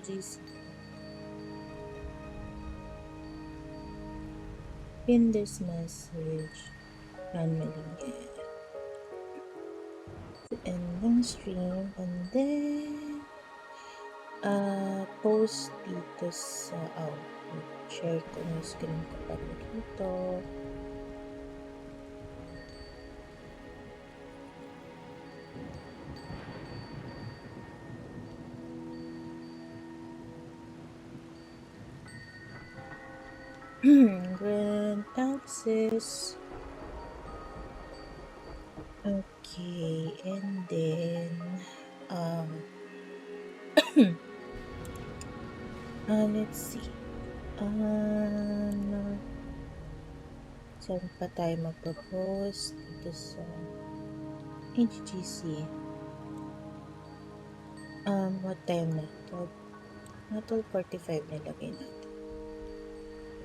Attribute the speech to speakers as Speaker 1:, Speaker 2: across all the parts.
Speaker 1: AGGC. Pin this message manually. And then stream, and then post dito sa share ko na yung screen ko pa dito. Grand access. Okay, and then let's see. Saan pa tayo magpo-post dito sa AGGC? What time na? 12:45 nilagay natin.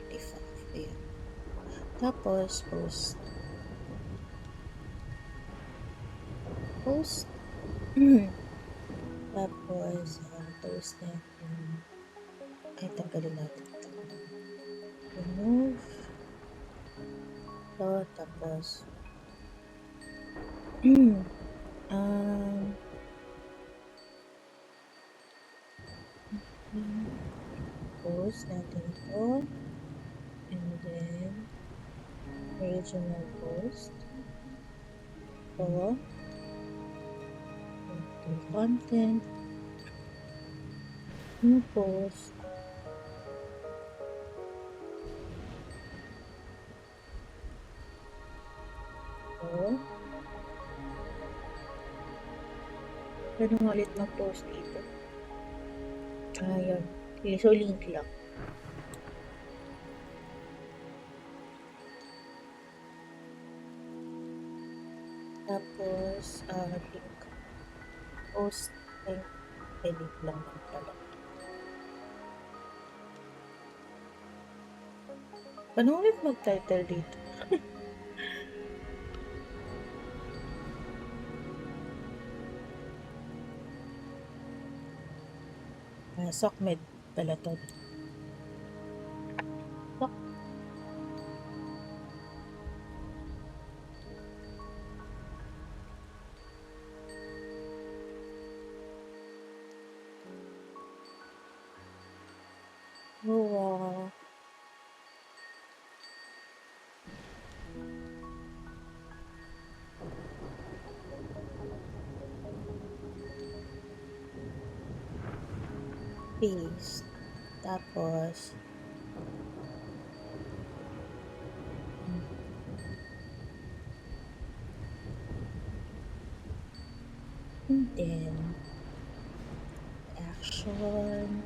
Speaker 1: 45, ayan. Tapos, post. Tapos, post natin. Ay, tanggalin natin ito. Remove. So, tapos, post natin ito. And then, original post. So, content. New post. So, pwede nga ulit mag-post dito. Ayan. Okay, so link lang. Tapos, link. Post link. Edit lang pala. Paano ulit mag-title dito? SOCMED pala to. Wow. Paste. Tapos, and then, action.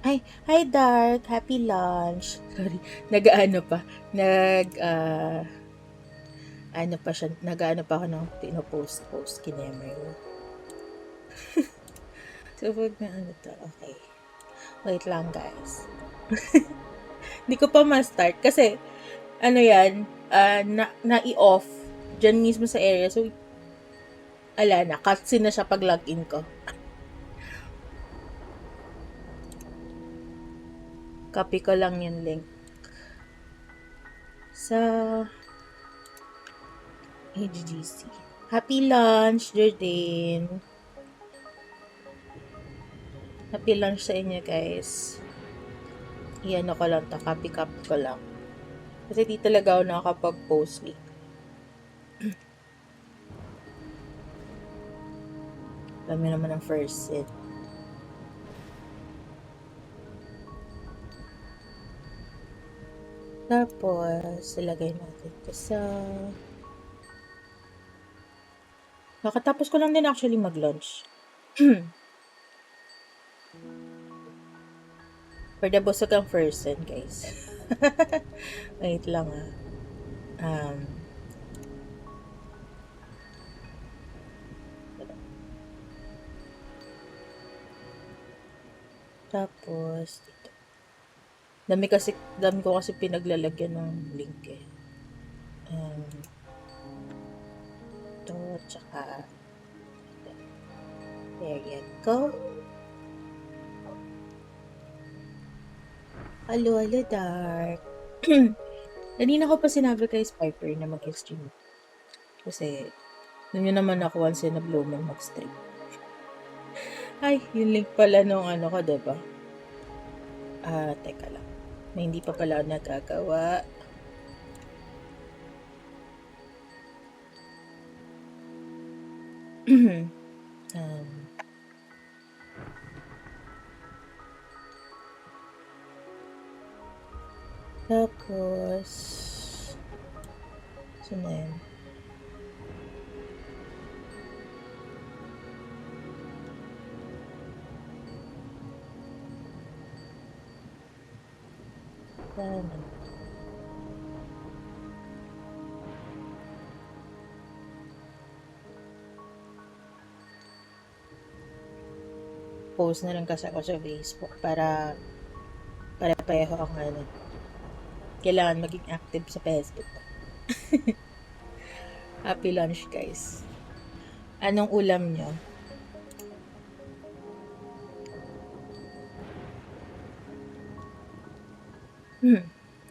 Speaker 1: Ay, hi Dark! Happy lunch! Sorry, nag-ano pa ako ng pinopost kinemer. So, wag na ano to, okay. Wait lang guys. Hindi ko pa ma-start kasi, ano yan, na-i-off dyan mismo sa area. So, ala na, cutscene na siya pag login ko. Copy ko lang yung link sa AGGC. Happy lunch, Jordan! Happy lunch sa inyo, guys. Iyan ko lang to, copy ko lang. Kasi di talaga ako nakakapag-post week. Dami naman ang first set. Tapos, ilagay natin ito sa... Nakatapos ko lang din actually mag-lunch. For the busog ang first set, guys. Wait lang Tapos, dito. Dami ko kasi pinaglalagyan ng link eh. Ito, tsaka there you go. Hello, Dark. Kanina ko pa sinabi kay Spiper na mag-stream. Kasi, yun naman ako once in a blue moon mag-stream. Ay, yung link pala nung ano ko, diba? Teka lang. May hindi pa pala nagagawa. Tapos, saan na yun? Post na lang kasi ako sa Facebook para pareho ang ano. Kailangan maging active sa Facebook. Happy lunch, guys. Anong ulam nyo?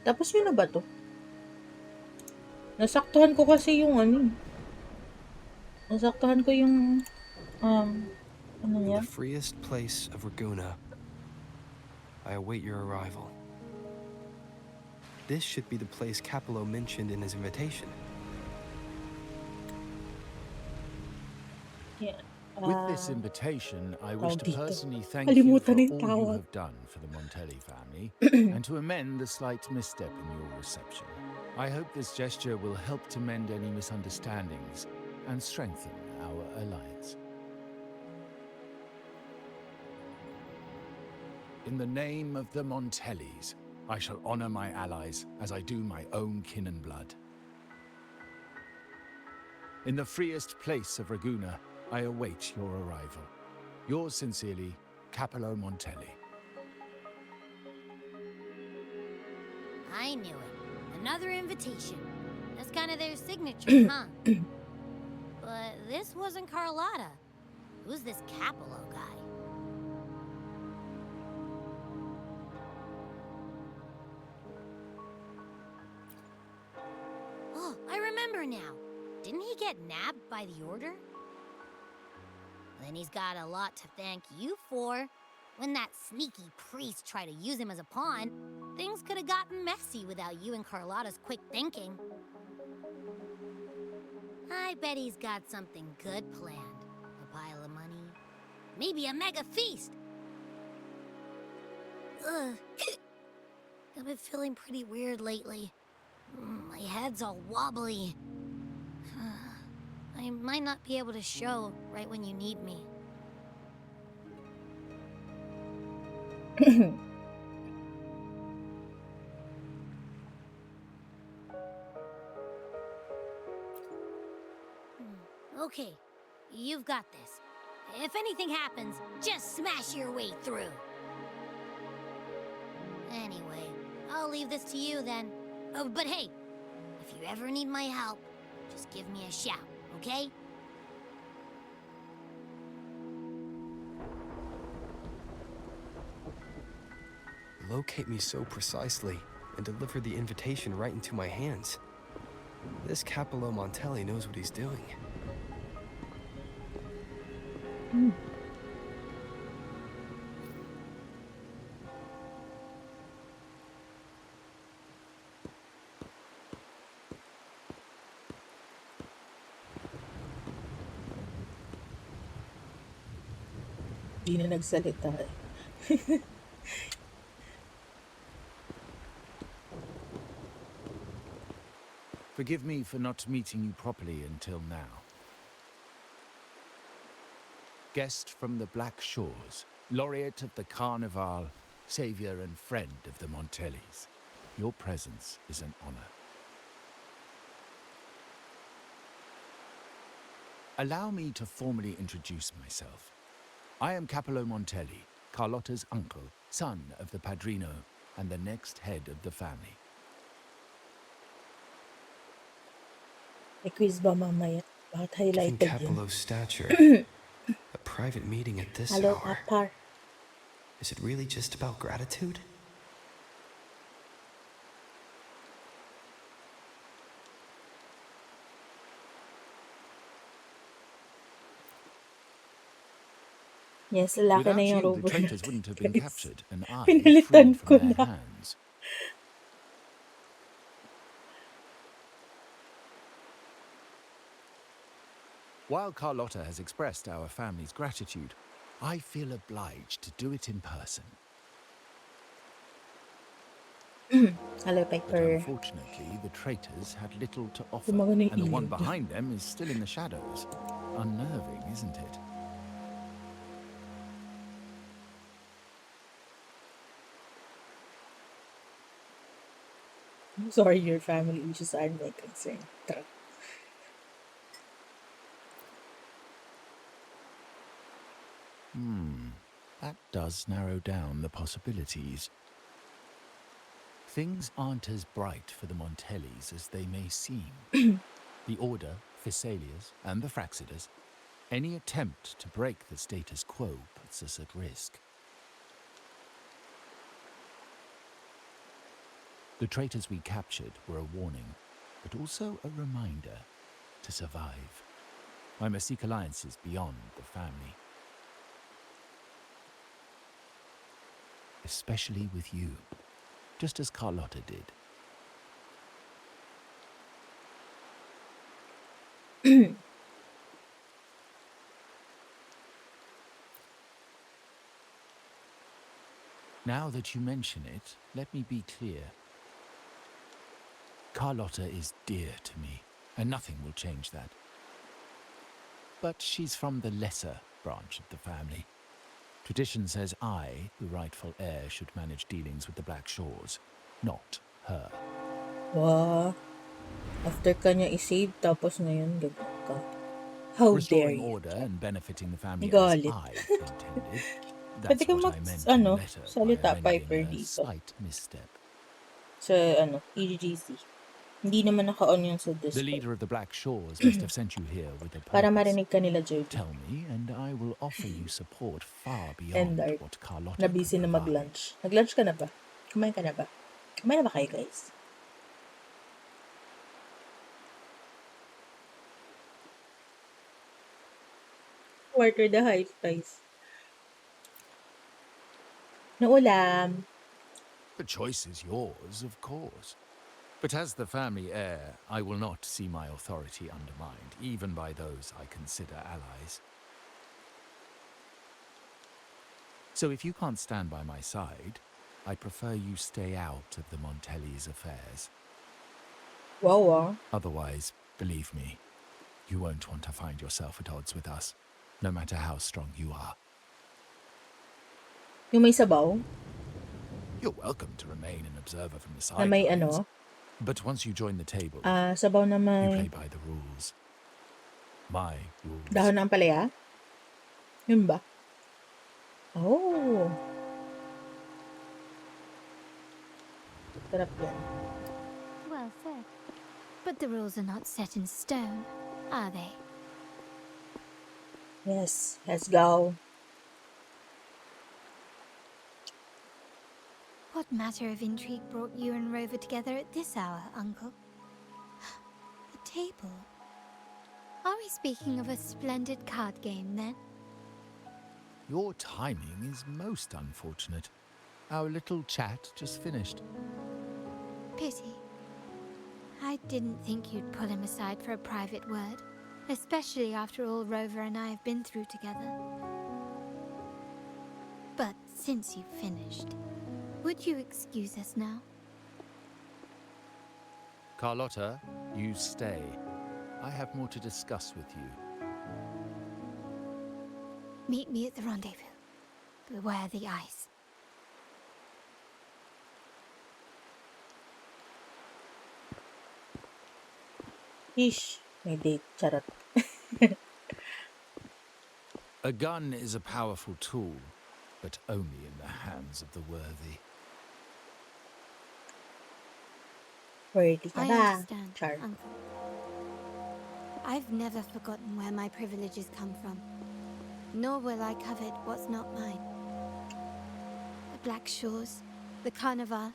Speaker 1: Tapos yun na ba to? Nasaktuhan ko kasi yung ano. Nasaktuhan ko yung ano niya?
Speaker 2: The freest place of Raguna. I await your arrival. This should be the place Capello mentioned in his invitation.
Speaker 1: Yeah.
Speaker 3: With this invitation, I wish to personally thank you for all you have done for the Montelli family and to amend the slight misstep in your reception. I hope this gesture will help to mend any misunderstandings and strengthen our alliance. In the name of the Montellis, I shall honor my allies as I do my own kin and blood. In the freest place of Raguna, I await your arrival. Yours sincerely, Capello Montelli.
Speaker 4: I knew it. Another invitation. That's kind of their signature, huh? But this wasn't Carlotta. Who's this Capello guy? Oh, I remember now. Didn't he get nabbed by the Order? Then he's got a lot to thank you for. When that sneaky priest tried to use him as a pawn, things could have gotten messy without you and Carlotta's quick thinking. I bet he's got something good planned. A pile of money. Maybe a mega feast! Ugh. I've been feeling pretty weird lately. My head's all wobbly. I might not be able to show right when you need me. Okay, you've got this. If anything happens, just smash your way through. Anyway, I'll leave this to you then. Oh, but hey, if you ever need my help, just give me a shout, okay?
Speaker 2: Locate me so precisely and deliver the invitation right into my hands. This Capello Montelli knows what he's doing.
Speaker 1: Di na nagsalita eh.
Speaker 3: Forgive me for not meeting you properly until now. Guest from the Black Shores, laureate of the Carnival, savior and friend of the Montellis. Your presence is an honor. Allow me to formally introduce myself. I am Capello Montelli, Carlotta's uncle, son of the Padrino, and the next head of the family.
Speaker 1: Quiz ba mamaya? Bakit
Speaker 2: Given
Speaker 1: highlighted yun?
Speaker 2: Capello's stature, a private meeting at this
Speaker 1: Hello,
Speaker 2: hour.
Speaker 1: Apar.
Speaker 2: Is it really just about gratitude?
Speaker 1: Yes, lalaki na
Speaker 3: Without
Speaker 1: yung
Speaker 3: you, the
Speaker 1: rover
Speaker 3: traitors
Speaker 1: natin,
Speaker 3: wouldn't have been
Speaker 1: guys.
Speaker 3: captured, and I
Speaker 1: Pinalitan
Speaker 3: freed
Speaker 1: ko
Speaker 3: from their
Speaker 1: na.
Speaker 3: hands. While Carlotta has expressed our family's gratitude, I feel obliged to do it in person.
Speaker 1: Hello,
Speaker 3: But
Speaker 1: Piper.
Speaker 3: unfortunately, the traitors had little to offer,
Speaker 1: Tumago na yung
Speaker 3: and the one
Speaker 1: ilaw niya.
Speaker 3: behind them is still in the shadows. Unnerving, isn't it?
Speaker 1: I'm sorry, your family issues are my concern. Tara.
Speaker 3: That does narrow down the possibilities. Things aren't as bright for the Montellis as they may seem. The Order, Physaelias, and the Fraxidas, any attempt to break the status quo puts us at risk. The traitors we captured were a warning, but also a reminder to survive. I must seek alliances beyond the family. Especially with you, just as Carlotta did. Now that you mention it, let me be clear. Carlotta is dear to me, and nothing will change that. But she's from the lesser branch of the family. Tradition says I, the rightful heir, should manage dealings with the Black Shores, not her.
Speaker 1: Wow. After kanya i-save, tapos ngayon ganyan ka. How dare
Speaker 3: Restoring
Speaker 1: you?
Speaker 3: order and benefiting the family as
Speaker 1: Galit.
Speaker 3: I intended.
Speaker 1: Pwede
Speaker 3: That's
Speaker 1: kang
Speaker 3: what I meant in the letter by
Speaker 1: salita,
Speaker 3: amending
Speaker 1: Piper,
Speaker 3: a
Speaker 1: dito.
Speaker 3: slight misstep.
Speaker 1: Sa, AGGC. Hindi naman naka-on yun sa
Speaker 3: The
Speaker 1: Discord.
Speaker 3: leader of the Black Shores must have sent you here with a
Speaker 1: Para
Speaker 3: purpose.
Speaker 1: marinig ka nila, Jerdy.
Speaker 3: Tell me, and I will offer you support far
Speaker 1: And
Speaker 3: beyond
Speaker 1: Art.
Speaker 3: what Carlotta
Speaker 1: Na
Speaker 3: could
Speaker 1: busy na
Speaker 3: provide.
Speaker 1: mag-lunch. Nag-lunch ka na ba? Kumain ka na ba? Kumain na ba kayo, guys? Quarter the high price. Na ulam.
Speaker 3: The choice is yours, of course. But as the family heir, I will not see my authority undermined, even by those I consider allies. So if you can't stand by my side, I'd prefer you stay out of the Montellis' affairs.
Speaker 1: Wow,
Speaker 3: Otherwise, believe me, you won't want to find yourself at odds with us, no matter how strong you are.
Speaker 1: Yung may sabaw?
Speaker 3: You're welcome to remain an observer from the
Speaker 1: Na may
Speaker 3: sidelines. But once you join the table,
Speaker 1: sabaw na
Speaker 3: you play
Speaker 1: may
Speaker 3: by the rules. My rules.
Speaker 1: dahon ng palaya? Yun ba? Oh. Sarap yan.
Speaker 4: Well said. But the rules are not set in stone, are they?
Speaker 1: Yes, let's go.
Speaker 4: What matter of intrigue brought you and Rover together at this hour, Uncle? A table? Are we speaking of a splendid card game, then?
Speaker 3: Your timing is most unfortunate. Our little chat just finished.
Speaker 4: Pity. I didn't think you'd pull him aside for a private word, especially after all Rover and I have been through together. But since you've finished, would you excuse us now?
Speaker 3: Carlotta, you stay. I have more to discuss with you.
Speaker 4: Meet me at the rendezvous. Beware the ice.
Speaker 1: Ish, may date. Charot.
Speaker 3: A gun is a powerful tool, but only in the hands of the worthy.
Speaker 1: Worthy ka
Speaker 4: I
Speaker 1: ba?
Speaker 4: understand,
Speaker 1: Char.
Speaker 4: Uncle. I've never forgotten where my privileges come from, nor will I covet what's not mine. The Black Shores, the Carnival.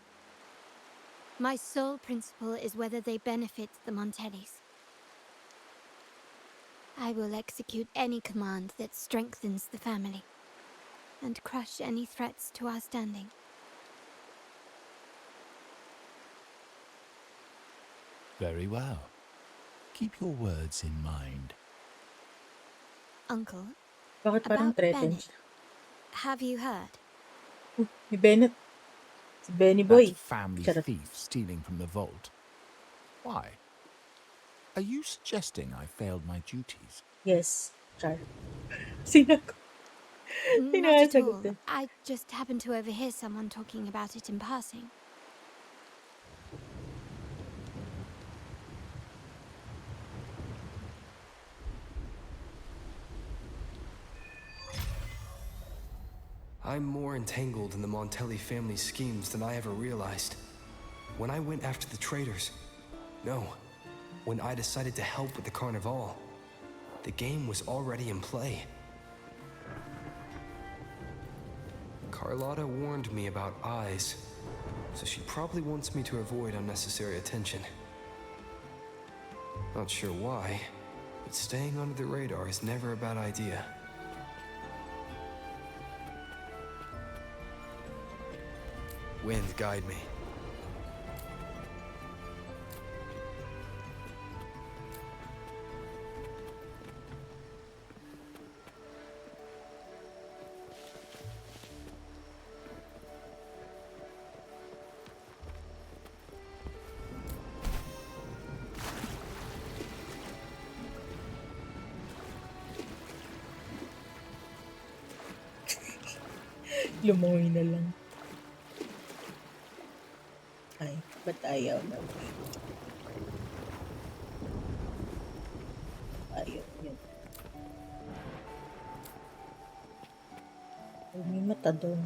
Speaker 4: My sole principle is whether they benefit the Montellis. I will execute any command that strengthens the family.
Speaker 5: and crush any threats to our standing.
Speaker 3: Very well. Keep your words in mind.
Speaker 5: Uncle,
Speaker 1: Bakit parang
Speaker 5: about
Speaker 1: threatened
Speaker 5: Bennett,
Speaker 1: siya?
Speaker 5: have you heard?
Speaker 1: Ni Bennett. Si Benny
Speaker 3: That
Speaker 1: Boy.
Speaker 3: family
Speaker 1: Charot.
Speaker 3: thief stealing from the vault. Why? Are you suggesting I failed my duties?
Speaker 1: Yes. Char. Sinagot.
Speaker 5: Not at
Speaker 1: Sinasagot
Speaker 5: all.
Speaker 1: eh.
Speaker 5: I just happened to overhear someone talking about it in passing.
Speaker 2: I'm more entangled in the Montelli family's schemes than I ever realized. When I went after the traitors, no, when I decided to help with the Carnival, the game was already in play. Carlotta warned me about eyes, so she probably wants me to avoid unnecessary attention. Not sure why, but staying under the radar is never a bad idea. Wind, guide me.
Speaker 1: Lumoy na lang. Ay, ba't ayaw na? Ayaw yun. Ay, may mata doon.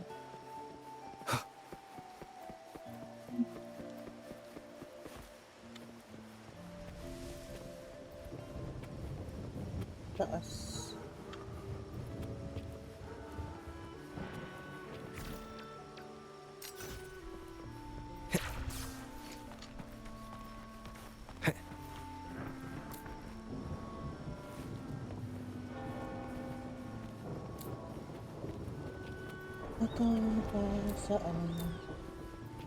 Speaker 1: Taas. Mata ba saan?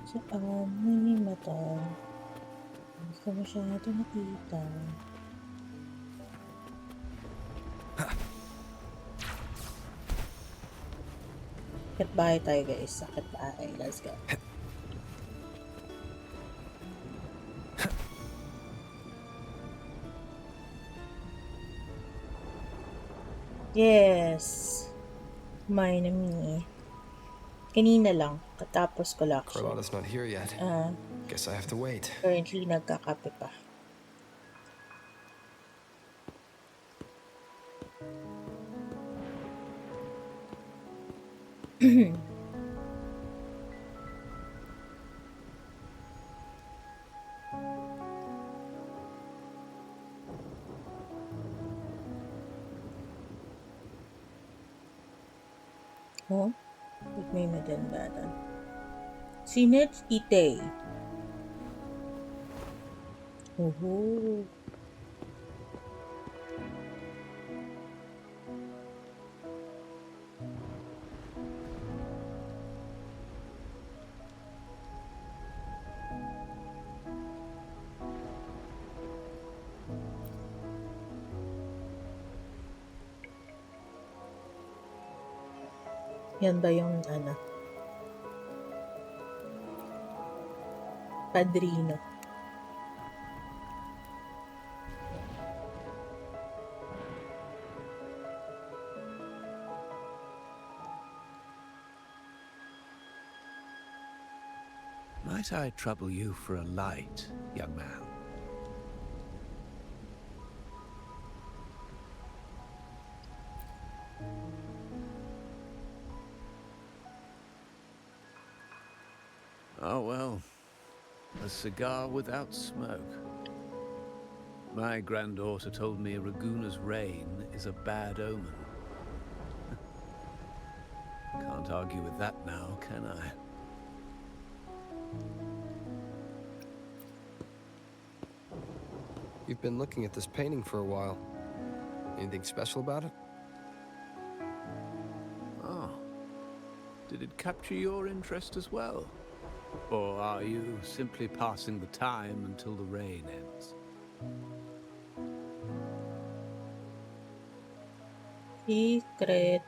Speaker 1: Saan may mata? Hindi ko masyado nakita. Sakit bahay tayo guys. Sakit bahay. Let's go. Yes. Mine na me. Kanina lang. Katapos ko lang siya.
Speaker 2: Carlotta's not here yet. Guess I have to wait.
Speaker 1: Currently, nagkakape pa. Oh? Ba't may madandanan? Sinet ite. Oho. Yan ba yung padrino?
Speaker 6: Might I trouble you for a light, young man? Oh, well, a cigar without smoke. My granddaughter told me Raguna's rain is a bad omen. Can't argue with that now, can I?
Speaker 2: You've been looking at this painting for a while. Anything special about it?
Speaker 6: Oh, Did it capture your interest as well? Or are you simply passing the time until the rain ends?
Speaker 1: Secret.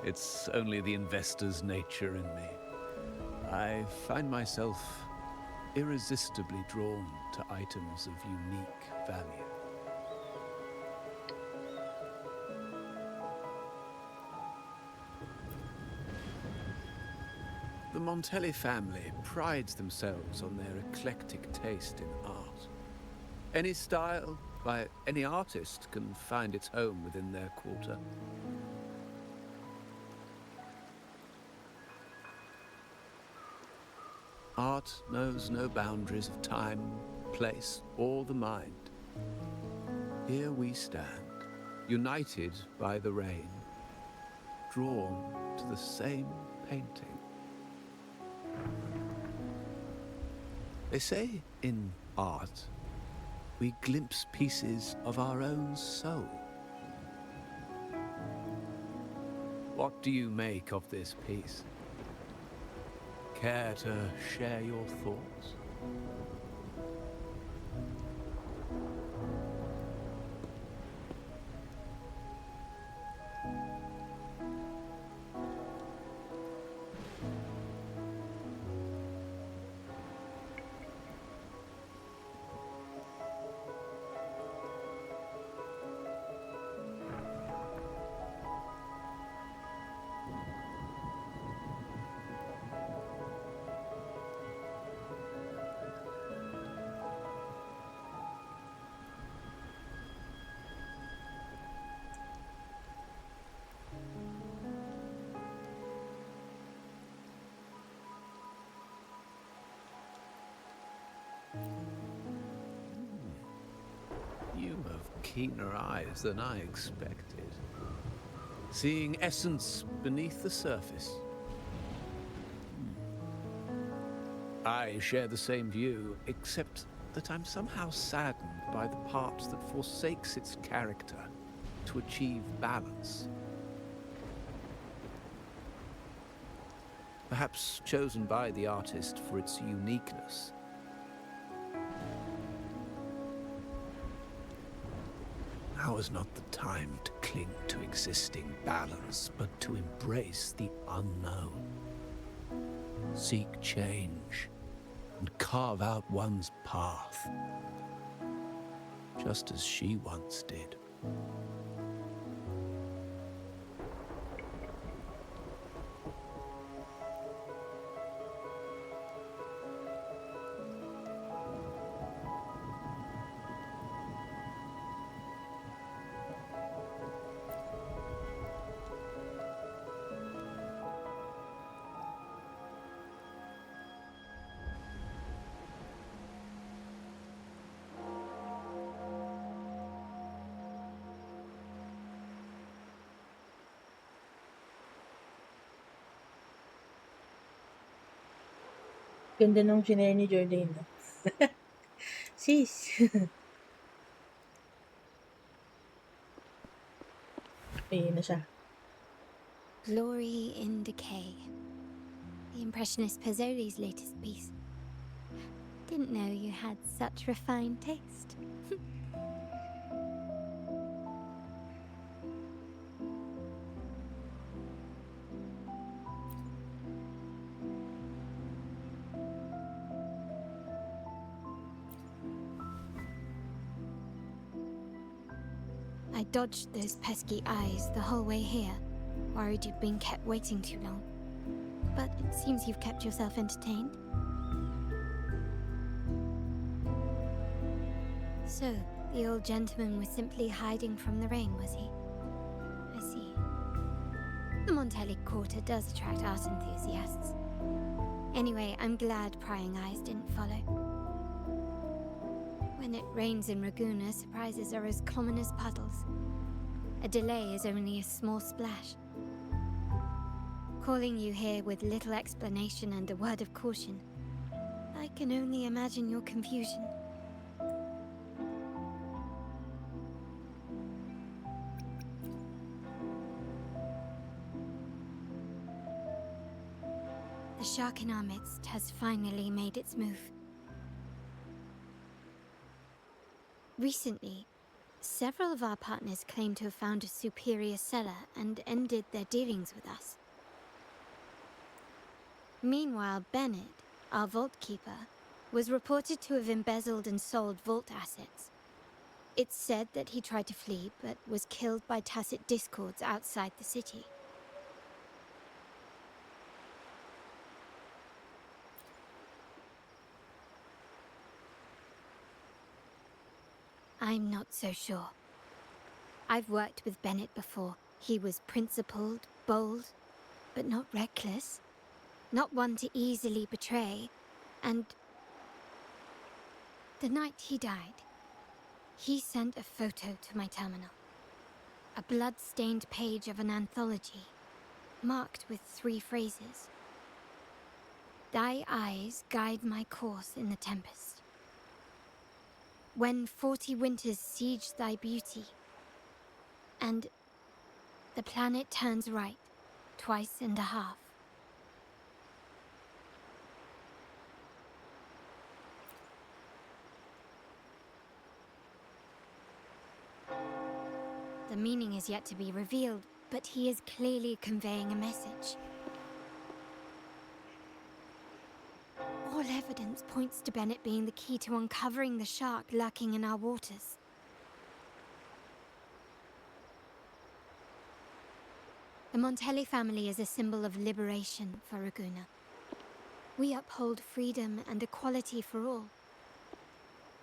Speaker 6: It's only the investor's nature in me. I find myself irresistibly drawn to items of unique value. The Montelli family prides themselves on their eclectic taste in art. Any style by any artist can find its home within their quarter. Art knows no boundaries of time, place, or the mind. Here we stand, united by the rain, drawn to the same painting. They say in art, we glimpse pieces of our own soul. What do you make of this piece? Care to share your thoughts? You have keener eyes than I expected. Seeing essence beneath the surface. I share the same view, except that I'm somehow saddened by the part that forsakes its character to achieve balance. Perhaps chosen by the artist for its uniqueness. Now is not the time to cling to existing balance, but to embrace the unknown. Seek change and carve out one's path, just as she once did.
Speaker 1: Ganda nung shinare ni Jordan. No? Sis. Ayun na siya.
Speaker 5: Glory in Decay. The Impressionist Pazzoli's latest piece. Didn't know you had such refined taste. I dodged those pesky eyes the whole way here, worried you'd been kept waiting too long. But it seems you've kept yourself entertained. So, the old gentleman was simply hiding from the rain, was he? I see. The Montelli Quarter does attract art enthusiasts. Anyway, I'm glad prying eyes didn't follow. When it rains in Ragusa, surprises are as common as puddles. A delay is only a small splash. Calling you here with little explanation and a word of caution, I can only imagine your confusion. The shark in our midst has finally made its move. Recently, several of our partners claim to have found a superior seller and ended their dealings with us. Meanwhile, Bennett, our vault keeper, was reported to have embezzled and sold vault assets. It's said that he tried to flee, but was killed by tacit discords outside the city. I'm not so sure. I've worked with Bennett before. He was principled, bold, but not reckless. Not one to easily betray. And the night he died, he sent a photo to my terminal. A blood-stained page of an anthology, marked with 3 phrases. Thy eyes guide my course in the tempest. When 40 winters siege thy beauty, and the planet turns right, twice and a half. The meaning is yet to be revealed, but he is clearly conveying a message. All evidence points to Bennett being the key to uncovering the shark lurking in our waters. The Montelli family is a symbol of liberation for Raguna. We uphold freedom and equality for all.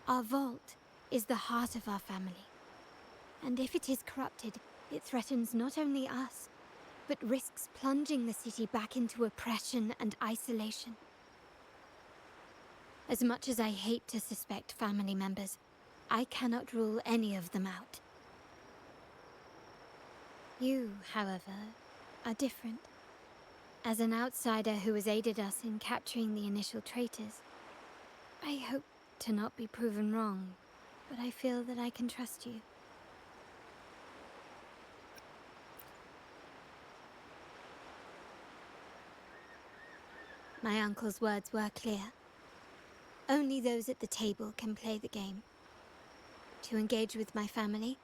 Speaker 5: Our vault is the heart of our family. And if it is corrupted, it threatens not only us, but risks plunging the city back into oppression and isolation. As much as I hate to suspect family members, I cannot rule any of them out. You, however, are different. As an outsider who has aided us in capturing the initial traitors, I hope to not be proven wrong, but I feel that I can trust you. My uncle's words were clear. Only those at the table can play the game. To engage with my family,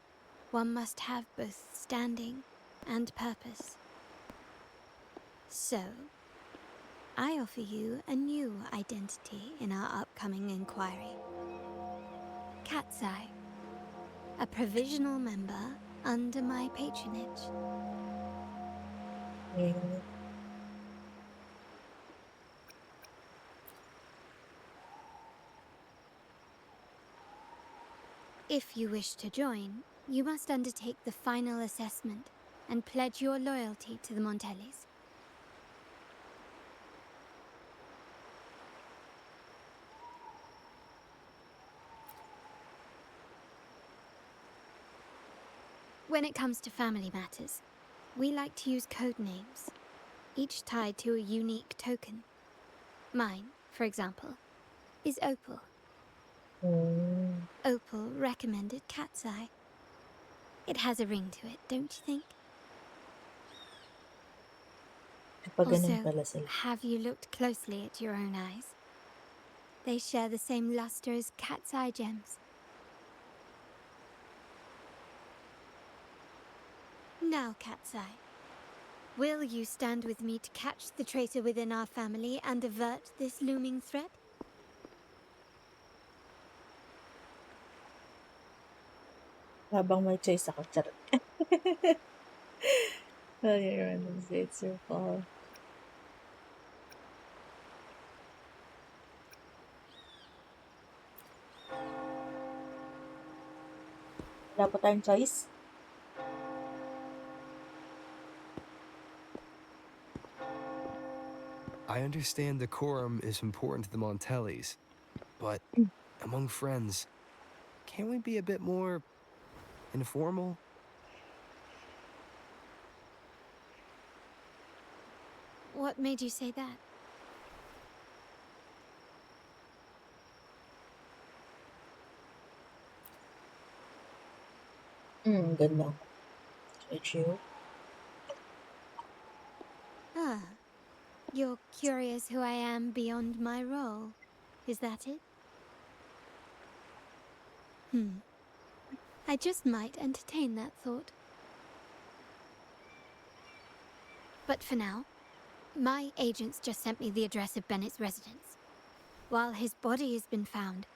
Speaker 5: one must have both standing and purpose. So, I offer you a new identity in our upcoming inquiry. Cat's Eye, a provisional member under my patronage. If you wish to join, you must undertake the final assessment and pledge your loyalty to the Montellis. When it comes to family matters, we like to use code names, each tied to a unique token. Mine, for example, is Opal. Opal recommended Cat's Eye. It has a ring to it, don't you think? Also, have you looked closely at your own eyes? They share the same luster as Cat's Eye gems. Now, Cat's Eye, will you stand with me to catch the traitor within our family and avert this looming threat?
Speaker 1: Habang may choice ako, charot. Oh, your random it's your call. Wala po tayong choice.
Speaker 2: I understand decorum is important to the Montellis, but among friends, can't we be a bit more informal?
Speaker 5: What made you say that?
Speaker 1: Ganda. It's you.
Speaker 5: Ah, you're curious who I am beyond my role. Is that it? I just might entertain that thought. But for now, my agents just sent me the address of Bennett's residence. While his body has been found,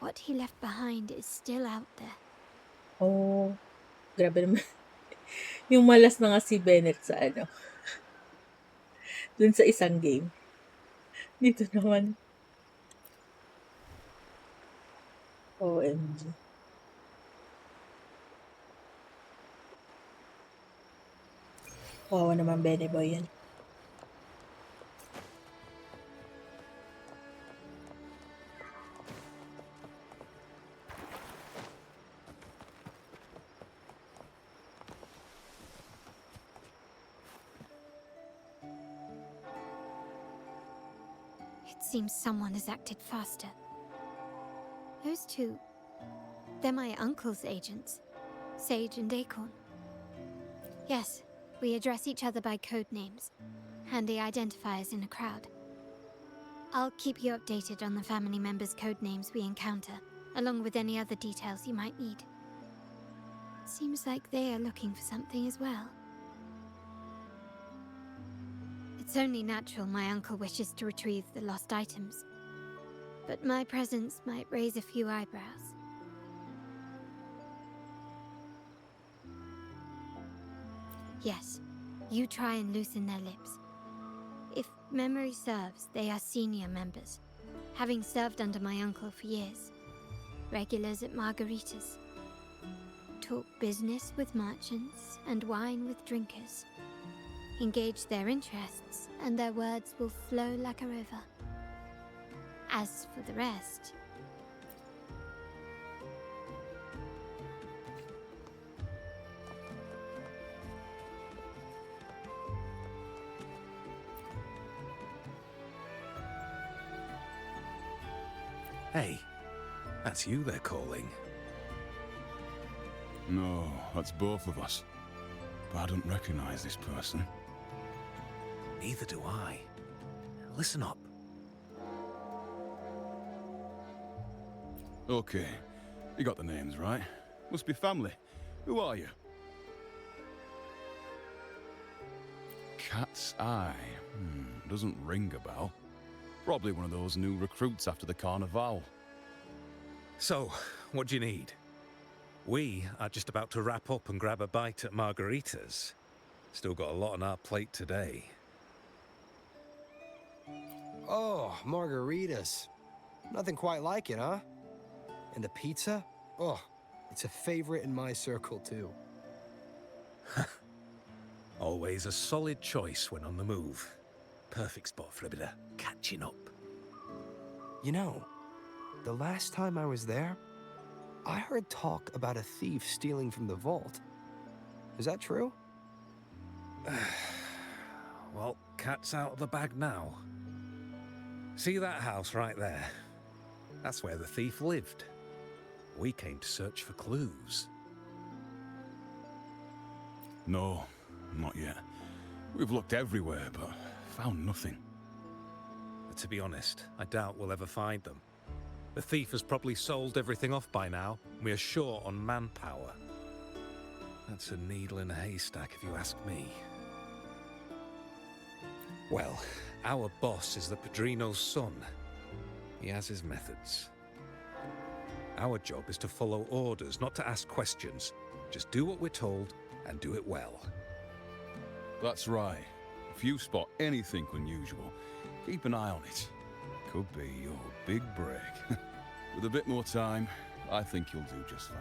Speaker 5: what he left behind is still out there.
Speaker 1: Oh, grabe naman. Yung malas na nga si Bennett sa ano, dun sa isang game. Dito naman, OMG. Kawawa naman Benny Boy yan.
Speaker 5: It seems someone has acted faster. Those two, they're my uncle's agents, Sage and Acorn. Yes, we address each other by code names, handy identifiers in a crowd. I'll keep you updated on the family members' code names we encounter, along with any other details you might need. It seems like they are looking for something as well. It's only natural my uncle wishes to retrieve the lost items, but my presence might raise a few eyebrows. Yes, you try and loosen their lips. If memory serves, they are senior members, having served under my uncle for years. Regulars at margaritas. Talk business with merchants and wine with drinkers. Engage their interests, and their words will flow like a river. As for the rest...
Speaker 7: Hey, that's you they're calling.
Speaker 8: No, that's both of us. But I don't recognize this person.
Speaker 7: Neither do I. Listen up.
Speaker 8: Okay, you got the names right. Must be family. Who are you? Cat's Eye. Doesn't ring a bell. Probably one of those new recruits after the Carnival.
Speaker 7: So, what do you need? We are just about to wrap up and grab a bite at margaritas. Still got a lot on our plate today.
Speaker 2: Oh, margaritas. Nothing quite like it, huh? And the pizza? Oh, it's a favorite in my circle, too.
Speaker 7: Always a solid choice when on the move. Perfect spot for a bit of catching up.
Speaker 2: You know, the last time I was there, I heard talk about a thief stealing from the vault. Is that true?
Speaker 7: Well, cat's out of the bag now. See that house right there? That's where the thief lived. We came to search for clues.
Speaker 8: No, not yet. We've looked everywhere, but found nothing.
Speaker 7: But to be honest, I doubt we'll ever find them. The thief has probably sold everything off by now, and we are short on manpower. That's a needle in a haystack, if you ask me. Well, our boss is the Padrino's son. He has his methods. Our job is to follow orders, not to ask questions. Just do what we're told, and do it well.
Speaker 8: That's right. If you spot anything unusual, keep an eye on it. Could be your big break. With a bit more time, I think you'll do just fine.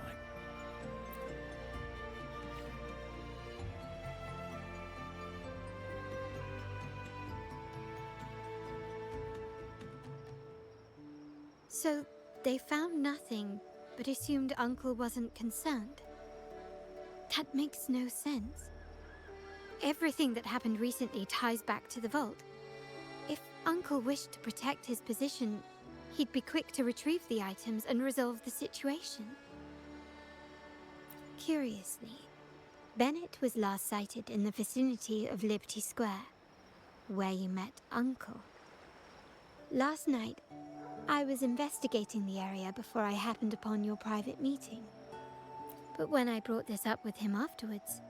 Speaker 5: So, they found nothing, but assumed Uncle wasn't concerned. That makes no sense. Everything that happened recently ties back to the vault. If Uncle wished to protect his position, he'd be quick to retrieve the items and resolve the situation. Curiously, Bennett was last sighted in the vicinity of Liberty Square, where you met Uncle. Last night, I was investigating the area before I happened upon your private meeting. But when I brought this up with him afterwards,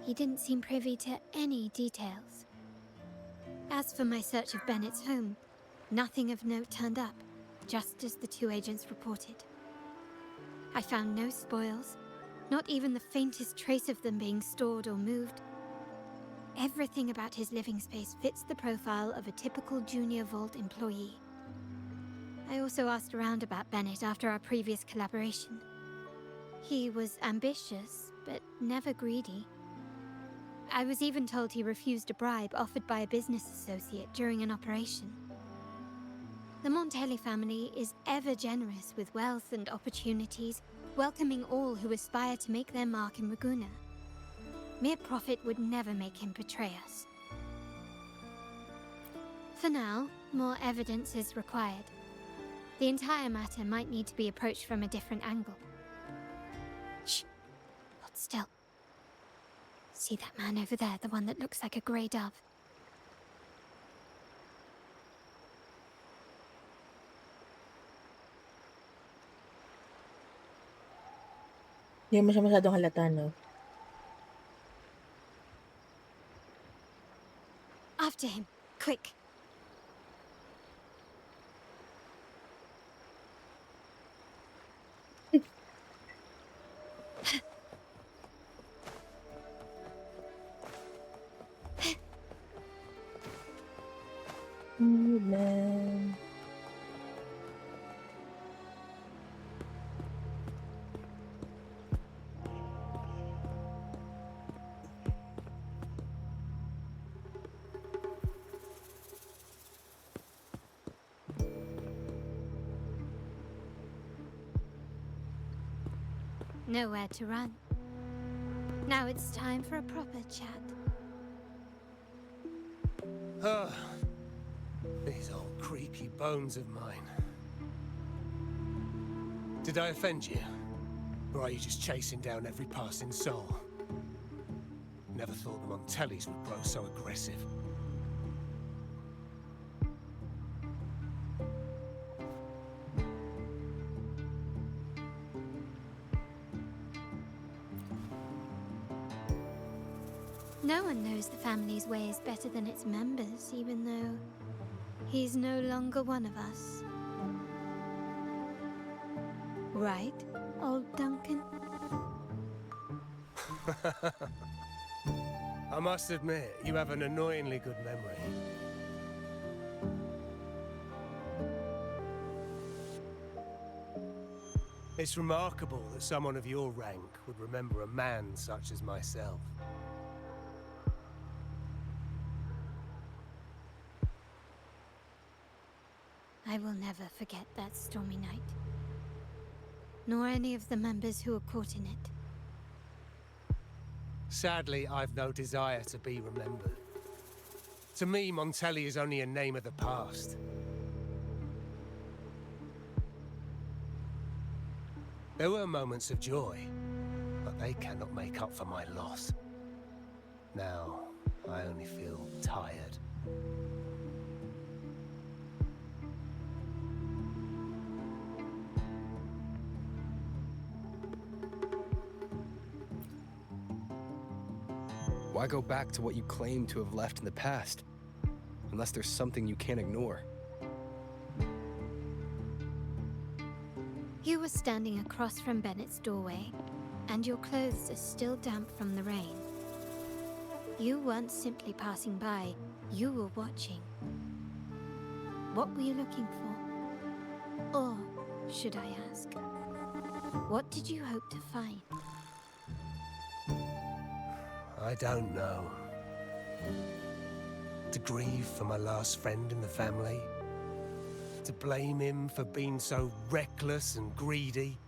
Speaker 5: he didn't seem privy to any details. As for my search of Bennett's home, nothing of note turned up, just as the two agents reported. I found no spoils, not even the faintest trace of them being stored or moved. Everything about his living space fits the profile of a typical Junior Vault employee. I also asked around about Bennett after our previous collaboration. He was ambitious, but never greedy. I was even told he refused a bribe offered by a business associate during an operation. The Montelli family is ever generous with wealth and opportunities, welcoming all who aspire to make their mark in Ragusa. Mere profit would never make him betray us. For now, more evidence is required. The entire matter might need to be approached from a different angle. Shh! Hold still. See that man over there, the one that looks like a grey dove?
Speaker 1: Hindi mo siya masyadong halata, no?
Speaker 5: After him, quick!
Speaker 1: Man.
Speaker 5: Nowhere to run. Now it's time for a proper chat.
Speaker 9: These old creaky bones of mine. Did I offend you? Or are you just chasing down every passing soul? Never thought the Montellis would grow so aggressive.
Speaker 5: No one knows the family's ways better than its members, even though he's no longer one of us. Right, old Duncan?
Speaker 9: I must admit, you have an annoyingly good memory. It's remarkable that someone of your rank would remember a man such as myself.
Speaker 5: I will never forget that stormy night. Nor any of the members who were caught in it.
Speaker 9: Sadly, I've no desire to be remembered. To me, Montelli is only a name of the past. There were moments of joy, but they cannot make up for my loss. Now, I only feel tired.
Speaker 2: Why go back to what you claim to have left in the past? Unless there's something you can't ignore.
Speaker 5: You were standing across from Bennett's doorway, and your clothes are still damp from the rain. You weren't simply passing by, you were watching. What were you looking for? Or, should I ask, what did you hope to find?
Speaker 9: I don't know. To grieve for my last friend in the family? To blame him for being so reckless and greedy?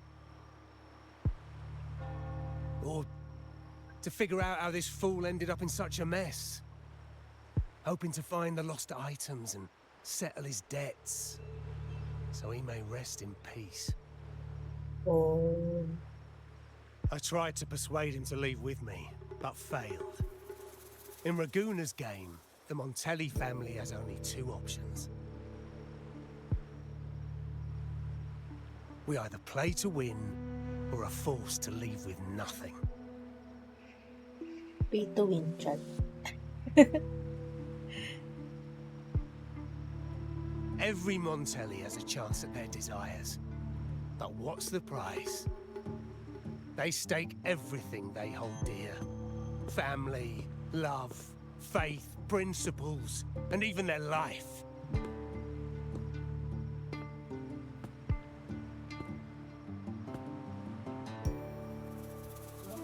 Speaker 9: Or to figure out how this fool ended up in such a mess? Hoping to find the lost items and settle his debts, so he may rest in peace.
Speaker 1: Oh.
Speaker 9: I tried to persuade him to leave with me, but failed. In Raguna's game, the Montelli family has only 2 options. We either play to win, or are forced to leave with nothing.
Speaker 1: Pay to win, Chad.
Speaker 9: Every Montelli has a chance at their desires. But what's the price? They stake everything they hold dear. Family, love, faith, principles, and even their life.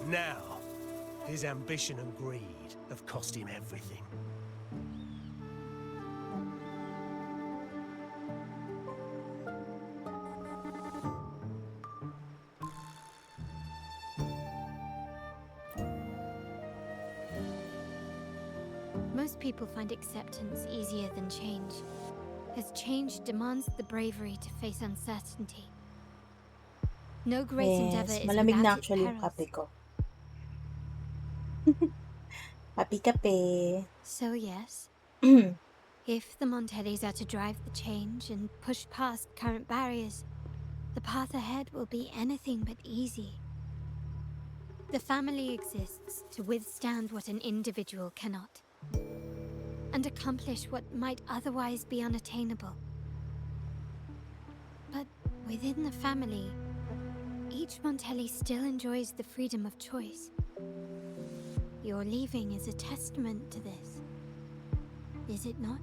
Speaker 9: Now, his ambition and greed have cost him everything.
Speaker 5: Most people find acceptance easier than change, as change demands the bravery to face uncertainty. No great endeavor is
Speaker 1: malamig na
Speaker 5: without its
Speaker 1: actually yung
Speaker 5: perils.
Speaker 1: kape ko. Kape.
Speaker 5: So yes, if the Montellis are to drive the change and push past current barriers, the path ahead will be anything but easy. The family exists to withstand what an individual cannot, and accomplish what might otherwise be unattainable. But within the family, each Montelli still enjoys the freedom of choice. Your leaving is a testament to this, is it not?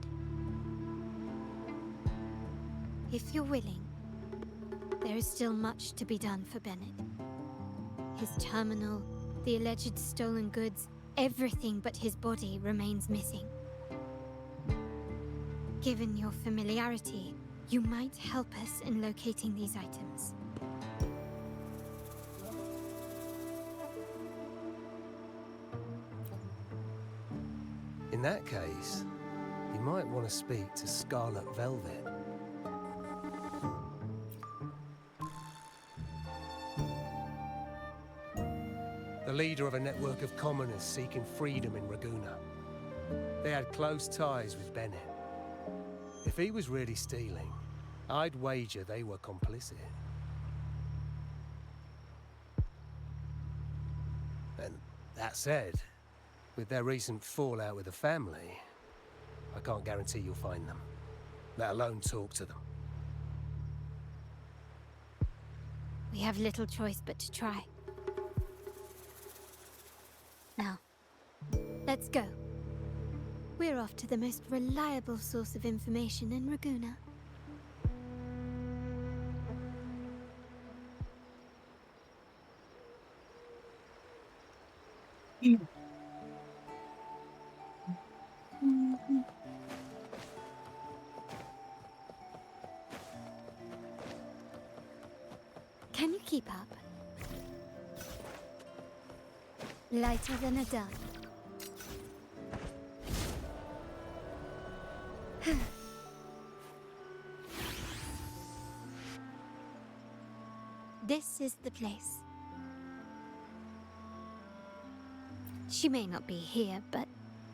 Speaker 5: If you're willing, there is still much to be done for Bennett. His terminal, the alleged stolen goods, everything but his body remains missing. Given your familiarity, you might help us in locating these items.
Speaker 9: In that case, you might want to speak to Scarlet Velvet. The leader of a network of commoners seeking freedom in Raguna. They had close ties with Bennett. If he was really stealing, I'd wager they were complicit. And that said, with their recent fallout with the family, I can't guarantee you'll find them, let alone talk to them.
Speaker 5: We have little choice but to try. Now, let's go. We're off to the most reliable source of information in Raguna. Can you keep up? Lighter than a dove. This is the place. She may not be here, but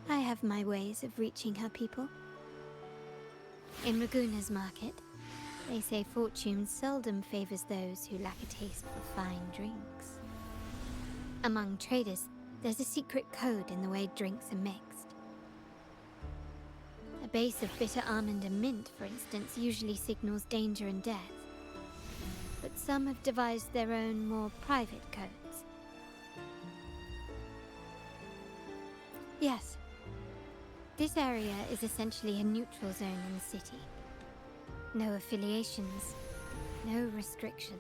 Speaker 5: I have my ways of reaching her people. In Raguna's market, they say fortune seldom favors those who lack a taste for fine drinks. Among traders, there's a secret code in the way drinks are mixed. A base of bitter almond and mint, for instance, usually signals danger and death. But some have devised their own, more private codes. Yes, this area is essentially a neutral zone in the city. No affiliations, no restrictions.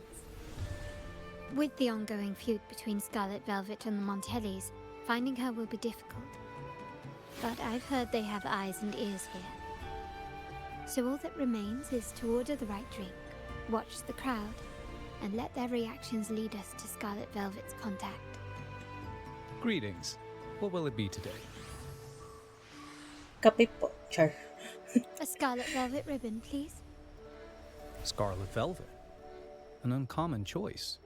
Speaker 5: With the ongoing feud between Scarlet Velvet and the Montellis, finding her will be difficult. But I've heard they have eyes and ears here. So all that remains is to order the right drink, watch the crowd, and let their reactions lead us to Scarlet Velvet's contact.
Speaker 10: Greetings. What will it be today?
Speaker 1: Kape po, char.
Speaker 5: A Scarlet Velvet ribbon, please.
Speaker 10: Scarlet Velvet. An uncommon choice.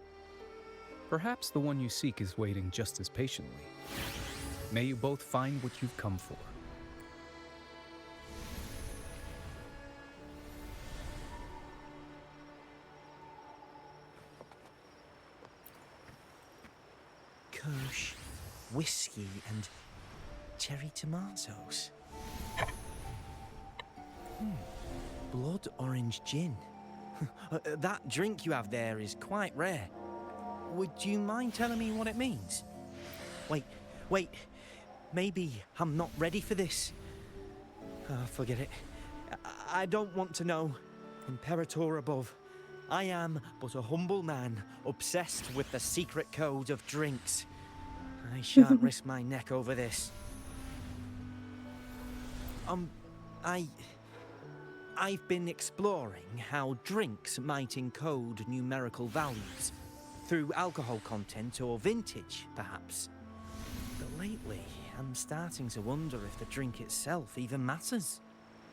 Speaker 10: Perhaps the one you seek is waiting just as patiently. May you both find what you've come for.
Speaker 11: Kirsch, whiskey, and cherry tomatoes. Blood orange gin. That drink you have there is quite rare. Would you mind telling me what it means? Wait. Maybe I'm not ready for this. Forget it. I don't want to know. Imperator above. I am but a humble man, obsessed with the secret code of drinks. I shan't risk my neck over this. I've been exploring how drinks might encode numerical values through alcohol content or vintage, perhaps. But lately, I'm starting to wonder if the drink itself even matters.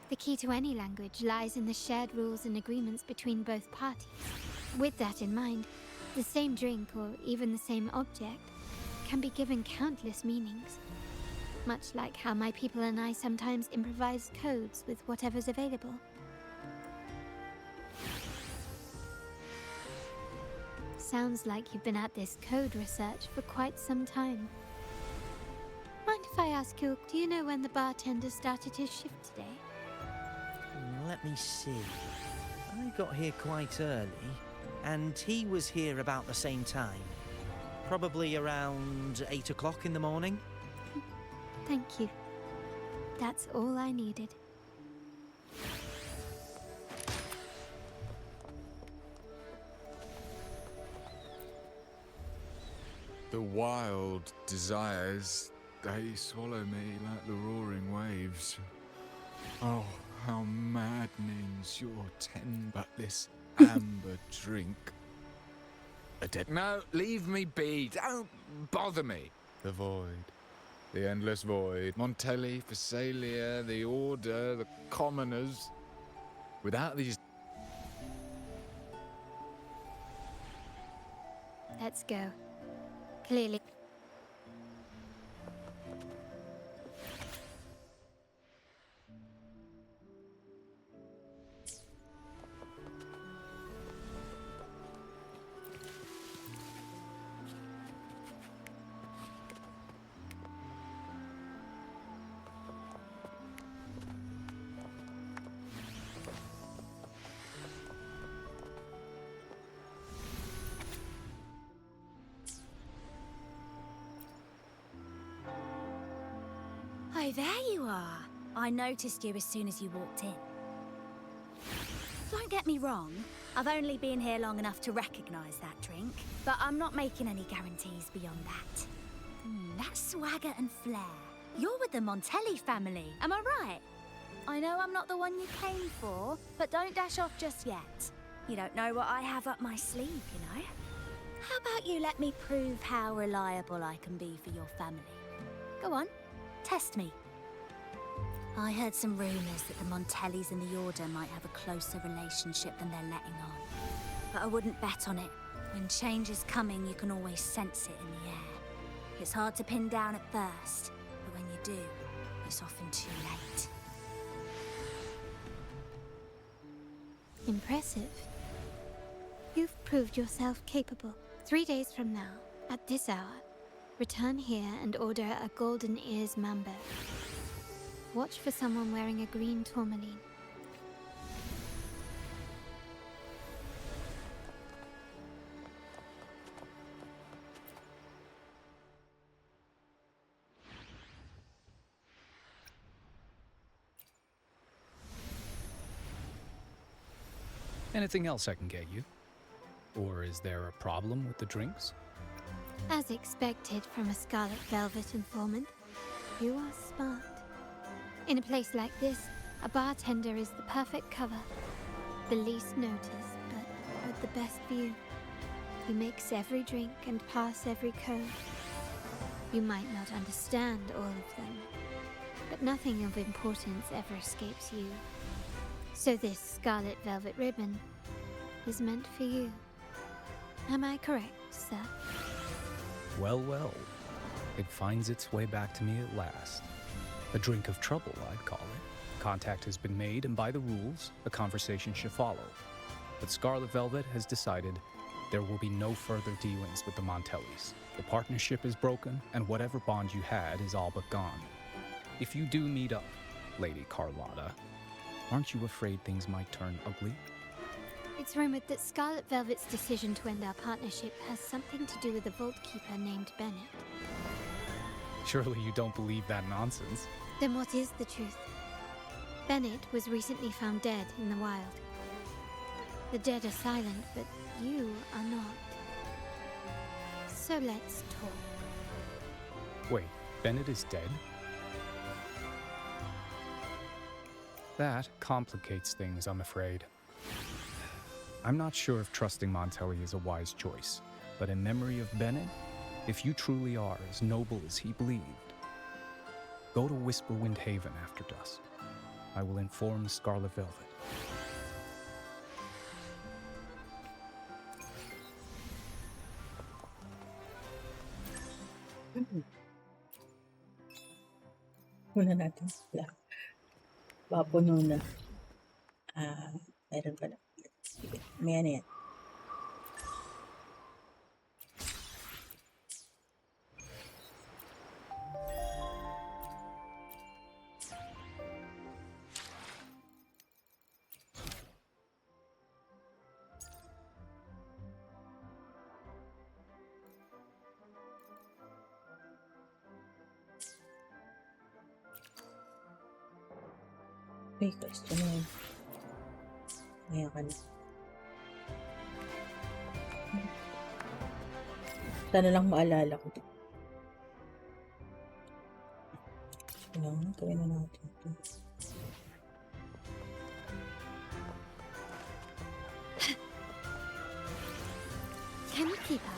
Speaker 5: The key to any language lies in the shared rules and agreements between both parties. With that in mind, the same drink or even the same object can be given countless meanings. Much like how my people and I sometimes improvise codes with whatever's available. Sounds like you've been at this code research for quite some time. Mind if I ask you, do you know when the bartender started his shift today?
Speaker 11: Let me see. I got here quite early, and he was here about the same time. Probably around 8 o'clock in the morning.
Speaker 5: Thank you. That's all I needed.
Speaker 12: The wild desires, they swallow me like the roaring waves. Oh, how maddening's your ten but this amber drink. No, leave me be. Don't bother me. The void. The endless void. Montelli, Phasalia, the Order, the commoners. Without these...
Speaker 5: Let's go. Clearly.
Speaker 13: Oh, there you are. I noticed you as soon as you walked in. Don't get me wrong, I've only been here long enough to recognise that drink, but I'm not making any guarantees beyond that. That swagger and flair. You're with the Montelli family, am I right? I know I'm not the one you came for, but don't dash off just yet. You don't know what I have up my sleeve, you know? How about you let me prove how reliable I can be for your family? Go on. Test me. I heard some rumours that the Montellis and the Order might have a closer relationship than they're letting on. But I wouldn't bet on it. When change is coming, you can always sense it in the air. It's hard to pin down at first, but when you do, it's often too late.
Speaker 5: Impressive. You've proved yourself capable. 3 days from now, at this hour, return here and order a golden ears mambo. Watch for someone wearing a green tourmaline.
Speaker 10: Anything else I can get you? Or is there a problem with the drinks?
Speaker 5: As expected from a Scarlet Velvet informant, you are smart. In a place like this, a bartender is the perfect cover. The least noticed, but with the best view. He makes every drink and pass every code. You might not understand all of them, but nothing of importance ever escapes you. So this Scarlet Velvet ribbon is meant for you. Am I correct, sir?
Speaker 10: Well, well. It finds its way back to me at last. A drink of trouble, I'd call it. Contact has been made, and by the rules, a conversation should follow. But Scarlet Velvet has decided there will be no further dealings with the Montellis. The partnership is broken, and whatever bond you had is all but gone. If you do meet up, Lady Carlotta, aren't you afraid things might turn ugly?
Speaker 5: It's rumored that Scarlet Velvet's decision to end our partnership has something to do with a vault keeper named Bennett.
Speaker 10: Surely you don't believe that nonsense.
Speaker 5: Then what is the truth? Bennett was recently found dead in the wild. The dead are silent, but you are not. So let's talk.
Speaker 10: Wait, Bennett is dead? That complicates things, I'm afraid. I'm not sure if trusting Montelli is a wise choice, but in memory of Bennett, if you truly are as noble as he believed, go to Whisperwind Haven after dusk. I will inform Scarlet Velvet.
Speaker 1: Muna natin sila. Papuno na. Meron pala. Sige, may ano yan. May question yun. Ngayon ka na. Sana lang maalala ko. Gawin na natin ito.
Speaker 5: Can we keep up?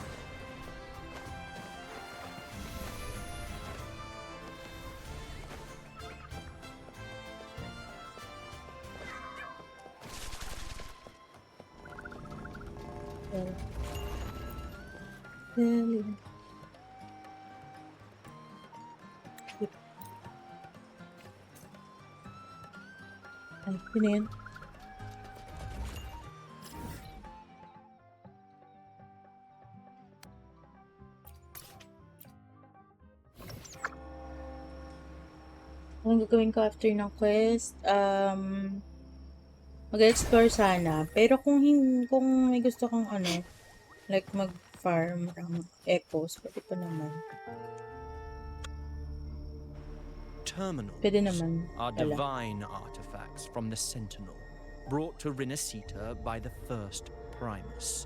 Speaker 1: Ay, yun na yun. Anong gagawin ko after ng quest? Mag-explore sana. Pero kung may gusto kong like mag-farm ng echoes, pwede pa naman.
Speaker 11: Terminals
Speaker 1: Pwede naman.
Speaker 11: are divine artifacts from the Sentinel, brought to Rinascita by the first Primus.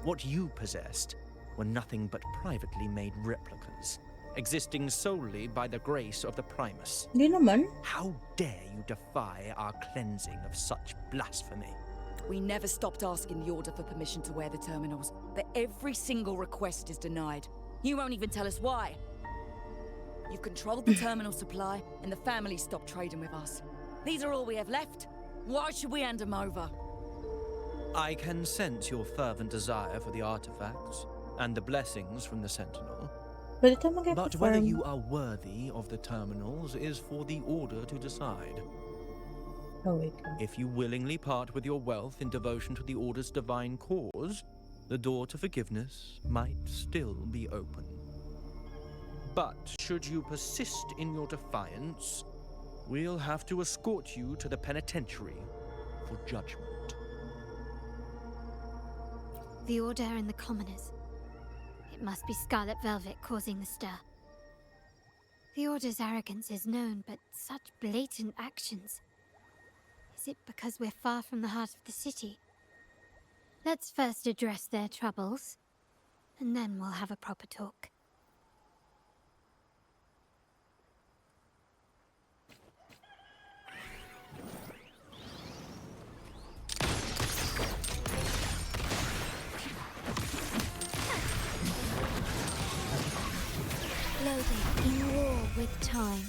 Speaker 11: What you possessed were nothing but privately made replicas, existing solely by the grace of the Primus.
Speaker 1: Hindi naman.
Speaker 11: How dare you defy our cleansing of such blasphemy?
Speaker 14: We never stopped asking the Order for permission to wear the terminals, but every single request is denied. You won't even tell us why. You've controlled the terminal supply, and the family stopped trading with us. These are all we have left. Why should we hand them over?
Speaker 11: I can sense your fervent desire for the artifacts and the blessings from the Sentinel. But whether you are worthy of the terminals is for the Order to decide.
Speaker 1: Oh, wait.
Speaker 11: If you willingly part with your wealth in devotion to the Order's divine cause, the door to forgiveness might still be open. But should you persist in your defiance, we'll have to escort you to the penitentiary for judgment.
Speaker 5: The Order and the Commoners. It must be Scarlet Velvet causing the stir. The Order's arrogance is known, but such blatant actions. Is it because we're far from the heart of the city? Let's first address their troubles, and then we'll have a proper talk. Loading in war with time.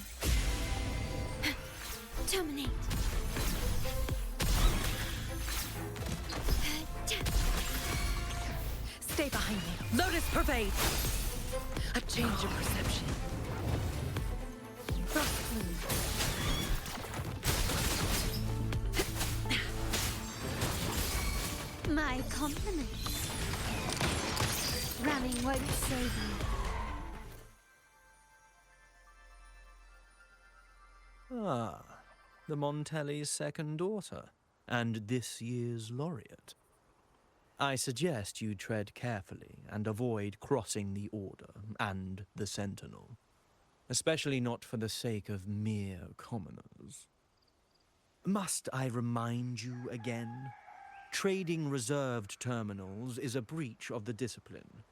Speaker 5: Terminate.
Speaker 14: Stay behind me. Lotus pervade. A change of perception. Frost plume.
Speaker 5: My compliments. Ramming won't save you.
Speaker 11: Ah, the Montelli's second daughter, and this year's laureate. I suggest you tread carefully and avoid crossing the Order and the Sentinel, especially not for the sake of mere commoners. Must I remind you again? Trading reserved terminals is a breach of the discipline.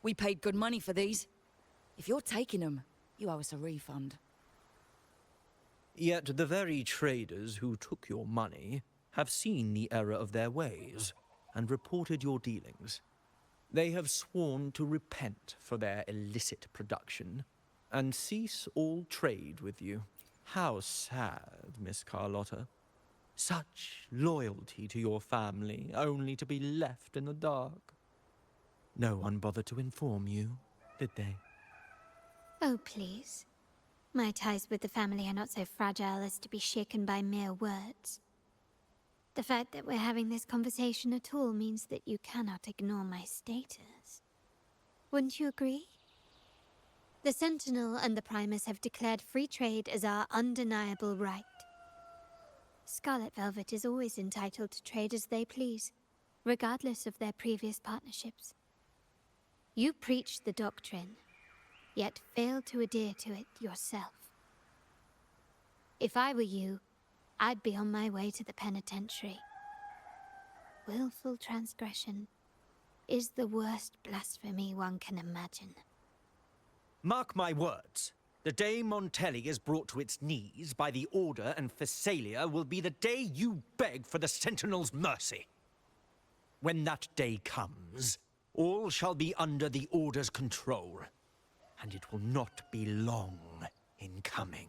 Speaker 14: We paid good money for these. If you're taking them, you owe us a refund.
Speaker 11: Yet the very traders who took your money have seen the error of their ways and reported your dealings. They have sworn to repent for their illicit production and cease all trade with you. How sad, Miss Carlotta. Such loyalty to your family, only to be left in the dark. No one bothered to inform you, did they?
Speaker 5: Oh, please. My ties with the family are not so fragile as to be shaken by mere words. The fact that we're having this conversation at all means that you cannot ignore my status. Wouldn't you agree? The Sentinel and the Primus have declared free trade as our undeniable right. Scarlet Velvet is always entitled to trade as they please, regardless of their previous partnerships. You preach the doctrine, yet fail to adhere to it yourself. If I were you, I'd be on my way to the penitentiary. Willful transgression is the worst blasphemy one can imagine.
Speaker 11: Mark my words. The day Montelli is brought to its knees by the Order and Phasalia will be the day you beg for the Sentinel's mercy. When that day comes, all shall be under the Order's control, and it will not be long in coming.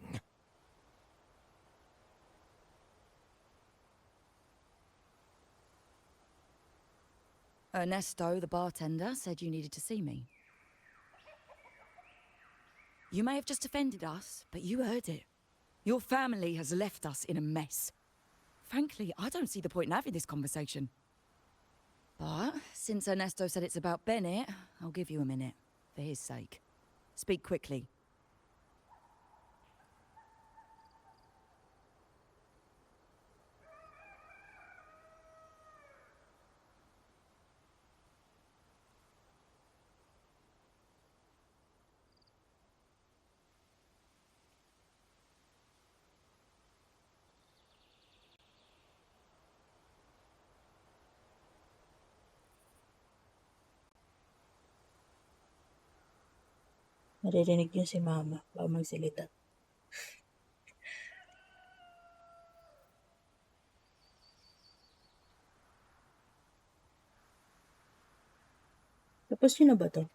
Speaker 14: Ernesto, the bartender, said you needed to see me. You may have just offended us, but you heard it. Your family has left us in a mess. Frankly, I don't see the point in having this conversation. But since Ernesto said it's about Bennett, I'll give you a minute, for his sake. Speak quickly.
Speaker 1: Maririnig niyo si Mama bago magsalita. Tapos yun na ba to?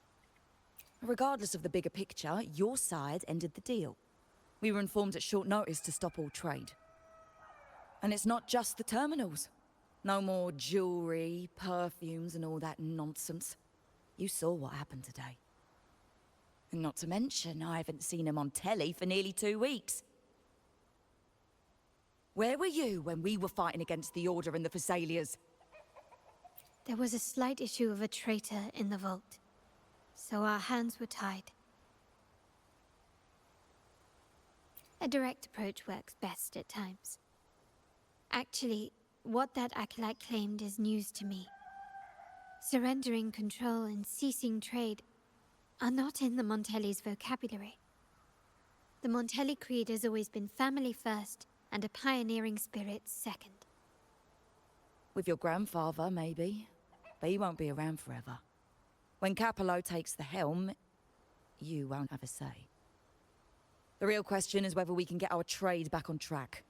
Speaker 14: Regardless of the bigger picture, your side ended the deal. We were informed at short notice to stop all trade. And it's not just the terminals. No more jewelry, perfumes, and all that nonsense. You saw what happened today. And not to mention, I haven't seen him on telly for nearly 2 weeks. Where were you when we were fighting against the Order and the Phasalias?
Speaker 5: There was a slight issue of a traitor in the vault, so our hands were tied. A direct approach works best at times. Actually, what that acolyte claimed is news to me. Surrendering control and ceasing trade are not in the Montelli's vocabulary. The Montelli creed has always been family first and a pioneering spirit second.
Speaker 14: With your grandfather, maybe. But he won't be around forever. When Capello takes the helm, you won't have a say. The real question is whether we can get our trade back on track.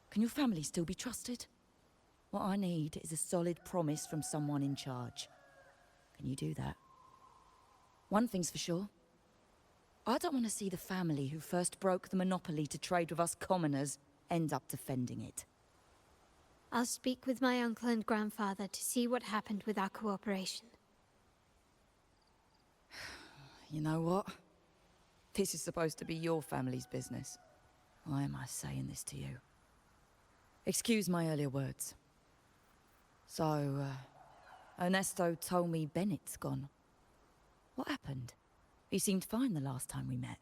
Speaker 14: Can your family still be trusted? What I need is a solid promise from someone in charge. Can you do that? One thing's for sure. I don't want to see the family who first broke the monopoly to trade with us commoners end up defending it.
Speaker 5: I'll speak with my uncle and grandfather to see what happened with our cooperation.
Speaker 14: You know what? This is supposed to be your family's business. Why am I saying this to you? Excuse my earlier words. So, Ernesto told me Bennett's gone. What happened? He seemed fine the last time we met.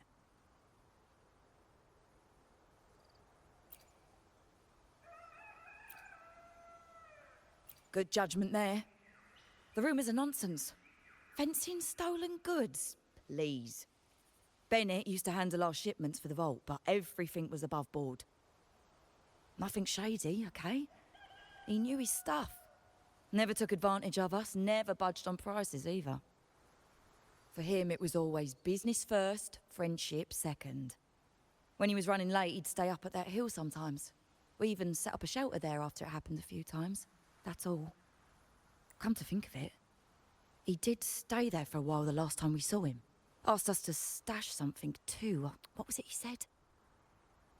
Speaker 14: Good judgment there. The rumors are nonsense. Fencing stolen goods? Please. Bennett used to handle our shipments for the vault, but everything was above board. Nothing shady, okay? He knew his stuff. Never took advantage of us, never budged on prices either. For him, it was always business first, friendship second. When he was running late, he'd stay up at that hill sometimes. We even set up a shelter there after it happened a few times. That's all. Come to think of it, he did stay there for a while the last time we saw him. Asked us to stash something too. What was it he said?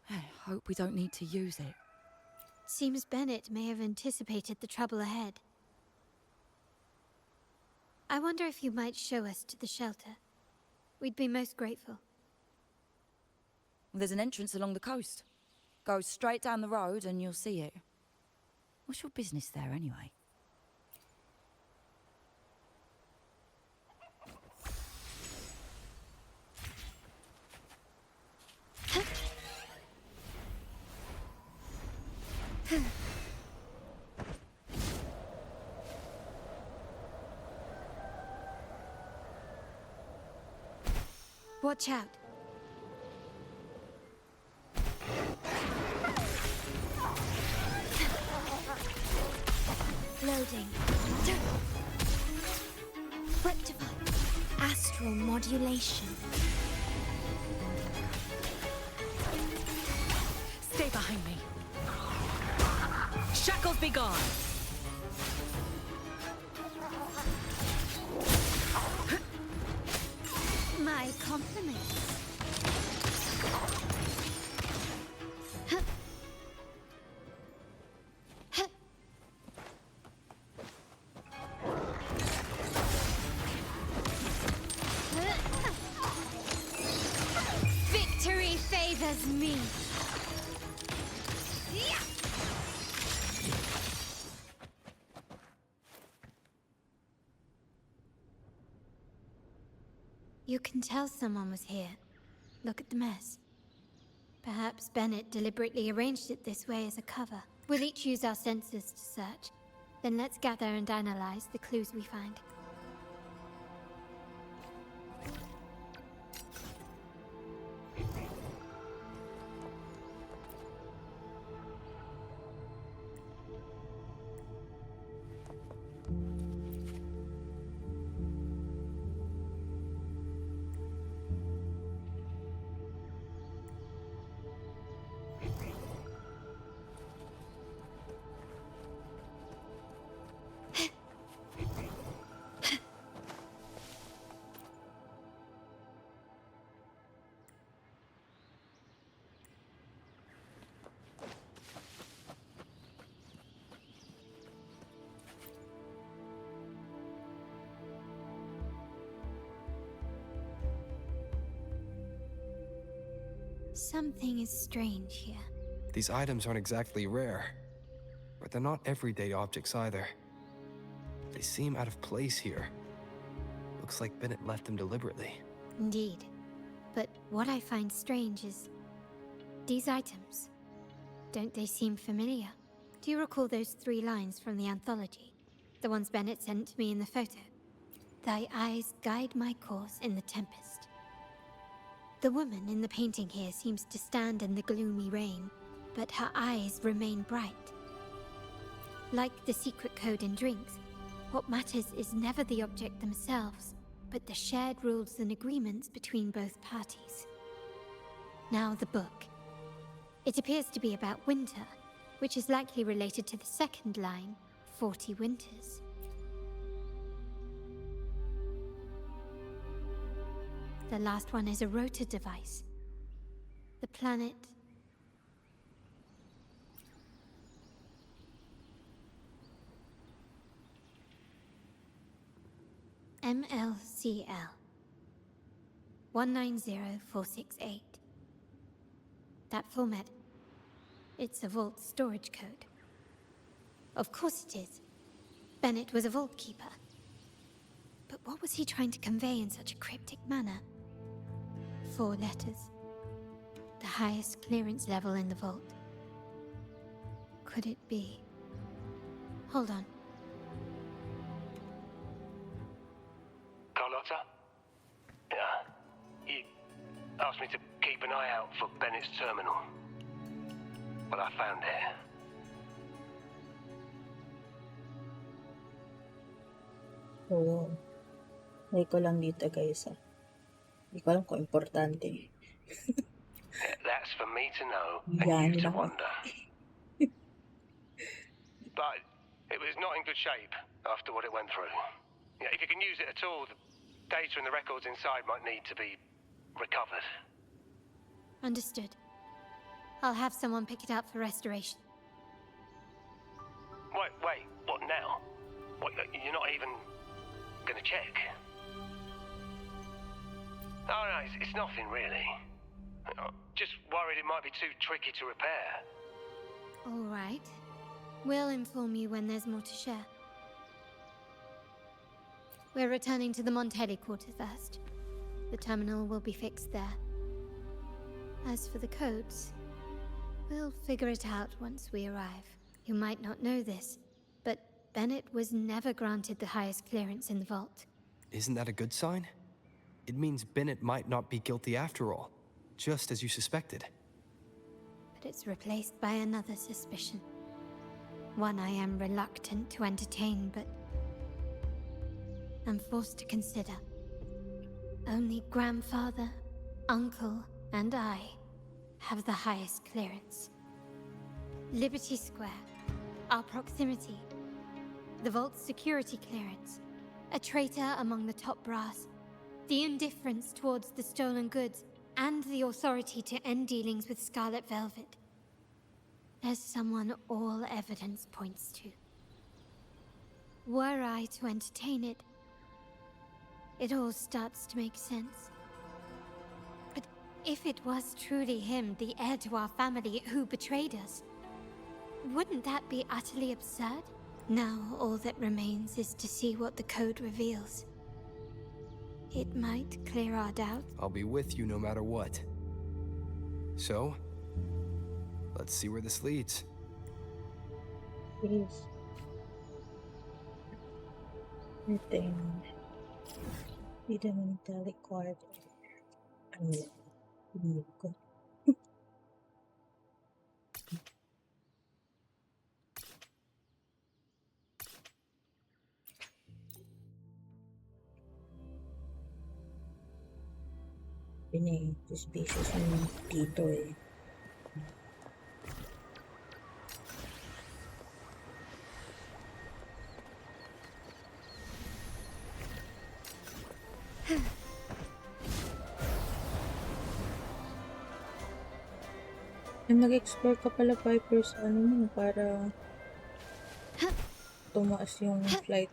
Speaker 14: I hope we don't need to use it.
Speaker 5: Seems Bennett may have anticipated the trouble ahead. I wonder if you might show us to the shelter. We'd be most grateful.
Speaker 14: There's an entrance along the coast. Go straight down the road and you'll see it. What's your business there anyway?
Speaker 5: Watch out. Loading. Rectify. Astral modulation.
Speaker 14: Stay behind me. Shackles be gone.
Speaker 5: My compliments. Victory favors me. You can tell someone was here. Look at the mess. Perhaps Bennett deliberately arranged it this way as a cover. We'll each use our senses to search. Then let's gather and analyze the clues we find. Something is strange here.
Speaker 2: These items aren't exactly rare, but they're not everyday objects either. They seem out of place here. Looks like Bennett left them deliberately.
Speaker 5: Indeed. But what I find strange is these items. Don't they seem familiar? Do you recall those 3 lines from the anthology? The ones Bennett sent me in the photo? Thy eyes guide my course in the tempest. The woman in the painting here seems to stand in the gloomy rain, but her eyes remain bright. Like the secret code in drinks, what matters is never the object themselves, but the shared rules and agreements between both parties. Now the book. It appears to be about winter, which is likely related to the second line, 40 winters. The last one is a rotor device. The planet MLCL 190468. That format, it's a vault storage code. Of course it is. Bennett was a vault keeper. But what was he trying to convey in such a cryptic manner? 4 letters. The highest clearance level in the vault. Could it be? Hold on.
Speaker 9: Carlotta? Yeah. You asked me to keep an eye out for Bennett's terminal. Well, I found it.
Speaker 1: Oo. Lay ko lang dito guys. Hindi ko alam kung importante.
Speaker 9: That's for me to know and
Speaker 1: Yan
Speaker 9: you to
Speaker 1: lang.
Speaker 9: wonder. But it was not in good shape after what it went through. Yeah, if you can use it at all, the data and the records inside might need to be recovered.
Speaker 5: Understood. I'll have someone pick it up for restoration.
Speaker 9: Wait, what now? What, you're not even gonna check? Oh no, it's nothing really. Just worried it might be too tricky to repair.
Speaker 5: All right. We'll inform you when there's more to share. We're returning to the Montelli quarter first. The terminal will be fixed there. As for the codes, we'll figure it out once we arrive. You might not know this, but Bennett was never granted the highest clearance in the vault.
Speaker 2: Isn't that a good sign? It means Bennett might not be guilty after all, just as you suspected.
Speaker 5: But it's replaced by another suspicion. One I am reluctant to entertain, but I'm forced to consider. Only grandfather, uncle, and I have the highest clearance. Liberty Square, our proximity, the vault's security clearance, a traitor among the top brass, the indifference towards the stolen goods, and the authority to end dealings with Scarlet Velvet. There's someone all evidence points to. Were I to entertain it, it all starts to make sense. But if it was truly him, the heir to our family, who betrayed us, wouldn't that be utterly absurd? Now all that remains is to see what the code reveals. It might clear our doubts.
Speaker 2: I'll be with you no matter what. So, let's see where this leads.
Speaker 1: Please. Everything. Need a metallic cord. Ano yun? Hindi ko. Suspicious yung dito eh. Nag-explore ka pala, Piper, sa ano mo, para tumaas yung flight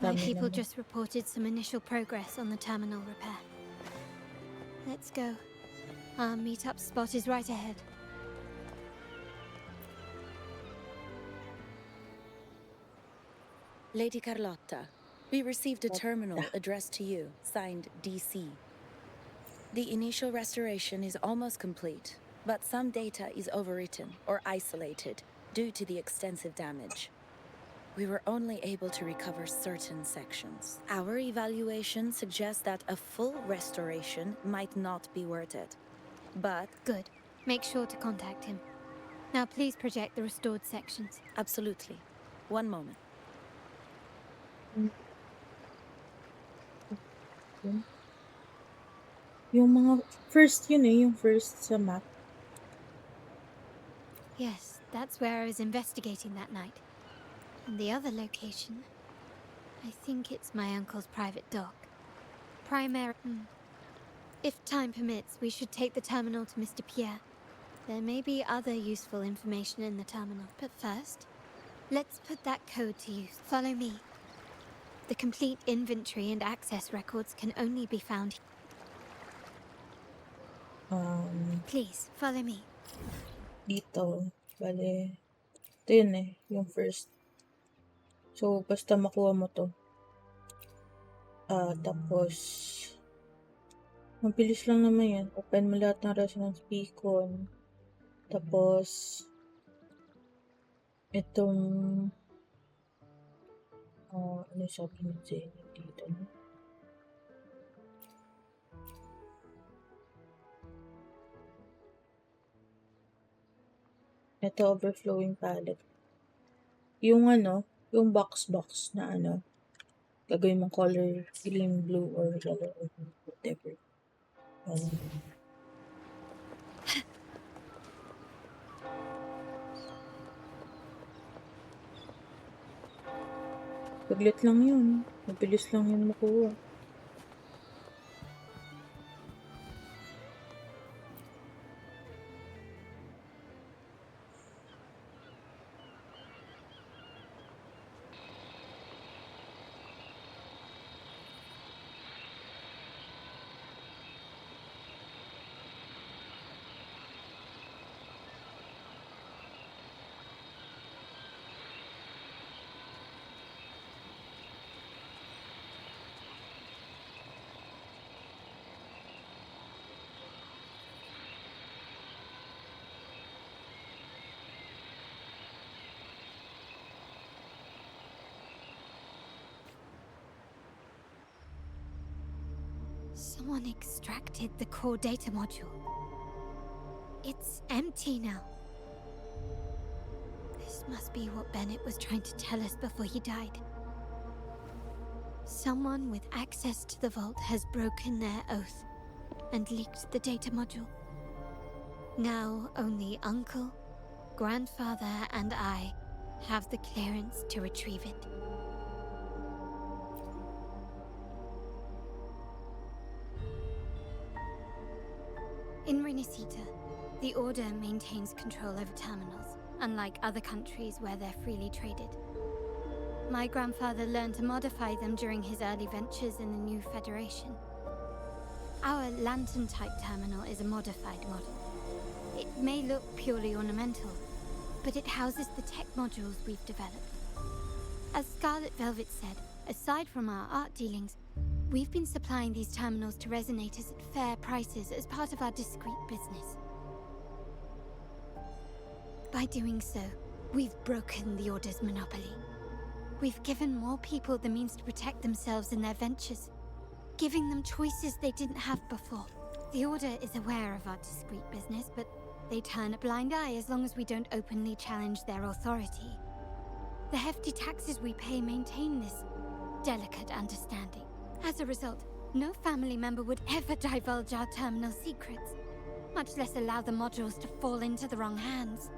Speaker 5: My
Speaker 1: stamina
Speaker 5: people
Speaker 1: mo.
Speaker 5: just reported some initial progress on the terminal repair. Let's go. Our meetup spot is right ahead.
Speaker 15: Lady Carlotta, we received a terminal addressed to you, signed DC. The initial restoration is almost complete, but some data is overwritten or isolated due to the extensive damage. We were only able to recover certain sections. Our evaluation suggests that a full restoration might not be worth it. But...
Speaker 5: Good. Make sure to contact him. Now please project the restored sections.
Speaker 15: Absolutely. One moment.
Speaker 1: Yung mga first yun eh, yung first sa map.
Speaker 5: Yes, that's where I was investigating that night. And the other location, I think it's my uncle's private dock. If time permits, we should take the terminal to Mr. Pierre. There may be other useful information in the terminal. But first, let's put that code to use. Follow me. The complete inventory and access records can only be found. Please, follow me.
Speaker 1: Dito. Bale, ito yun eh, yung first. So, basta makuha mo to. Tapos, mabilis lang naman yan. Open mo lahat ng resonance beacon. Tapos, itong, ano sabi ni Jenny dito, no? Ito, overflowing palette. Yung yung box na gagawin mong color, green, blue, or yellow, or whatever. Paglit lang yun. Mabilis lang yun makuha.
Speaker 5: Someone extracted the core data module. It's empty now. This must be what Bennett was trying to tell us before he died. Someone with access to the vault has broken their oath and leaked the data module. Now only Uncle, Grandfather, and I have the clearance to retrieve it. In Rinascita, the Order maintains control over terminals, unlike other countries where they're freely traded. My grandfather learned to modify them during his early ventures in the new Federation. Our lantern-type terminal is a modified model. It may look purely ornamental, but it houses the tech modules we've developed. As Scarlet Velvet said, aside from our art dealings, we've been supplying these terminals to resonators at fair prices as part of our discreet business. By doing so, we've broken the Order's monopoly. We've given more people the means to protect themselves in their ventures, giving them choices they didn't have before. The Order is aware of our discreet business, but they turn a blind eye as long as we don't openly challenge their authority. The hefty taxes we pay maintain this delicate understanding. As a result, no family member would ever divulge our terminal secrets, much less allow the modules to fall into the wrong hands.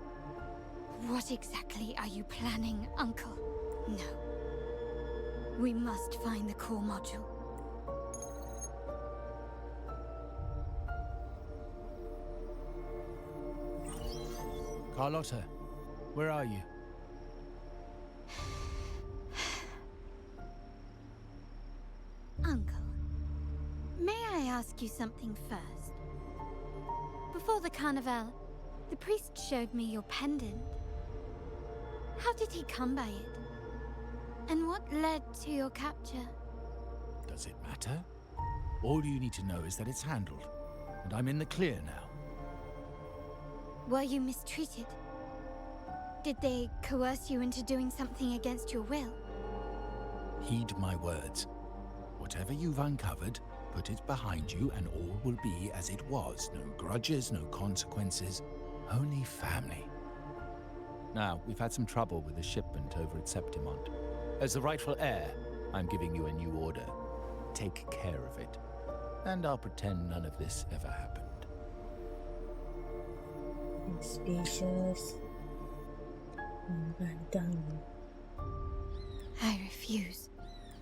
Speaker 5: What exactly are you planning, Uncle? No. We must find the core module.
Speaker 3: Carlotta, where are you?
Speaker 5: Uncle, may I ask you something first? Before the carnival, the priest showed me your pendant. How did he come by it? And what led to your capture?
Speaker 3: Does it matter? All you need to know is that it's handled, and I'm in the clear now.
Speaker 5: Were you mistreated? Did they coerce you into doing something against your will?
Speaker 3: Heed my words. Whatever you've uncovered, put it behind you and all will be as it was. No grudges, no consequences, only family. Now, we've had some trouble with the shipment over at Septimont. As the rightful heir, I'm giving you a new order. Take care of it. And I'll pretend none of this ever happened.
Speaker 1: Spacious.
Speaker 5: I refuse.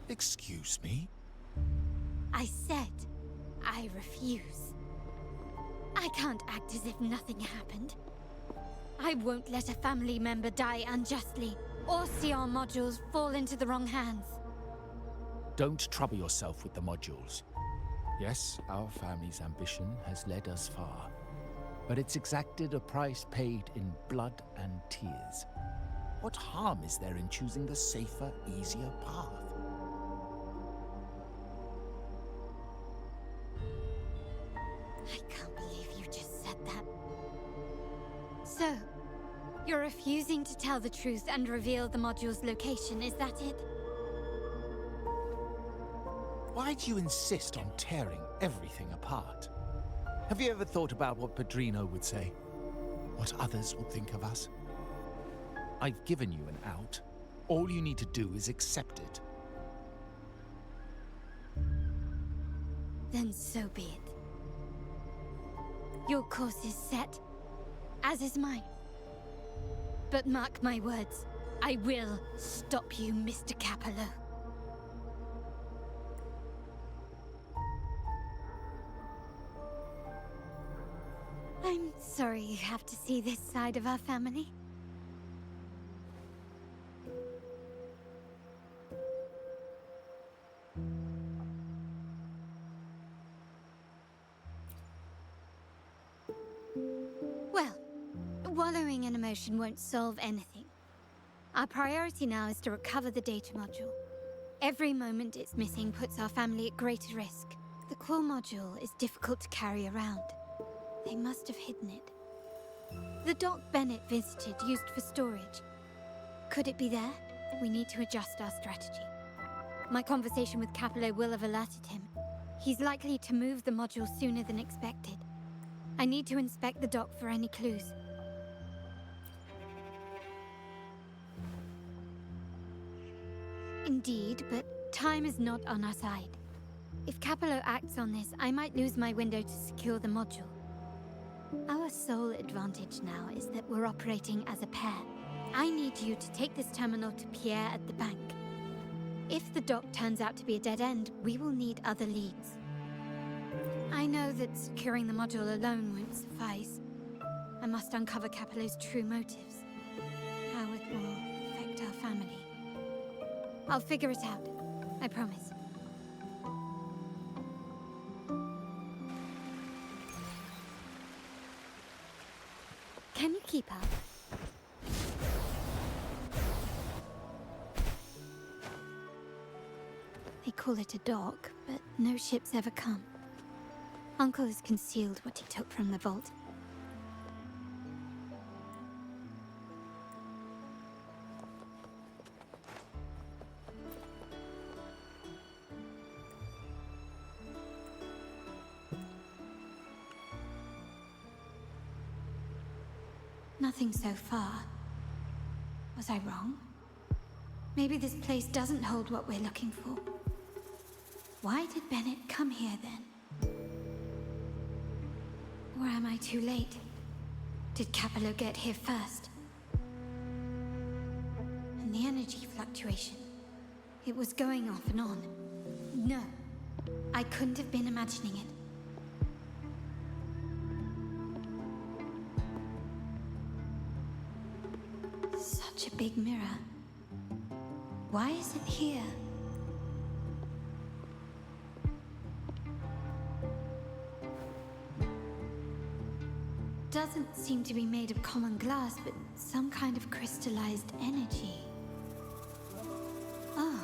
Speaker 3: Excuse me?
Speaker 5: I said I refuse. I can't act as if nothing happened. I won't let a family member die unjustly or see our modules fall into the wrong hands.
Speaker 3: Don't trouble yourself with the modules. Yes, our family's ambition has led us far, but it's exacted a price paid in blood and tears. What harm is there in choosing the safer, easier path?
Speaker 5: I can't believe you just said that. So, you're refusing to tell the truth and reveal the module's location, is that it?
Speaker 3: Why do you insist on tearing everything apart? Have you ever thought about what Padrino would say? What others would think of us? I've given you an out. All you need to do is accept it.
Speaker 5: Then so be it. Your course is set, as is mine. But mark my words, I will stop you, Mr. Capello. I'm sorry you have to see this side of our family. Well, wallowing in emotion won't solve anything. Our priority now is to recover the data module. Every moment it's missing puts our family at greater risk. The core module is difficult to carry around. They must have hidden it. The dock Bennett visited used for storage. Could it be there? We need to adjust our strategy. My conversation with Capello will have alerted him. He's likely to move the module sooner than expected. I need to inspect the dock for any clues. Indeed, but time is not on our side. If Capello acts on this, I might lose my window to secure the module. Our sole advantage now is that we're operating as a pair. I need you to take this terminal to Pierre at the bank. If the dock turns out to be a dead end, we will need other leads. I know that securing the module alone won't suffice. I must uncover Capello's true motives. How it will affect our family. I'll figure it out. I promise. Can you keep up? They call it a dock, but no ships ever come. Uncle has concealed what he took from the vault. Nothing so far. Was I wrong? Maybe this place doesn't hold what we're looking for. Why did Bennett come here then? Or am I too late? Did Capello get here first? And the energy fluctuation. It was going off and on. No, I couldn't have been imagining it. Such a big mirror. Why is it here? Doesn't seem to be made of common glass, but some kind of crystallized energy. Oh.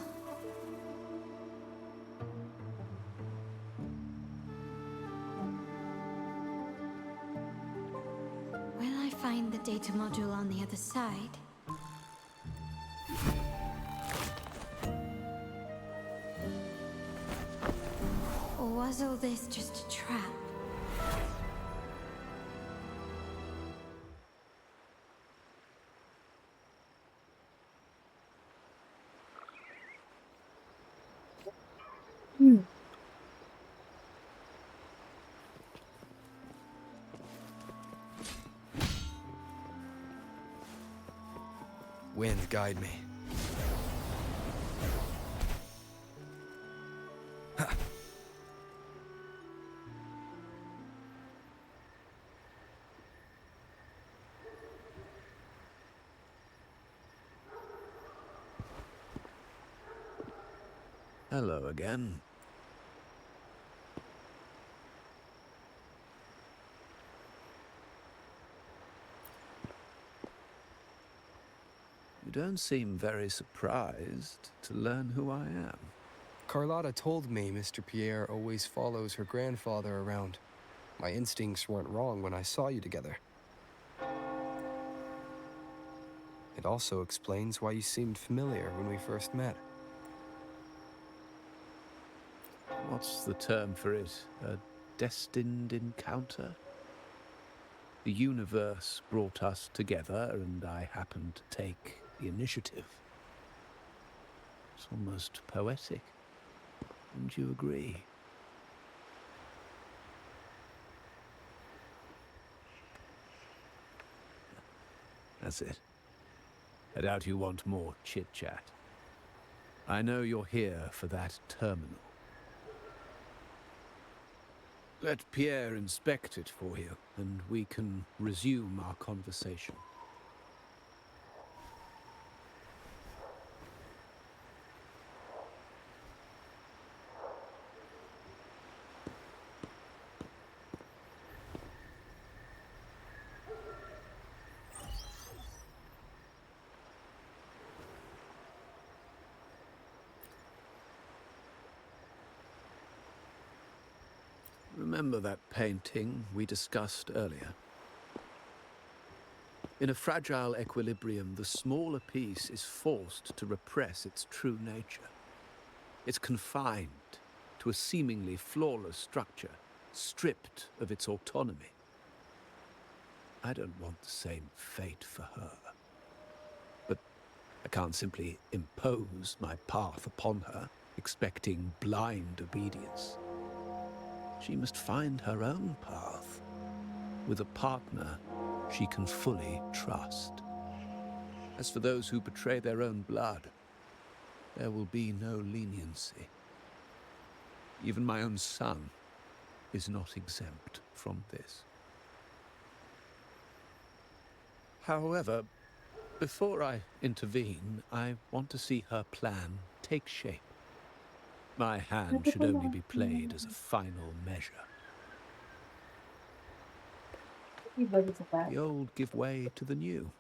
Speaker 5: Will I find the data module on the other side? Or was all this just a trap?
Speaker 2: Wind, guide me.
Speaker 6: Hello again. You don't seem very surprised to learn who I am.
Speaker 2: Carlotta told me Mr. Pierre always follows her grandfather around. My instincts weren't wrong when I saw you together. It also explains why you seemed familiar when we first met.
Speaker 6: What's the term for it? A destined encounter? The universe brought us together, and I happened to take the initiative. It's almost poetic. Wouldn't you agree? That's it. I doubt you want more chit-chat. I know you're here for that terminal. Let Pierre inspect it for you, and we can resume our conversation. Remember that painting we discussed earlier? In a fragile equilibrium, the smaller piece is forced to repress its true nature. It's confined to a seemingly flawless structure, stripped of its autonomy. I don't want the same fate for her. But I can't simply impose my path upon her, expecting blind obedience. She must find her own path, with a partner she can fully trust. As for those who betray their own blood, there will be no leniency. Even my own son is not exempt from this. However, before I intervene, I want to see her plan take shape. My hand should only be played as a final measure. The old give way to the new.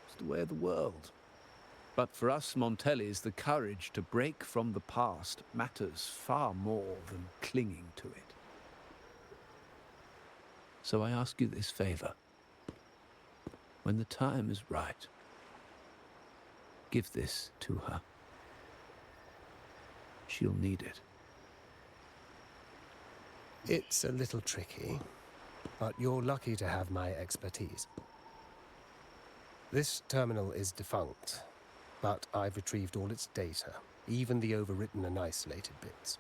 Speaker 6: It's the way of the world. But for us Montellis, the courage to break from the past matters far more than clinging to it. So I ask you this favor. When the time is right, give this to her. She'll need it.
Speaker 9: It's a little tricky, but you're lucky to have my expertise. This terminal is defunct, but I've retrieved all its data, even the overwritten and isolated bits.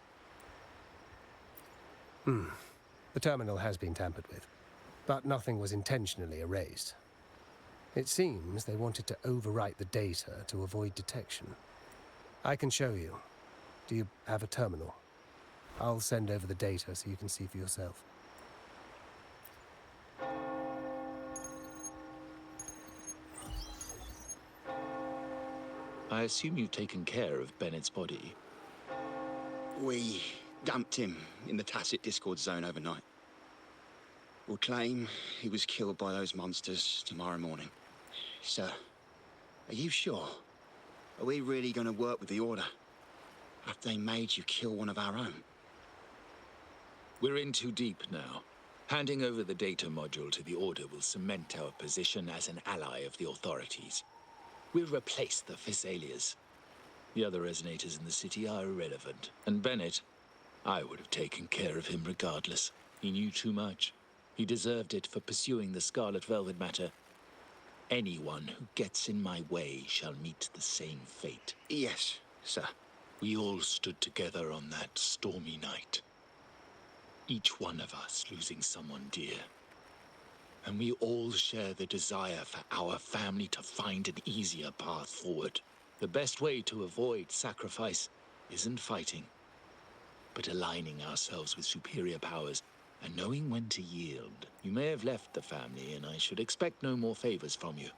Speaker 9: The terminal has been tampered with, but nothing was intentionally erased. It seems they wanted to overwrite the data to avoid detection. I can show you. Do you have a terminal? I'll send over the data so you can see for yourself.
Speaker 16: I assume you've taken care of Bennett's body.
Speaker 17: We dumped him in the tacit Discord zone overnight. We'll claim he was killed by those monsters tomorrow morning. Sir, are you sure? Are we really going to work with the Order? Have they made you kill one of our own?
Speaker 16: We're in too deep now. Handing over the data module to the Order will cement our position as an ally of the authorities. We'll replace the Physaelias. The other resonators in the city are irrelevant. And Bennett, I would have taken care of him regardless. He knew too much. He deserved it for pursuing the Scarlet Velvet matter. Anyone who gets in my way shall meet the same fate.
Speaker 17: Yes, sir.
Speaker 16: We all stood together on that stormy night. Each one of us losing someone dear. And we all share the desire for our family to find an easier path forward. The best way to avoid sacrifice isn't fighting, but aligning ourselves with superior powers and knowing when to yield. You may have left the family, and I should expect no more favors from you.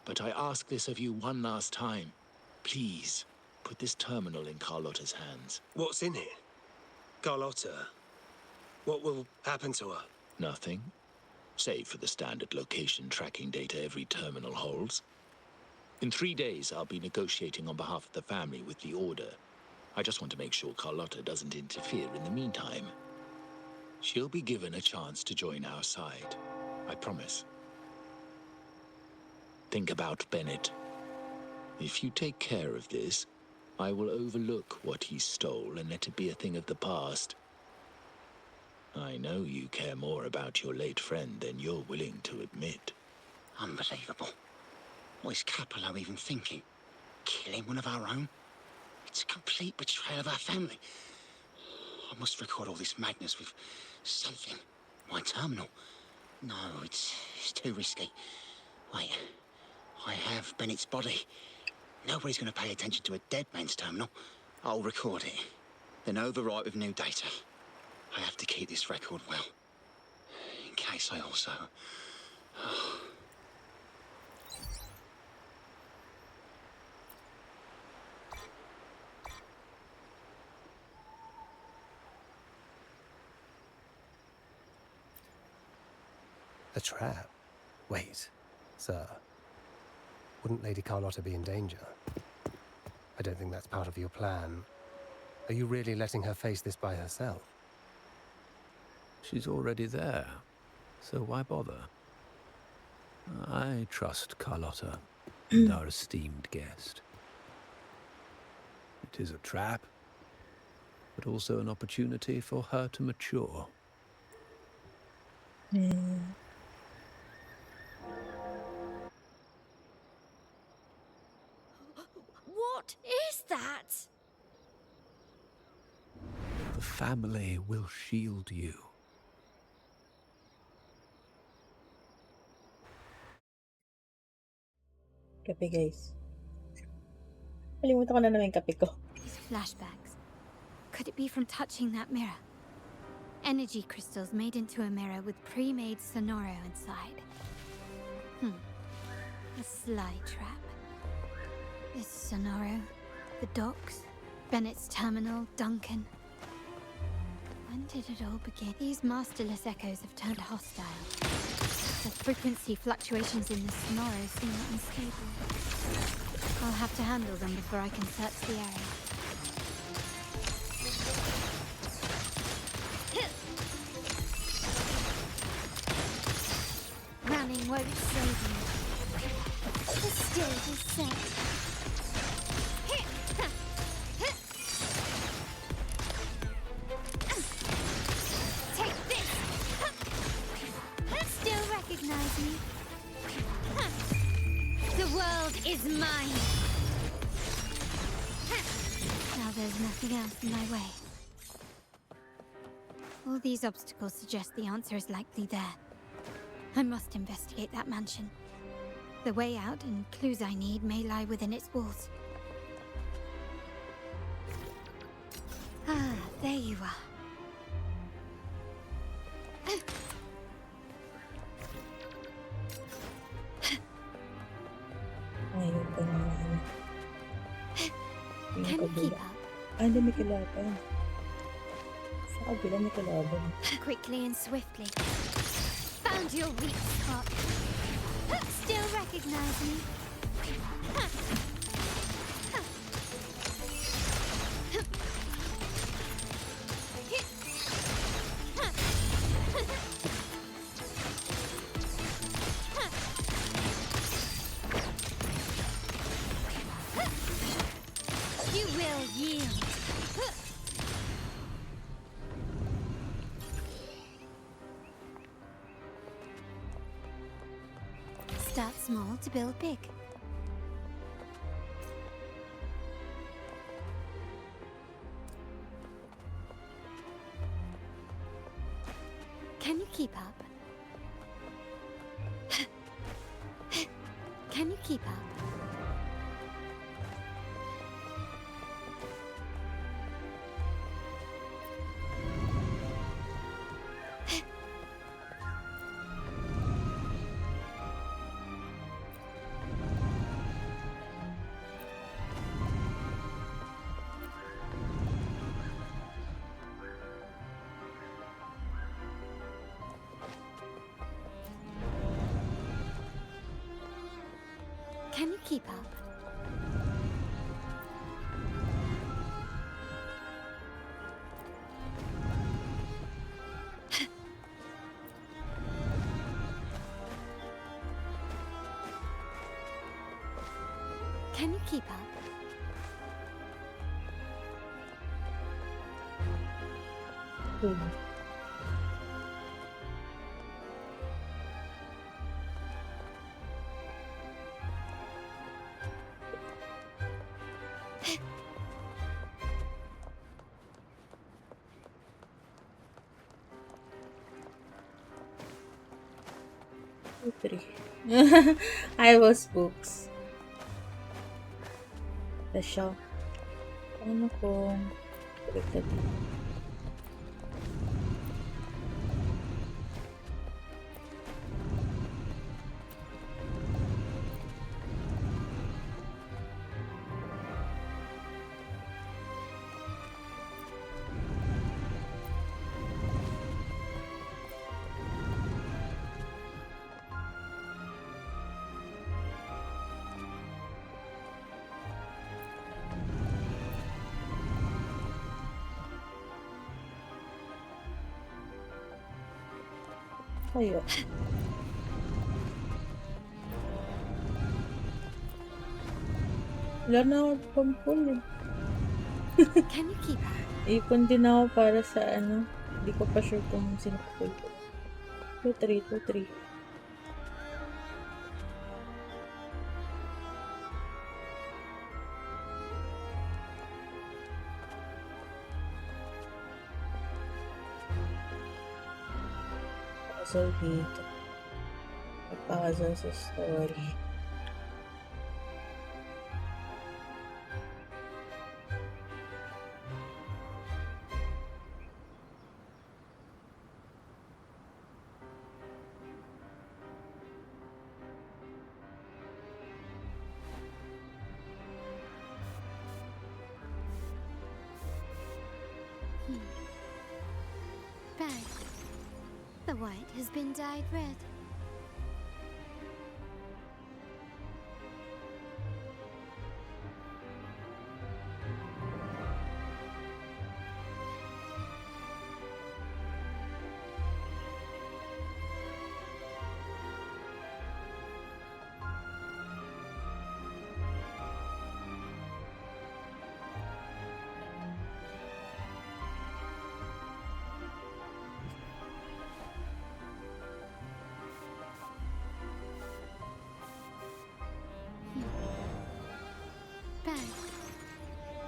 Speaker 16: But I ask this of you one last time. Please, put this terminal in Carlotta's hands.
Speaker 9: What's in it? Carlotta. What will happen to her?
Speaker 16: Nothing. Save for the standard location tracking data every terminal holds. In 3 days, I'll be negotiating on behalf of the family with the Order. I just want to make sure Carlotta doesn't interfere in the meantime. She'll be given a chance to join our side. I promise. Think about Bennett. If you take care of this, I will overlook what he stole and let it be a thing of the past. I know you care more about your late friend than you're willing to admit.
Speaker 17: Unbelievable. What is Capello even thinking? Killing one of our own? It's a complete betrayal of our family. I must record all this madness with something. My terminal. No, it's too risky. Wait, I have Bennett's body. Nobody's going to pay attention to a dead man's terminal. I'll record it, then overwrite with new data. I have to keep this record well, in case I also...
Speaker 9: A trap? Wait, sir. Wouldn't Lady Carlotta be in danger? I don't think that's part of your plan. Are you really letting her face this by herself?
Speaker 6: She's already there, so why bother? I trust Carlotta and our esteemed guest. It is a trap, but also an opportunity for her to mature.
Speaker 13: What is that?
Speaker 6: The family will shield you.
Speaker 1: Kape, guys. Kalimutan ko na naman yung kape ko.
Speaker 5: These flashbacks. Could it be from touching that mirror? Energy crystals made into a mirror with pre-made Sonoro inside. A sly trap. This Sonoro, the docks, Bennett's terminal, Duncan. When did it all begin? These masterless echoes have turned hostile. The frequency fluctuations in the Sonoro seem unstable. I'll have to handle them before I can search the area. Running won't save you. The stage is set. Take this! Still recognize me? The world is mine! Now there's nothing else in my way. All these obstacles suggest the answer is likely there. I must investigate that mansion. The way out and clues I need may lie within its walls. Ah, there you are.
Speaker 1: Ayun pa naman.
Speaker 5: Can you keep up?
Speaker 1: Ah, hindi, may kalaban. Sa kabila may kalaban.
Speaker 5: Quickly and swiftly. Found your weak spot. Still recognize me? You will yield. Start small to build big. Can you keep up? Can you keep up? Can you keep up? Can you keep up?
Speaker 1: Three. I was books. The shop. Ano kung... Baliktad. Kayo. Wala na ako pampun eh.
Speaker 5: Can you keep up?
Speaker 1: Ipon din ako para sa ano. Hindi ko pa sure kung sino ko. 2-3, 2-3. Puzzle dito. Puzzle sa story.
Speaker 5: Bag. The white has been dyed red. Bag.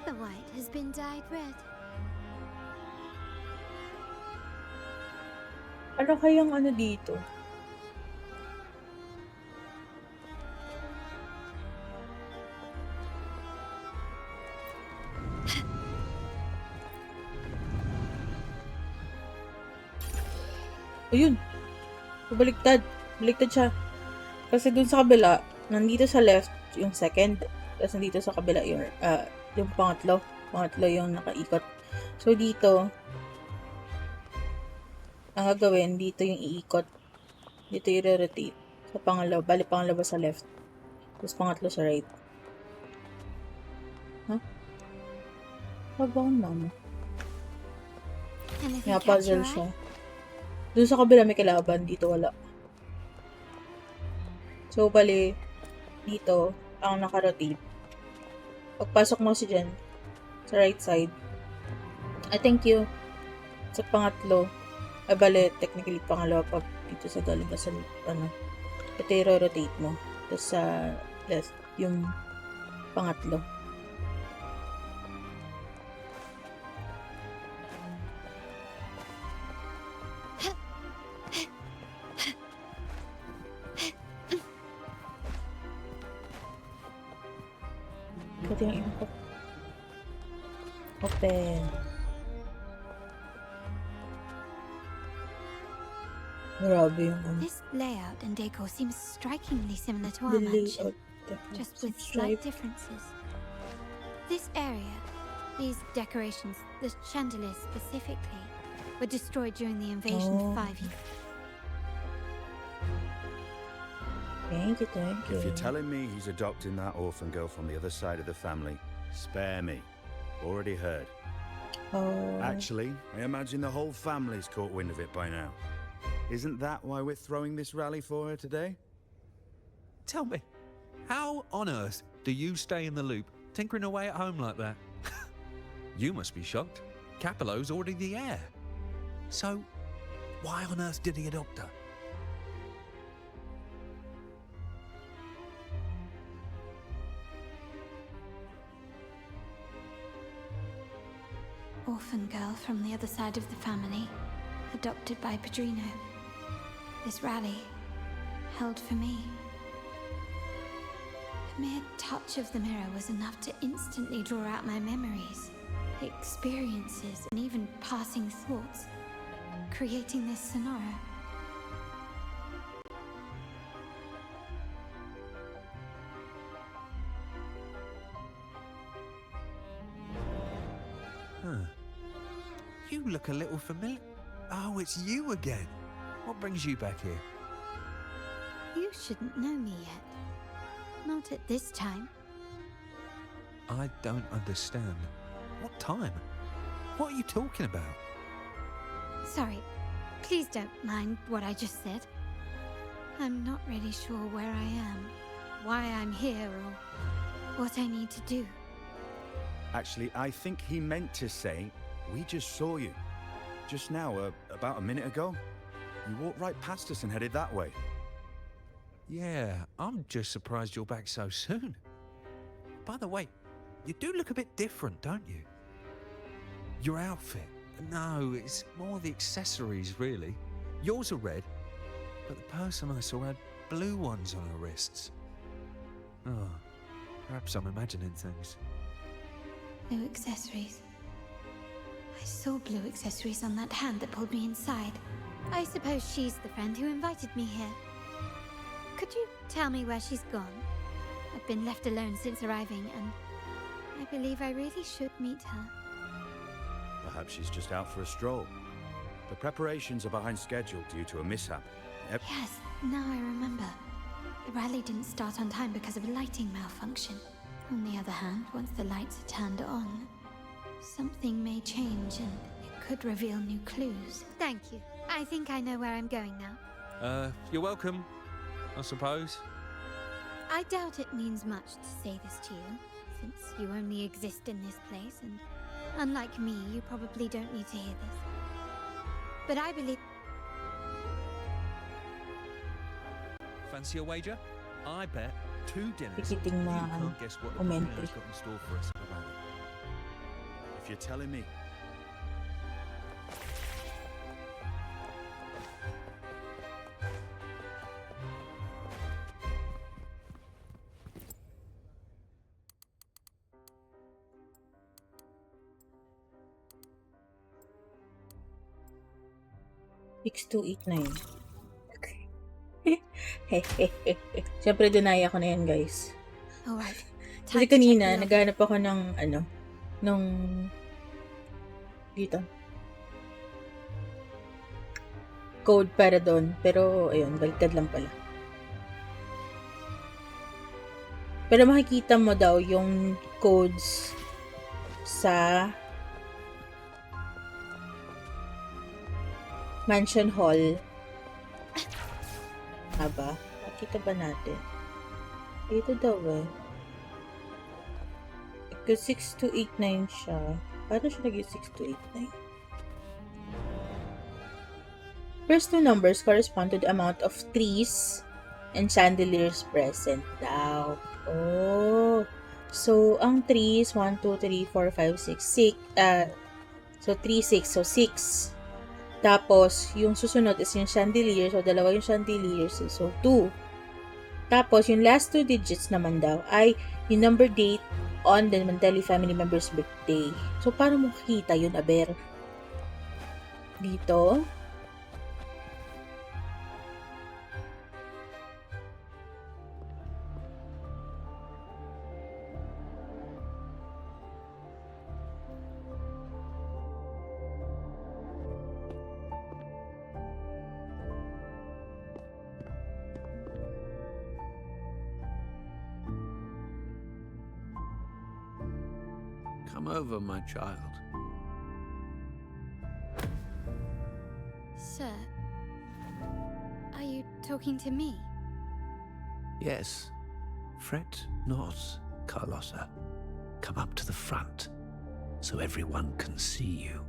Speaker 5: The white has been dyed red.
Speaker 1: Ano kayang ano dito? Ayun. Baliktad. Baliktad siya. Kasi dun sa kabila, nandito sa left yung second. Tapos nandito sa kabila yung pangatlo. Pangatlo yung nakaikot. So dito, ang gagawin, dito yung iikot. Dito yung rotate. Sa pangalawa. Bali pangalawa sa left. Tapos pangatlo sa right. Huh? Pagbaon mama. May puzzle siya. Doon sa kabila may kalaban. Dito wala. So, bali, dito, ang nakarotate. Pagpasok mo si dyan, sa right side, I thank you. Sa pangatlo, bali, technically, pangalawa pag dito sa galing ka sa, ano, ito yung rotate mo. Tapos sa left, yung pangatlo. Ito yung input. Open. Grabe yung ano.
Speaker 5: This layout and decor seems strikingly similar to our mansion, just with slight differences. This area, these decorations, the chandeliers specifically, were destroyed during the invasion 5 years.
Speaker 1: Thank you, thank you.
Speaker 18: If you're telling me he's adopting that orphan girl from the other side of the family, spare me. Already heard.
Speaker 1: Oh.
Speaker 18: Actually, I imagine the whole family's caught wind of it by now. Isn't that why we're throwing this rally for her today?
Speaker 7: Tell me, how on earth do you stay in the loop, tinkering away at home like that? You must be shocked. Capello's already the heir. So, why on earth did he adopt her?
Speaker 5: Orphan girl from the other side of the family, adopted by Padrino. This rally, held for me. A mere touch of the mirror was enough to instantly draw out my memories, experiences, and even passing thoughts, creating this scenario.
Speaker 7: Huh. You look a little familiar. Oh, it's you again. What brings you back here?
Speaker 5: You shouldn't know me yet. Not at this time.
Speaker 7: I don't understand. What time? What are you talking about?
Speaker 5: Sorry, please don't mind what I just said. I'm not really sure where I am, why I'm here, or what I need to do.
Speaker 18: Actually, I think he meant to say, we just saw you. Just now, about a minute ago. You walked right past us and headed that way.
Speaker 7: Yeah, I'm just surprised you're back so soon. By the way, you do look a bit different, don't you? Your outfit. No, it's more the accessories, really. Yours are red, but the person I saw had blue ones on her wrists. Oh, perhaps I'm imagining things.
Speaker 5: Blue accessories. I saw blue accessories on that hand that pulled me inside. I suppose she's the friend who invited me here. Could you tell me where she's gone? I've been left alone since arriving, and I believe I really should meet her.
Speaker 18: Perhaps she's just out for a stroll. The preparations are behind schedule due to a mishap.
Speaker 5: Yes, now I remember. The rally didn't start on time because of a lighting malfunction. On the other hand, once the lights are turned on, something may change and it could reveal new clues. Thank you. I think I know where I'm going now.
Speaker 7: You're welcome, I suppose.
Speaker 5: I doubt it means much to say this to you, since you only exist in this place, and unlike me, you probably don't need to hear this. But I believe...
Speaker 7: Fancy a wager? I bet 2 dinners. You
Speaker 1: Titingnan
Speaker 7: can't guess what the
Speaker 1: commentary.
Speaker 7: Padrino's got in store for us at the rally.
Speaker 18: If you're telling me.
Speaker 1: X289. Siyempre, dinaya ko na yan, guys.
Speaker 5: Alright.
Speaker 1: Kasi kanina, naghanap ako ng, nung, dito, code para doon. Pero, ayun, baliktad lang pala. Pero makikita mo daw yung codes sa Mansion Hall. Aba, makita ba natin? Ito daw eh. Because 6289 siya. Paano siya naging 6289? First two numbers correspond to the amount of trees and chandeliers present daw. Oh. So, ang trees, 1, 2, 3, 4, 5, 6, 6. So, 3, 6. So, 6. Tapos, yung susunod is yung chandelier. So, dalawa yung chandeliers. So, 2. Tapos, yung last 2 digits naman daw ay yung number date on the Mantelli family member's birthday. So, paano mo makikita yun, Aber? Dito.
Speaker 6: Come over, my child.
Speaker 5: Sir, are you talking to me?
Speaker 6: Yes. Fret not, Carlotta. Come up to the front, so everyone can see you.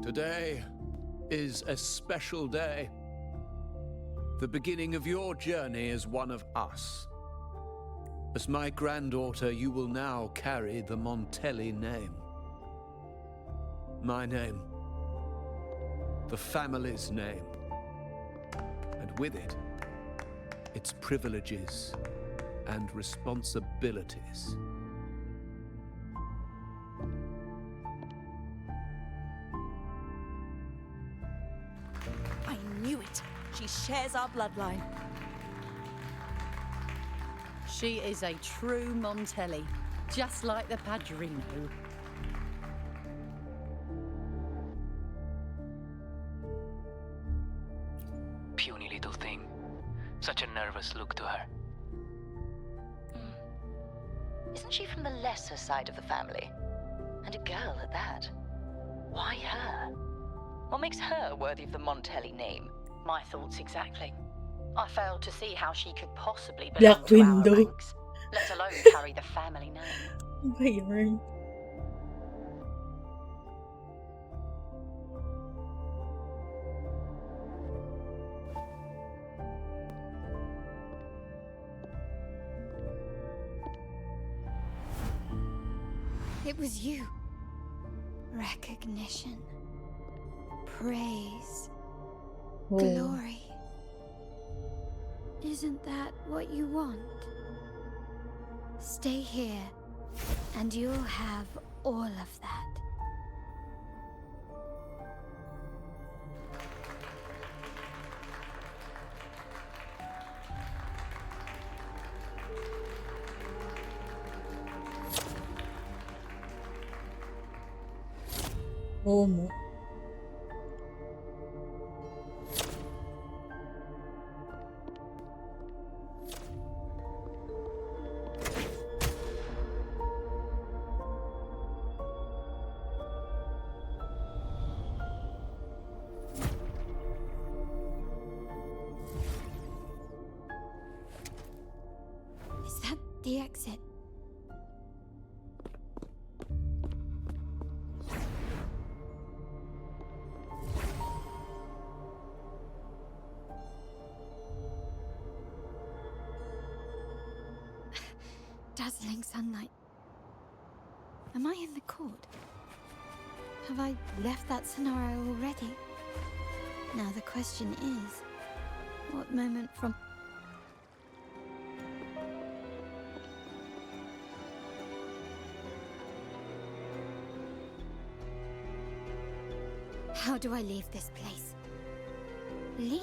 Speaker 6: Today is a special day. The beginning of your journey as one of us. As my granddaughter, you will now carry the Montelli name. My name. The family's name. And with it, its privileges and responsibilities.
Speaker 14: I knew it. She shares our bloodline.
Speaker 19: She is a true Montelli, just like the Padrino.
Speaker 20: Puny little thing. Such a nervous look to her.
Speaker 21: Isn't she from the lesser side of the family? And a girl at that. Why her? What makes her worthy of the Montelli name?
Speaker 20: My thoughts exactly. I failed to see how she could possibly
Speaker 1: Black
Speaker 20: belong to our
Speaker 1: Widow.
Speaker 20: ranks, let alone carry the family name.
Speaker 1: Ano ba yun?
Speaker 5: It was you. Recognition. Praise.
Speaker 1: Oh.
Speaker 5: Glory. Isn't that what you want? Stay here, and you'll have all of that.
Speaker 1: Oo mo.
Speaker 5: Is that the exit? Dazzling sunlight. Am I in the court? Have I left that scenario already? Now the question is, what moment from... How do I leave this place? Leave?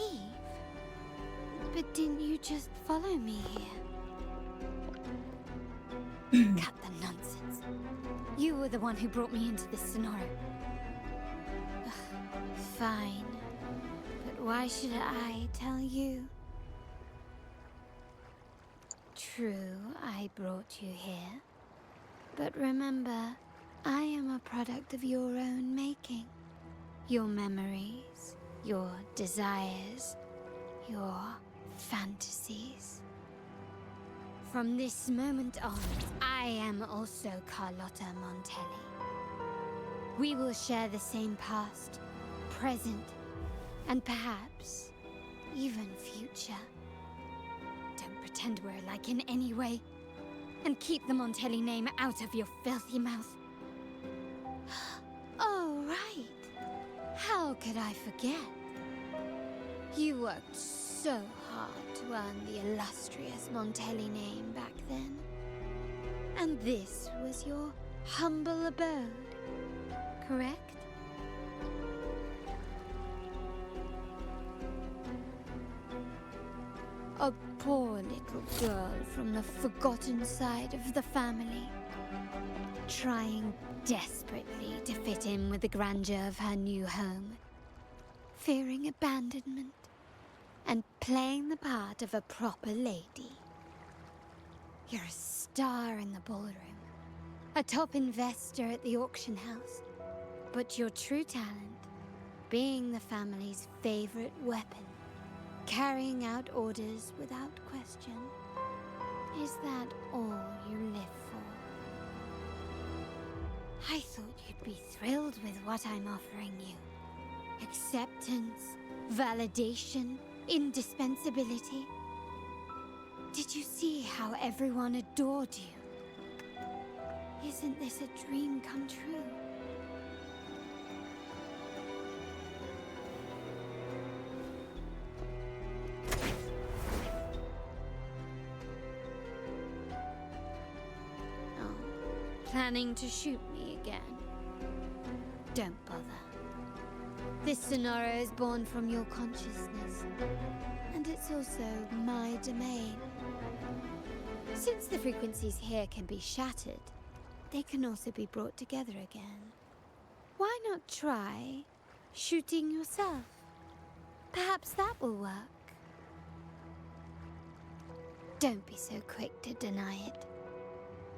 Speaker 5: But didn't you just follow me here? Cut the nonsense. You were the one who brought me into this scenario. Ugh, fine. But why should I tell you? True, I brought you here. But remember, I am a product of your own making. Your memories, your desires, your fantasies. From this moment on, I am also Carlotta Montelli. We will share the same past, present, and perhaps even future. Don't pretend we're alike in any way, and keep the Montelli name out of your filthy mouth. Oh, right. How could I forget? You worked so hard to earn the illustrious Montelli name back then. And this was your humble abode, correct? A poor little girl from the forgotten side of the family. trying desperately to fit in with the grandeur of her new home, fearing abandonment, and playing the part of a proper lady. You're a star in the ballroom, a top investor at the auction house, but your true talent, being the family's favorite weapon, carrying out orders without question. Is that all you live for? I thought you'd be thrilled with what I'm offering you. Acceptance, validation, indispensability. Did you see how everyone adored you? Isn't this a dream come true? Planning to shoot me again? Don't bother. This scenario is born from your consciousness, and it's also my domain. Since the frequencies here can be shattered, they can also be brought together again. Why not try shooting yourself? Perhaps that will work. Don't be so quick to deny it.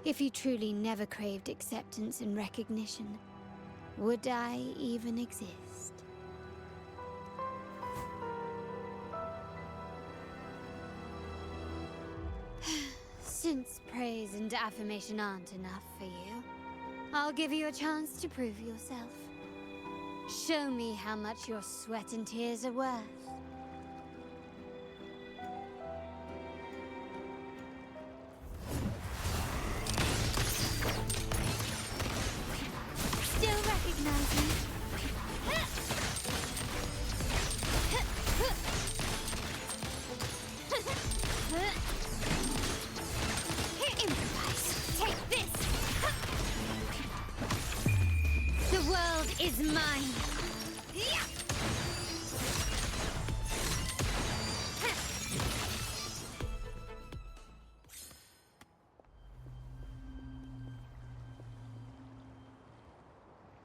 Speaker 5: If you truly never craved acceptance and recognition, would I even exist? Since praise and affirmation aren't enough for you, I'll give you a chance to prove yourself. Show me how much your sweat and tears are worth. Still recognize me? Improvise. Take this. The world is mine.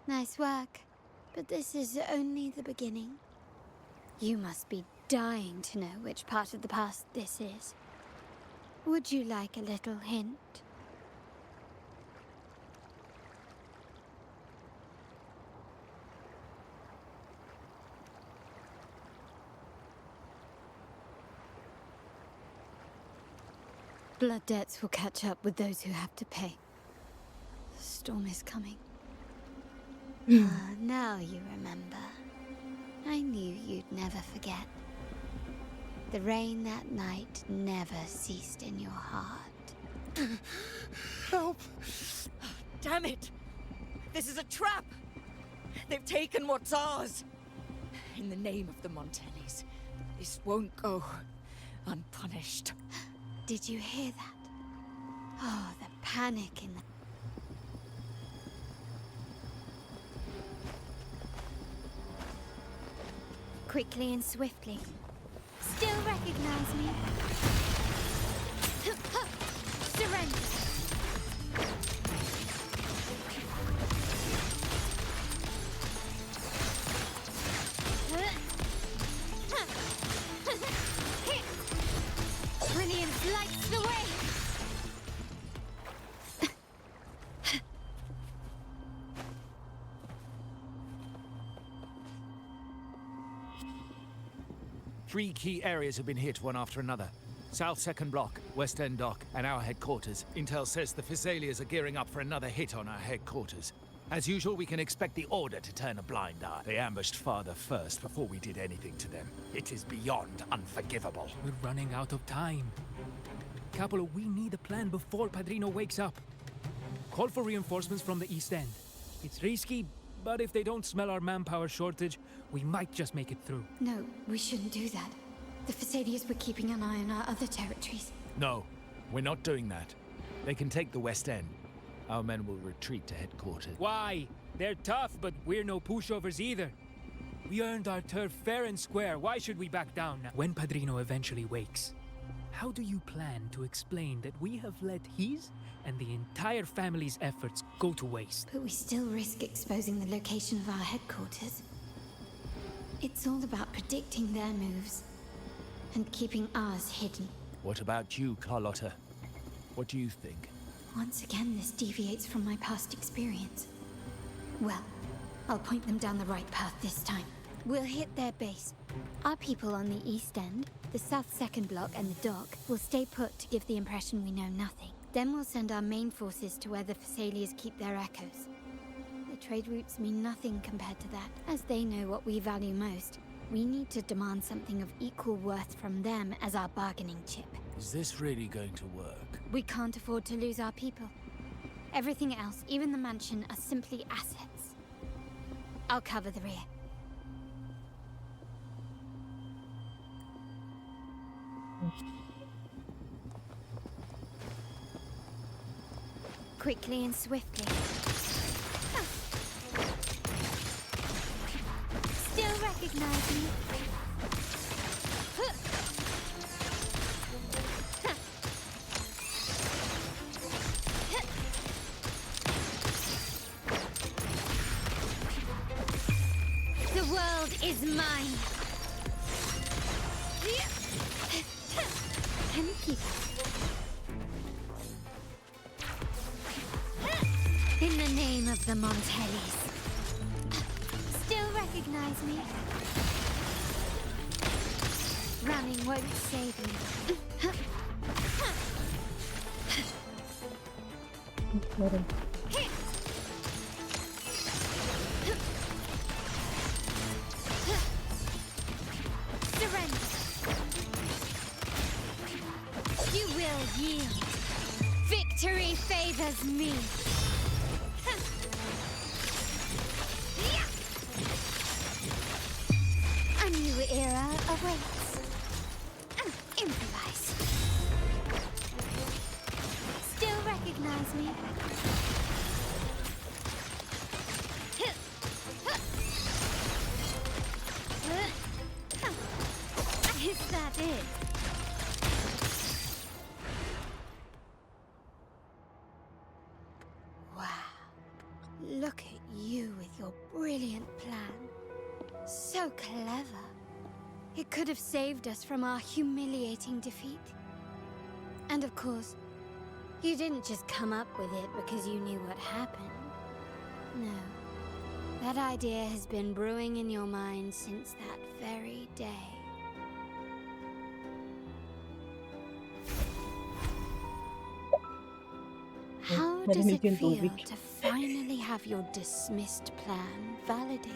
Speaker 5: Nice work, but this is only the beginning. You must be dying to know which part of the past this is. Would you like a little hint? Blood debts will catch up with those who have to pay. The storm is coming. Now you remember. I knew you'd never forget. The rain that night never ceased in your heart.
Speaker 14: Help! Damn it! This is a trap! They've taken what's ours! In the name of the Montellis, this won't go unpunished.
Speaker 5: Did you hear that? Oh, the panic in the... Quickly and swiftly. Still recognize me? Surrender! Brilliance lights the way!
Speaker 3: Three key areas have been hit one after another. South 2nd Block, West End Dock, and our headquarters. Intel says the Thessalians are gearing up for another hit on our headquarters. As usual, we can expect the Order to turn a blind eye. They ambushed Father first before we did anything to them. It is beyond unforgivable.
Speaker 10: We're running out of time. Capola, we need a plan before Padrino wakes up. Call for reinforcements from the East End. It's risky, but if they don't smell our manpower shortage, we might just make it through.
Speaker 5: No, we shouldn't do that. The Thessalians were keeping an eye on our other territories.
Speaker 3: No, we're not doing that. They can take the West End. Our men will retreat to headquarters.
Speaker 10: Why? They're tough, but we're no pushovers either. We earned our turf fair and square. Why should we back down now? When Padrino eventually wakes,
Speaker 4: How do you plan to explain that we have let his and the entire family's efforts go to waste?
Speaker 5: But we still risk exposing the location of our headquarters. It's all about predicting their moves and keeping ours hidden.
Speaker 3: What about you, Carlotta? What do you think?
Speaker 5: Once again, this deviates from my past experience. Well, I'll point them down the right path this time. We'll hit their base. Our people on the east end, the south second block and the dock will stay put to give the impression we know nothing. Then we'll send our main forces to where the Thessalians keep their echoes. The trade routes mean nothing compared to that. As they know what we value most, we need to demand something of equal worth from them as our bargaining chip.
Speaker 3: Is this really going to work?
Speaker 5: We can't afford to lose our people. Everything else, even the mansion, are simply assets. I'll cover the rear. Quickly and swiftly. Still recognize me? The world is mine. Can you keep up? In the name of the Montellis. Still recognize me? Running won't save me. Surrender. You will yield. Victory favors me. A new era awaits. Improvise. Still recognize me? Is that it? Wow. Look at you with your brilliant plan. So clever. It could have saved us from our humiliating defeat. And of course, you didn't just come up with it because you knew what happened. No. That idea has been brewing in your mind since that very day. How does it feel to finally have your dismissed plan validated?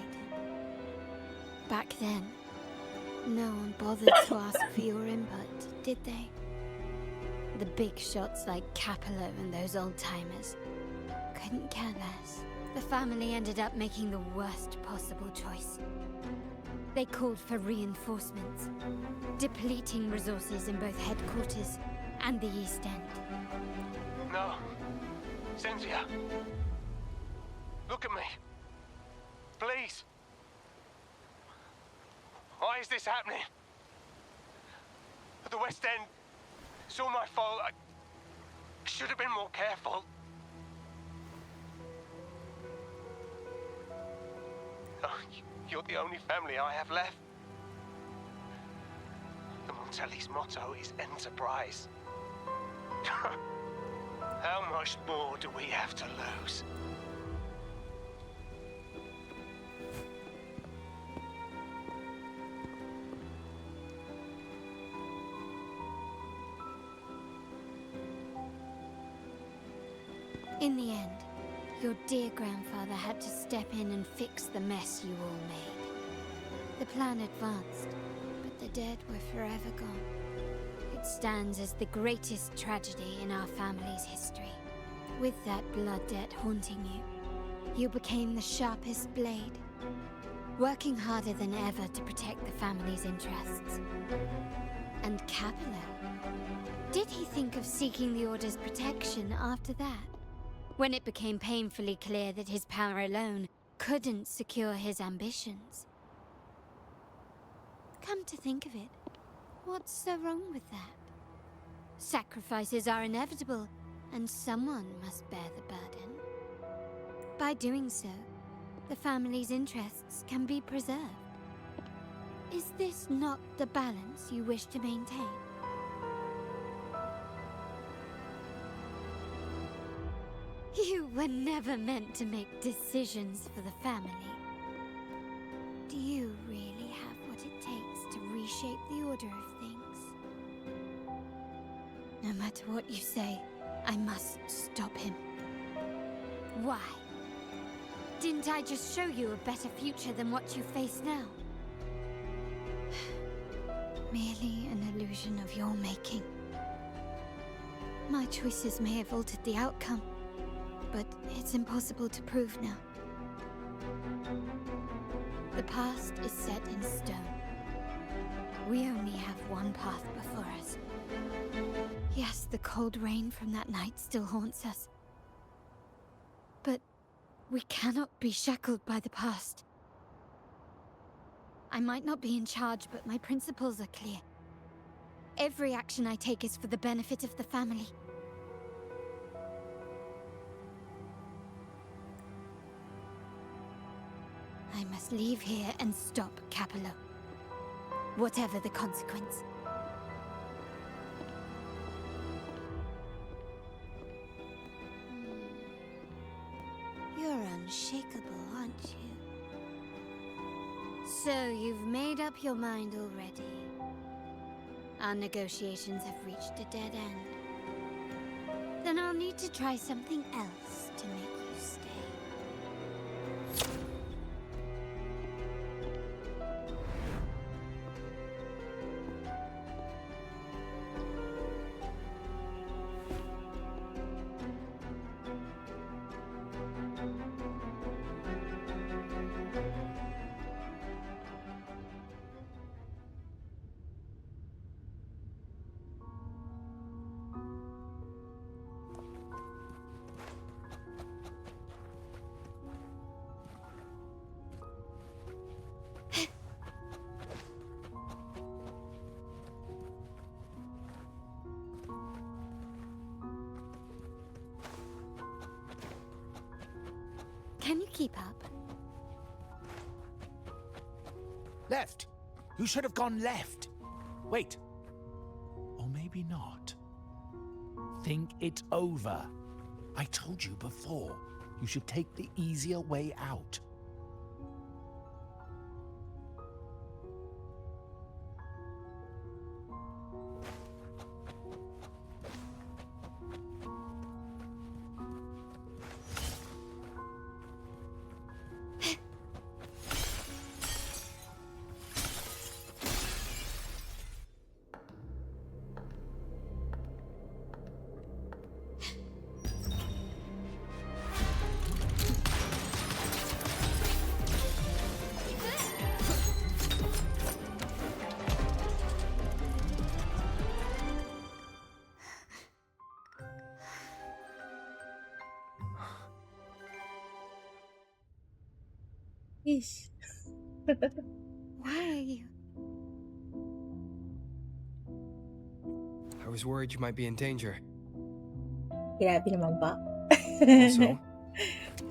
Speaker 5: Back then, no one bothered to ask for your input, did they? The big shots like Capello and those old-timers couldn't care less. The family ended up making the worst possible choice. They called for reinforcements, depleting resources in both headquarters and the East End.
Speaker 9: No. Cynthia. Look at me. Please. Why is this happening? At the West End, it's all my fault. I should have been more careful. Oh, you're the only family I have left. The Montelli's motto is enterprise. How much more do we have to lose?
Speaker 5: In the end, your dear grandfather had to step in and fix the mess you all made. The plan advanced, but the dead were forever gone. It stands as the greatest tragedy in our family's history. With that blood debt haunting you, you became the sharpest blade, working harder than ever to protect the family's interests. And Capello, did he think of seeking the Order's protection after that? When it became painfully clear that his power alone couldn't secure his ambitions. Come to think of it, what's so wrong with that? Sacrifices are inevitable, and someone must bear the burden. By doing so, the family's interests can be preserved. Is this not the balance you wish to maintain? You were never meant to make decisions for the family. Do you really have what it takes to reshape the order of things? No matter what you say, I must stop him. Why? Didn't I just show you a better future than what you face now? Merely an illusion of your making. My choices may have altered the outcome, but it's impossible to prove now. The past is set in stone. We only have one path before us. Yes, the cold rain from that night still haunts us. But we cannot be shackled by the past. I might not be in charge, but my principles are clear. Every action I take is for the benefit of the family. I must leave here and stop Capello. Whatever the consequence. You're unshakable, aren't you? So you've made up your mind already. Our negotiations have reached a dead end. Then I'll need to try something else to make you stay. Can you keep up?
Speaker 3: Left! You should have gone left! Wait. Or maybe not. Think it over. I told you before. You should take the easier way out.
Speaker 1: Ish.
Speaker 5: Why are you?
Speaker 2: I was worried you might be in danger.
Speaker 1: Grabe naman ba?
Speaker 2: Also,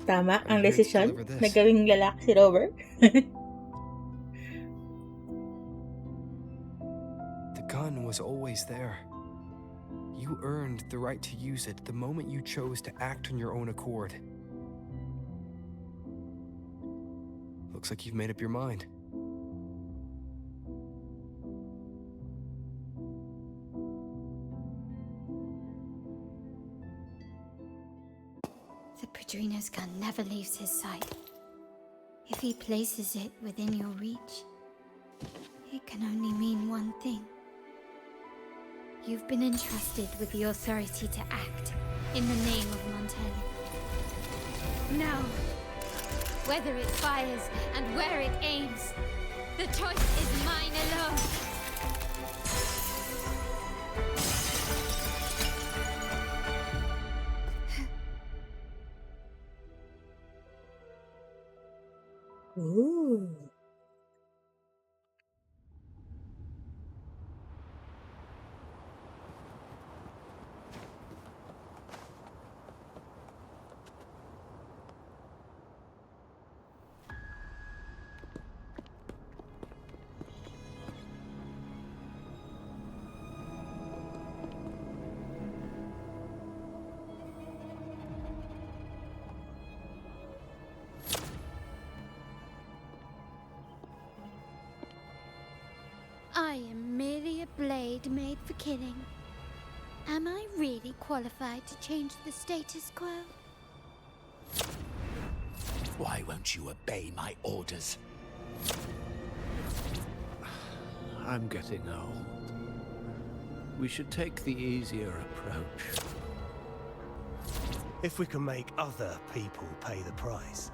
Speaker 1: Tama ang
Speaker 2: I'm here to
Speaker 1: desisyon
Speaker 2: deliver this.
Speaker 1: na gawing lalaki si Rover.
Speaker 2: The gun was always there. You earned the right to use it the moment you chose to act on your own accord. Looks like you've made up your mind.
Speaker 5: The Padrino's gun never leaves his side. If he places it within your reach, it can only mean one thing. You've been entrusted with the authority to act in the name of Montelli. Now, whether it fires and where it aims, the choice is mine alone.
Speaker 1: Ooh.
Speaker 5: I am merely a blade made for killing. Am I really qualified to change the status quo?
Speaker 8: Why won't you obey my orders?
Speaker 6: I'm getting old. We should take the easier approach.
Speaker 9: If we can make other people pay the price.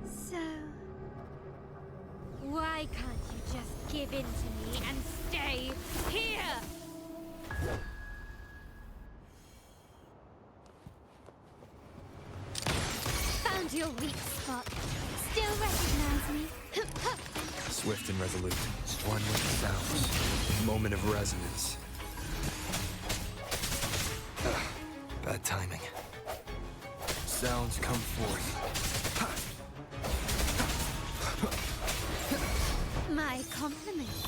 Speaker 5: So, why can't you just give in to me and stay here? Found your weak spot. Still recognize me?
Speaker 2: Swift and resolute. One with the sounds. Moment of resonance. Bad timing. Sounds come forth.
Speaker 5: My compliments.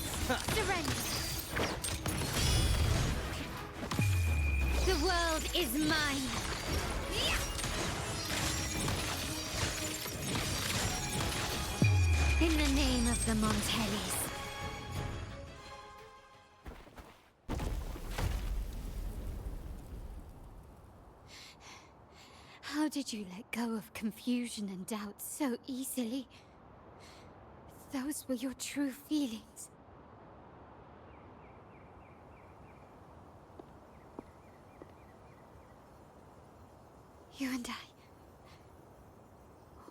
Speaker 5: Surrender. The world is mine. In the name of the Montellis. How did you let go of confusion and doubt so easily? Those were your true feelings. You and I.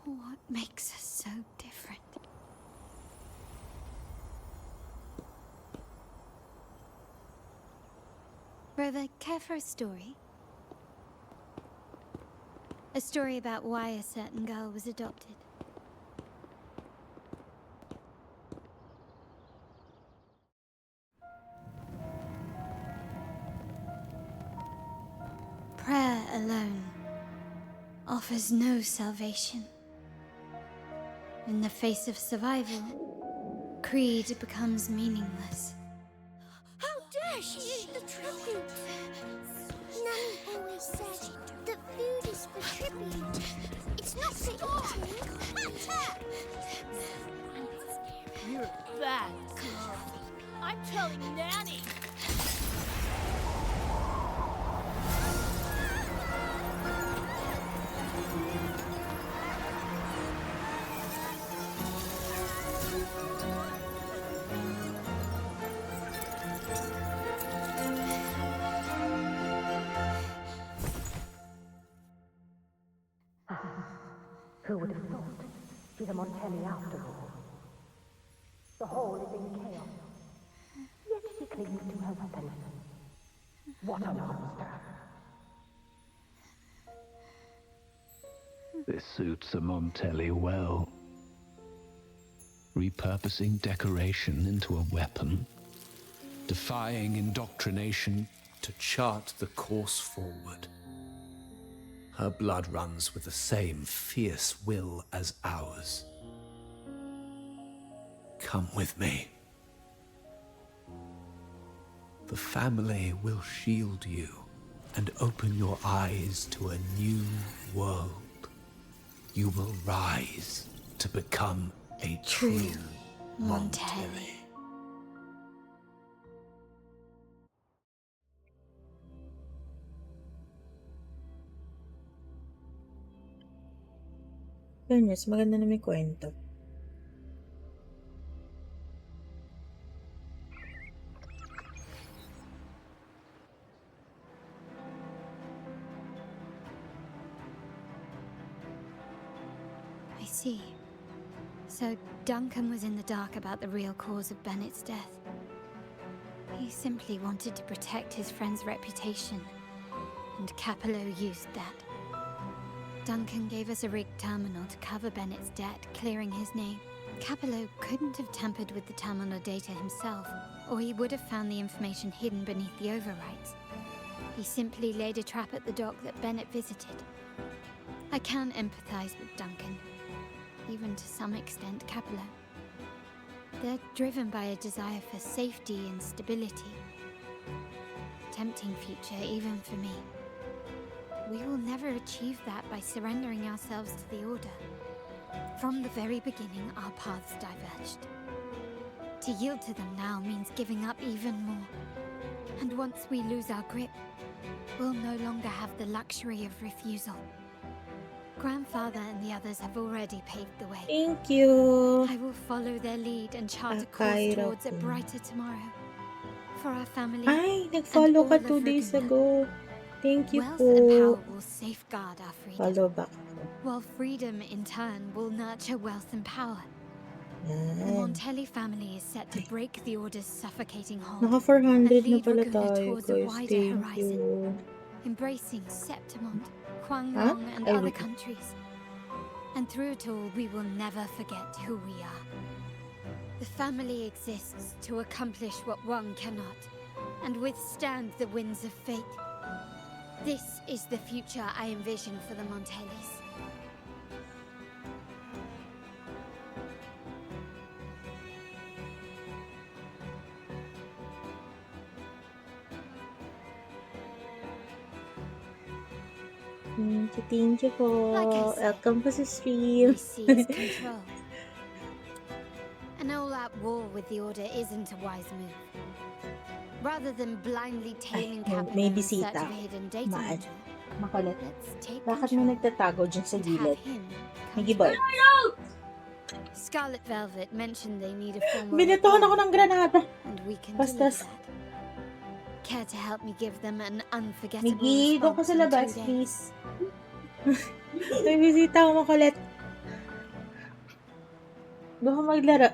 Speaker 5: What makes us so different? Brother, care for a story? A story about why a certain girl was adopted. Prayer alone offers no salvation. In the face of survival, creed becomes meaningless.
Speaker 22: How dare she eat the tribute? Nanny always said that food is for tribute. It's not for eating.
Speaker 23: You're a bad girl. I'm telling Nanny.
Speaker 24: Who would have thought? She's a Montelli after all. The hall is in chaos. Yet she clings to her weapon. What a monster!
Speaker 25: This suits a Montelli well. Repurposing decoration into a weapon.
Speaker 6: Defying indoctrination to chart the course forward. Her blood runs with the same fierce will as ours. Come with me. The family will shield you and open your eyes to a new world. You will rise to become a true Montelli.
Speaker 1: Fairness, maganda na may kwento.
Speaker 5: I see. So Duncan was in the dark about the real cause of Bennett's death. He simply wanted to protect his friend's reputation, and Capello used that. Duncan gave us a rigged terminal to cover Bennett's debt, clearing his name. Capello couldn't have tampered with the terminal data himself, or he would have found the information hidden beneath the overwrites. He simply laid a trap at the dock that Bennett visited. I can empathize with Duncan, even to some extent Capello. They're driven by a desire for safety and stability. Tempting future even for me. we will never achieve that by surrendering ourselves to the Order. From the very beginning, our paths diverged. To yield to them now means giving up even more. And once we lose our grip, we'll no longer have the luxury of refusal. Grandfather and the others have already paved the way.
Speaker 1: Thank you.
Speaker 5: I will follow their lead and chart a course towards a brighter tomorrow. For our family.
Speaker 1: Ay, nag-follow ka 2 days ago. Thank you
Speaker 5: Wealth
Speaker 1: po.
Speaker 5: and power will safeguard our freedom.
Speaker 1: Follow back ako.
Speaker 5: While freedom, in turn, will nurture wealth and power.
Speaker 1: Yan.
Speaker 5: The Montelli family is set to break the Order's suffocating hold.
Speaker 1: Naka 400
Speaker 5: and
Speaker 1: na
Speaker 5: lead
Speaker 1: pala
Speaker 5: Ragusa
Speaker 1: tayo,
Speaker 5: towards a
Speaker 1: guys.
Speaker 5: wider
Speaker 1: Thank
Speaker 5: horizon.
Speaker 1: you.
Speaker 5: Embracing Septimont, Huanglong, and
Speaker 1: Ay,
Speaker 5: other
Speaker 1: wait.
Speaker 5: countries. And through it all, we will never forget who we are. The family exists to accomplish what one cannot, and withstand the winds of fate. This is the future I envision for the Montellis.
Speaker 1: Thank you po.
Speaker 5: Like I said,
Speaker 1: Welcome po sa stream.
Speaker 5: we seize control. An all-out war with the Order isn't a wise move. Rather than blindly tailing capital
Speaker 1: may
Speaker 5: in search
Speaker 1: bisita.
Speaker 5: of a hidden data
Speaker 1: Maan.
Speaker 5: module,
Speaker 1: Makulit.
Speaker 5: let's take
Speaker 1: Bakit
Speaker 5: control
Speaker 1: may nagtatago dyan sa
Speaker 5: and
Speaker 1: gilid?
Speaker 5: have him
Speaker 1: May gibol.
Speaker 5: Scarlet Velvet mentioned they need a formal
Speaker 1: Binetohan ako ng granada.
Speaker 5: and we can
Speaker 1: Bastos.
Speaker 5: deliver that. Care to help me give them an unforgettable
Speaker 1: Miggy, doon ka
Speaker 5: response
Speaker 1: sa
Speaker 5: in 2
Speaker 1: labas,
Speaker 5: days?
Speaker 1: please. May bisita ako, makulit. Doon ka maglaro.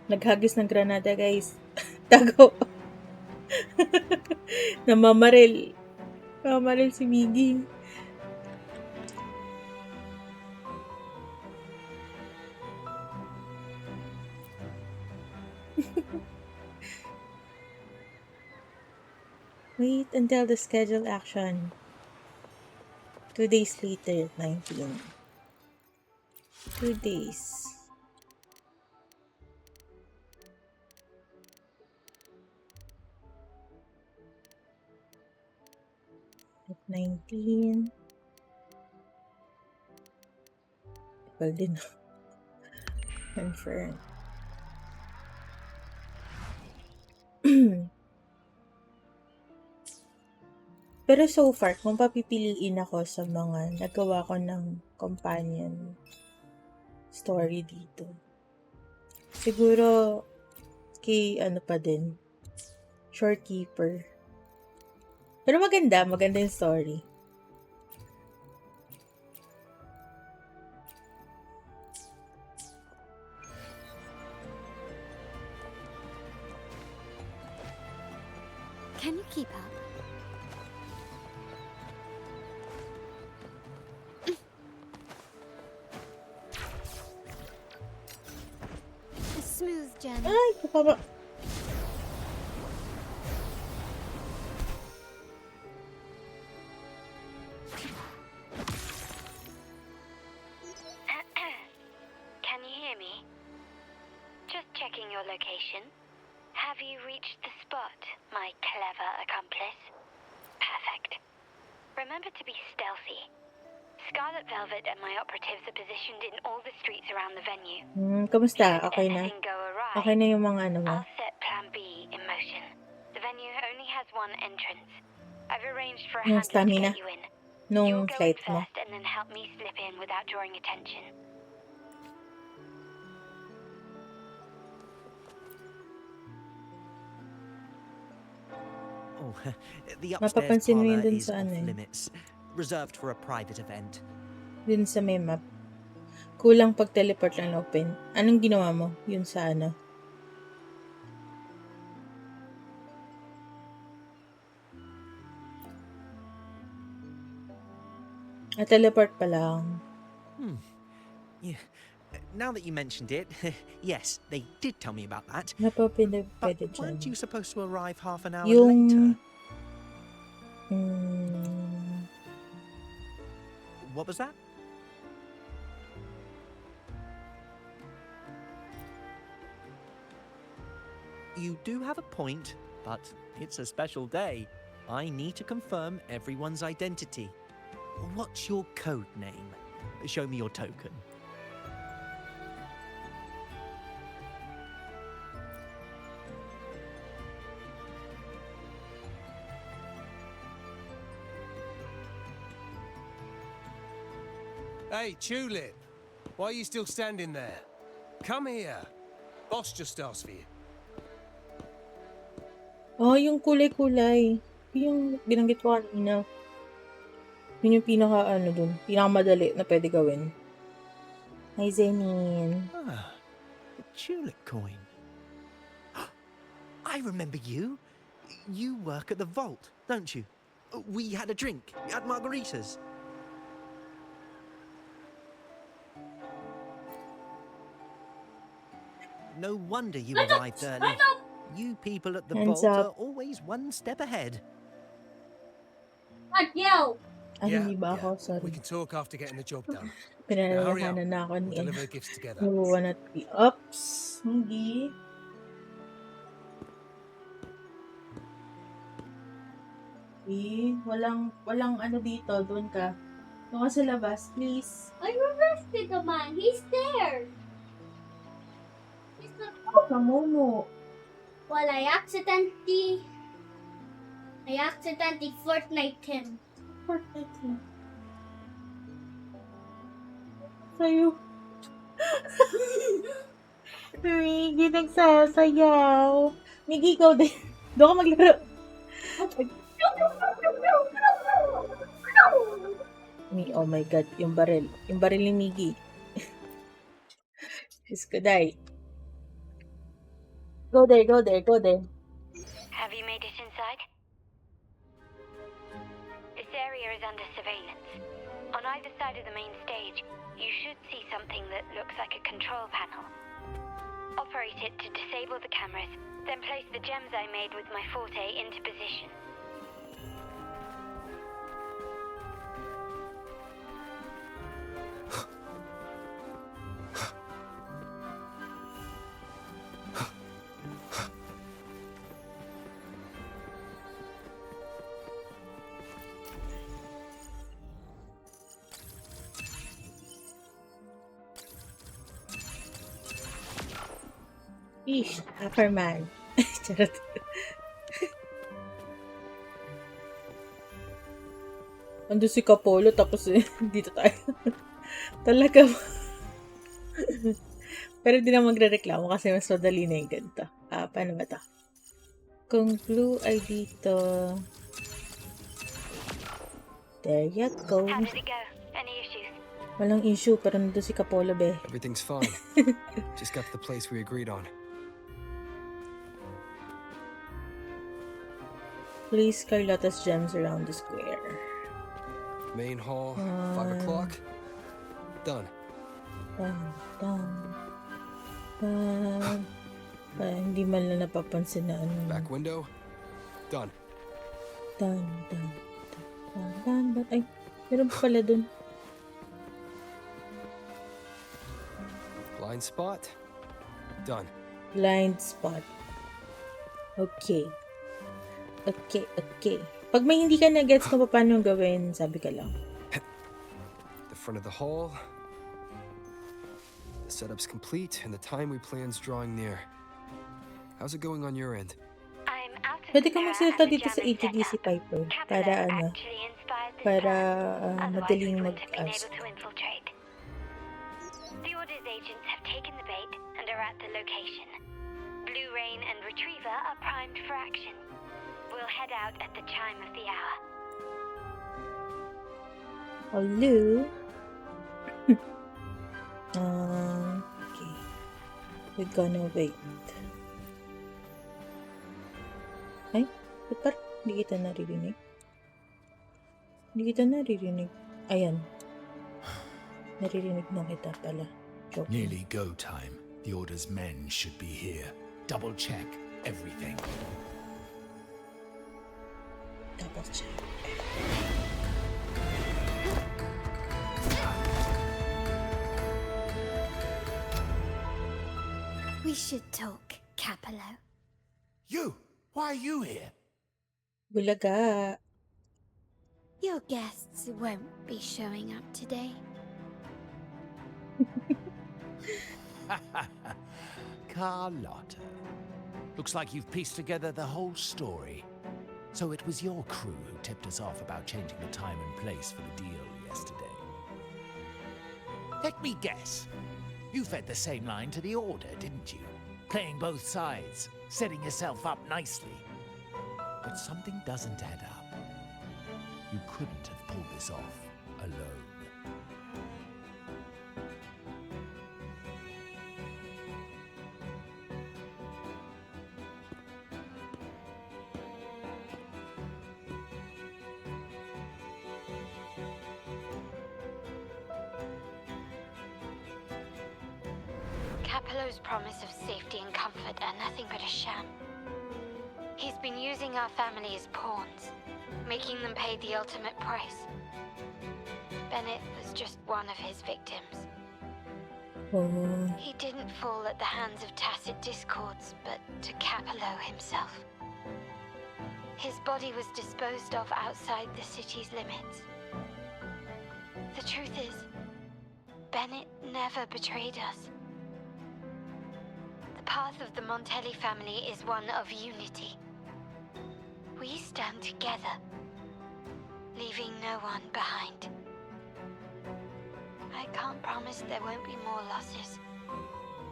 Speaker 1: Naghagis ng granada, guys. Tago. Namamaril. Namamaril si Miggy. Wait until the scheduled action. 2 days later, 19. 2 days. At 19. Well, din. Confirm. Pero so far, kung papipiliin ako sa mga nagawa ko ng companion story dito, siguro kay ano pa din, Shorekeeper. Pero maganda yung story.
Speaker 5: Can you keep up? A smooth journey.
Speaker 1: Ay, kapaba.
Speaker 11: Can you hear me? Just checking your location. Have you reached the spot, my clever accomplice? Perfect. Remember to be stealthy. Scarlet Velvet and my operatives are positioned in all the streets around the venue.
Speaker 1: Kamusta? Okay na?
Speaker 11: Anything go awry,
Speaker 1: Okay na yung mga ano mo?
Speaker 11: I'll set Plan B in motion. The venue only has one entrance. I've arranged for a
Speaker 1: Yung
Speaker 11: handler to
Speaker 1: stamina
Speaker 11: get you in.
Speaker 1: nung
Speaker 11: You'll go
Speaker 1: flight
Speaker 11: in
Speaker 1: mo.
Speaker 11: first and then help me slip in without drawing attention.
Speaker 12: Oh, the upstairs
Speaker 1: Mapapansin mo yun
Speaker 12: parlor
Speaker 1: dun
Speaker 12: is
Speaker 1: sa ano
Speaker 12: off
Speaker 1: eh.
Speaker 12: limits, reserved for a private event.
Speaker 1: Dun sa may map. Kulang pag teleport lang open. Anong ginawa mo? Yun sa ano? Teleport pa lang.
Speaker 12: Yeah. Now that you mentioned it, yes, they did tell me about that.
Speaker 1: Pwede
Speaker 12: But
Speaker 1: dyan.
Speaker 12: weren't you supposed to arrive half an hour
Speaker 1: Yung...
Speaker 12: later? What was that? You do have a point, but it's a special day. I need to confirm everyone's identity. What's your code name? Show me your token.
Speaker 9: Hey, Tulip. Why are you still standing there? Come here. Boss just asked for you.
Speaker 1: Oh, yung kulay-kulay. Yung binanggit ko kanina. Yun yung pinakamadali na pwede gawin. Hi, Zenin.
Speaker 12: Ah, a tulip coin. I remember you. You work at the vault, don't you? We had a drink at margaritas. No wonder you arrived early. You people at the
Speaker 1: Hands
Speaker 12: vault
Speaker 1: up.
Speaker 12: are always one step ahead.
Speaker 1: Ay,
Speaker 9: Yeah,
Speaker 1: hindi ba ako?
Speaker 9: We
Speaker 1: Sorry.
Speaker 9: can talk after getting the job done. Now hurry up.
Speaker 1: Pinalalahanan na ako
Speaker 9: We'll
Speaker 1: ni
Speaker 9: deliver the gifts together.
Speaker 1: Nuwan at Ups. Hindi. Walang ano dito. Doon ka. Doon ka sa labas, please.
Speaker 22: I arrested the man. He's there. He's not.
Speaker 1: Oh, Momo.
Speaker 22: Well, I accidentally Fortnite him.
Speaker 1: Fortnite him. Sa'yo. Miggy, nagsasayaw. Miggy, ikaw din. Doon ka maglaro. Oh my God, yung baril. Yung baril ni Miggy. Diyos ko, die. Go there, go there, go there.
Speaker 11: Have you made it inside? This area is under surveillance. On either side of the main stage, you should see something that looks like a control panel. Operate it to disable the cameras, then place the gems I made with my forte into position.
Speaker 1: Ish, Superman. Charot. Ando si Kapolo, tapos dito tayo. Talaga. Pero di na magre-reklamo kasi mas madali na yung ganito. Paano ba ito? Kung blue ay dito. There you go.
Speaker 11: How did it go? Any issues?
Speaker 1: Walang issue, pero nandun si Kapolo, be.
Speaker 2: Everything's fine. Just got to the place we agreed on.
Speaker 1: Place Carlotta's gems around the square.
Speaker 2: Main hall, 5 o'clock. Done.
Speaker 1: Hindi man lang napapansin na ano.
Speaker 2: Back window. Done.
Speaker 1: Done. Ay, meron pa pala dun.
Speaker 2: Blind spot. Done.
Speaker 1: Blind spot. Okay. Pag may hindi ka na-gets kung paano gawin, sabi ka lang.
Speaker 2: The front of the hall. The setup's complete, and the time we plan's drawing near. How's it going on your end?
Speaker 1: Pwede ka magsalita dito sa AGGC Piper para madaling mag-ask.
Speaker 11: The Order's agents have taken the bait and are at the location. Blue Rain and Retriever are primed for action. We'll head out at the chime of the hour.
Speaker 1: Hello? Okay. We're gonna wait. Ay, ba't parang hindi kita naririnig? Ayan. Naririnig na kita pala. Joke.
Speaker 8: Nearly go time. The Order's men should be here. Double check everything.
Speaker 1: Double check.
Speaker 22: We should talk, Capello.
Speaker 8: You! Why are you here?
Speaker 1: Bulaga.
Speaker 5: Your guests won't be showing up today.
Speaker 3: Carlotta. Looks like you've pieced together the whole story. So it was your crew who tipped us off about changing the time and place for the deal yesterday. Let me guess. You fed the same line to the Order, didn't you? Playing both sides, setting yourself up nicely. But something doesn't add up. You couldn't have pulled this off alone.
Speaker 11: Capello's promise of safety and comfort are nothing but a sham. He's been using our family as pawns, making them pay the ultimate price. Bennett was just one of his victims. He didn't fall at the hands of tacit discords, but to Capello himself. His body was disposed of outside the city's limits. The truth is, Bennett never betrayed us. The path of the Montelli family is one of unity. We stand together, leaving no one behind. I can't promise there won't be more losses,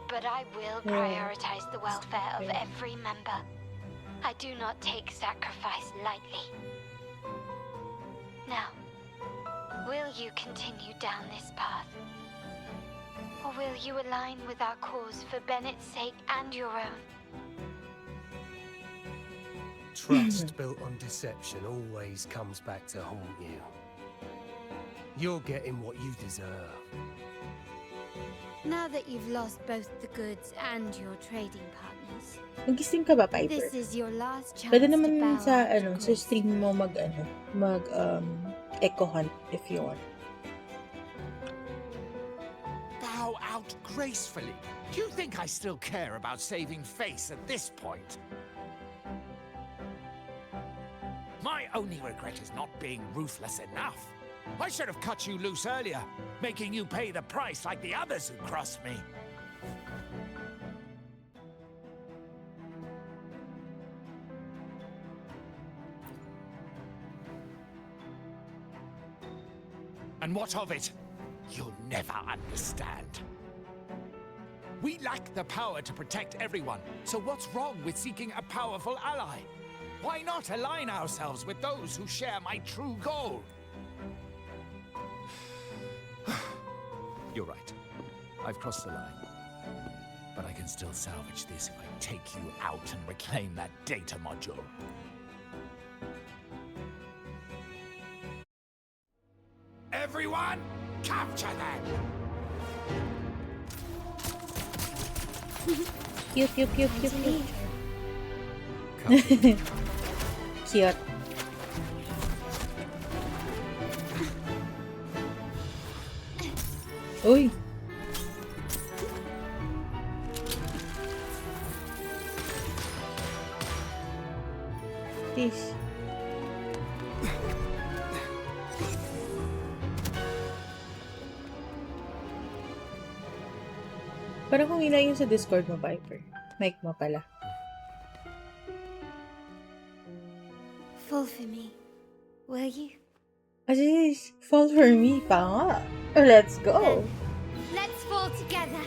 Speaker 11: but I will prioritize the welfare of every member. I do not take sacrifice lightly. Now, will you continue down this path? Or will you align with our cause for Bennett's sake and your own?
Speaker 9: Trust built on deception always comes back to haunt you. You're getting what you deserve.
Speaker 5: Now that you've lost both the goods and your trading partners,
Speaker 1: Nagising ka ba, Piper?
Speaker 5: this is your last chance
Speaker 1: Pwede
Speaker 5: to
Speaker 1: naman
Speaker 5: bow
Speaker 1: sa,
Speaker 5: out
Speaker 1: sa stream mo echo hunt if you want.
Speaker 8: Bow out gracefully. Do you think I still care about saving face at this point? My only regret is not being ruthless enough. I should have cut you loose earlier, making you pay the price like the others who crossed me. And what of it? You'll never understand. We lack the power to protect everyone, so what's wrong with seeking a powerful ally? Why not align ourselves with those who share my true goal? You're right. I've crossed the line. But I can still salvage this if I take you out and reclaim that data module. Everyone, capture them!
Speaker 1: Cute, cute, cute, cute, cute. Cute. Uy! This. Parang humila yun sa Discord mo, Piper. Mic mo pala.
Speaker 5: Fall for me, will you?
Speaker 1: Aziz, fall for me pa nga. Let's go.
Speaker 5: Let's fall together.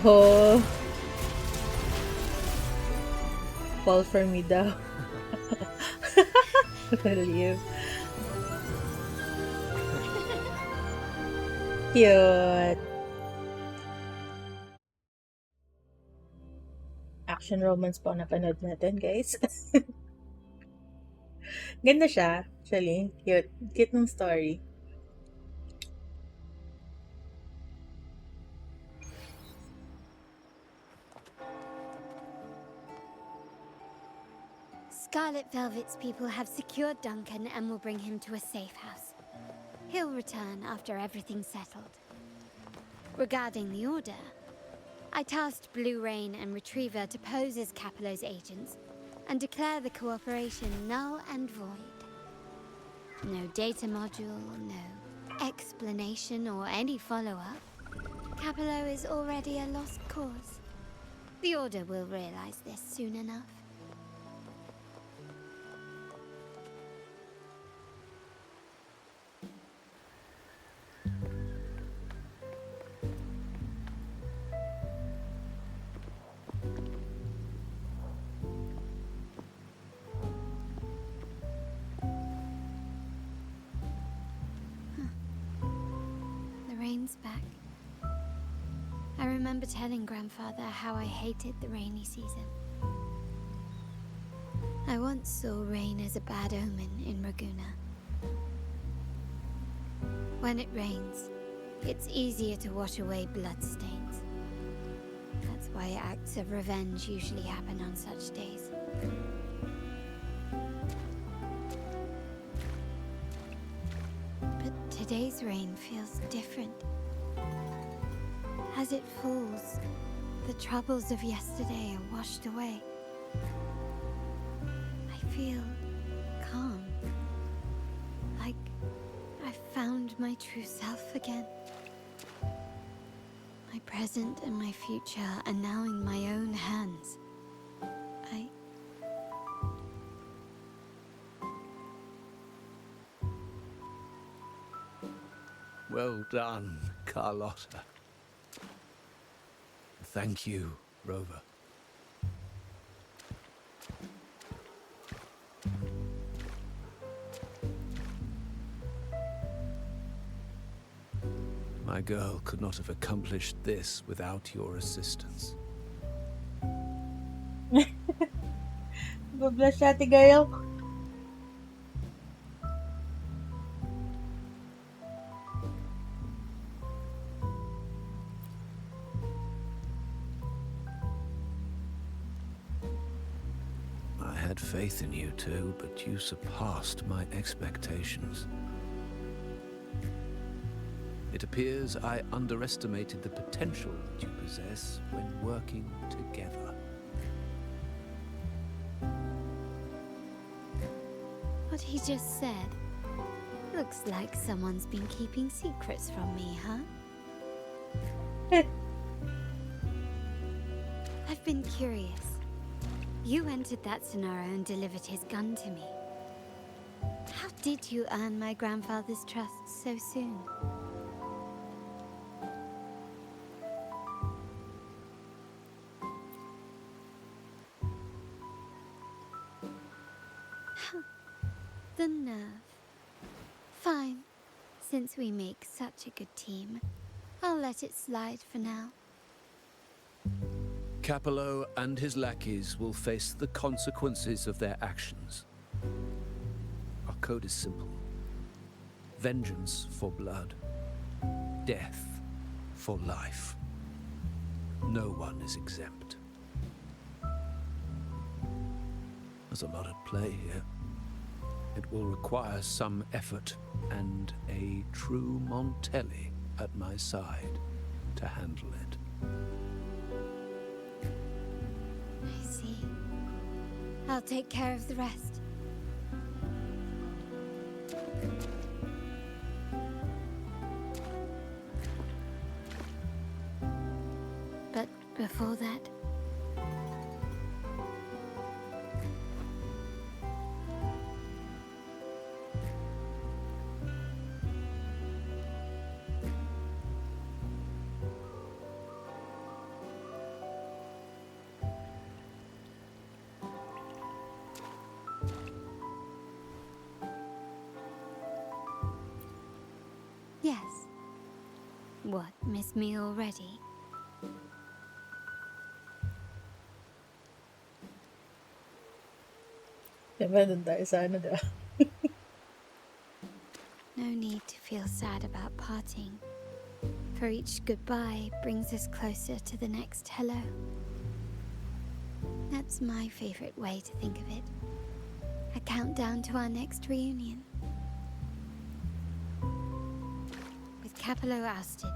Speaker 1: Oh. Fall for me daw. Believe. Cute. Action romance po napanood natin, guys. Ganda siya, actually. Cute. Cute ng story.
Speaker 5: Scarlet Velvet's people have secured Duncan and will bring him to a safe house. He'll return after everything's settled. Regarding the Order, I tasked Blue Rain and Retriever to pose as Capello's agents and declare the cooperation null and void. No data module, no explanation or any follow-up. Capello is already a lost cause. The Order will realize this soon enough. The rain's back. I remember telling Grandfather how I hated the rainy season. I once saw rain as a bad omen in Raguna. When it rains, it's easier to wash away bloodstains. That's why acts of revenge usually happen on such days. But today's rain feels different. As it falls, the troubles of yesterday are washed away. I feel calm. Like I've found my true self again. My present and my future are now in my own hands.
Speaker 6: Well done, Carlotta. Thank you, Rover. My girl could not have accomplished this without your assistance.
Speaker 1: Bablash Ate Gail.
Speaker 6: I had faith in you too, but you surpassed my expectations. It appears I underestimated the potential that you possess when working together.
Speaker 5: What he just said. Looks like someone's been keeping secrets from me, huh? I've been curious. You entered that scenario and delivered his gun to me. How did you earn my grandfather's trust so soon? The nerve. Fine. Since we make such a good team, I'll let it slide for now.
Speaker 6: Capello and his lackeys will face the consequences of their actions. Our code is simple. Vengeance for blood. Death for life. No one is exempt. There's a lot at play here. It will require some effort and a true Montelli at my side to handle it.
Speaker 5: I see. I'll take care of the rest. But before that... Yes. What, miss me already?
Speaker 1: Diba, dun tayo sa ano, diba?
Speaker 5: No need to feel sad about parting. For each goodbye brings us closer to the next hello. That's my favorite way to think of it. A countdown to our next reunion. With Capello ousted,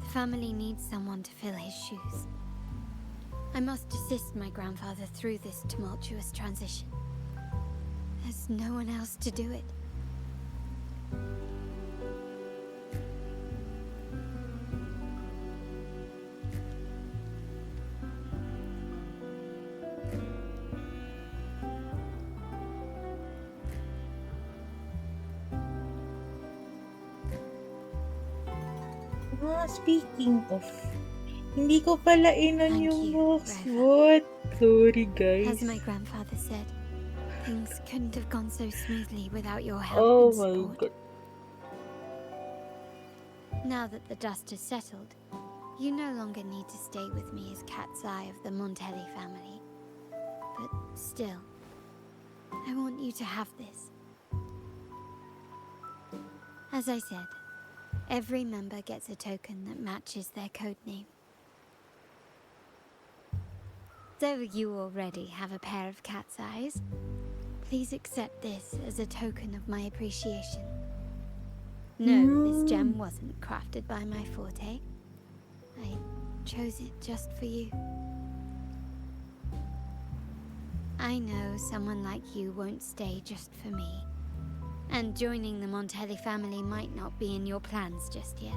Speaker 5: the family needs someone to fill his shoes. I must assist my grandfather through this tumultuous transition. There's no one else to do it.
Speaker 1: Speaking of, hindi ko pala inon yung box. What? Sorry, guys.
Speaker 5: As my grandfather said, things couldn't have gone so smoothly without your help
Speaker 1: Oh
Speaker 5: and
Speaker 1: my
Speaker 5: support.
Speaker 1: god.
Speaker 5: Now that the dust has settled, you no longer need to stay with me as Cat's Eye of the Montelli family. But still, I want you to have this. As I said, every member gets a token that matches their code name. Though you already have a pair of cat's eyes, please accept this as a token of my appreciation. No, this gem wasn't crafted by my forte. I chose it just for you. I know someone like you won't stay just for me. And joining the Montelli family might not be in your plans just yet.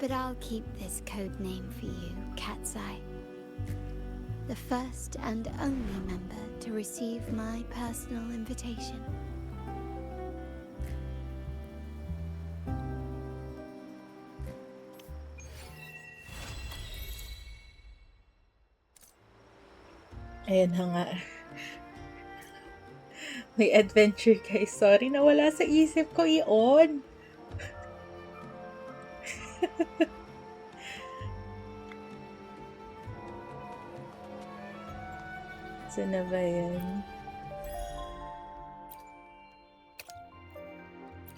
Speaker 5: But I'll keep this code name for you, Cat's Eye. The first and only member to receive my personal invitation.
Speaker 1: Ayan na nga. May adventure, guys. Sorry, nawala sa isip ko i-on. Saan na ba yan?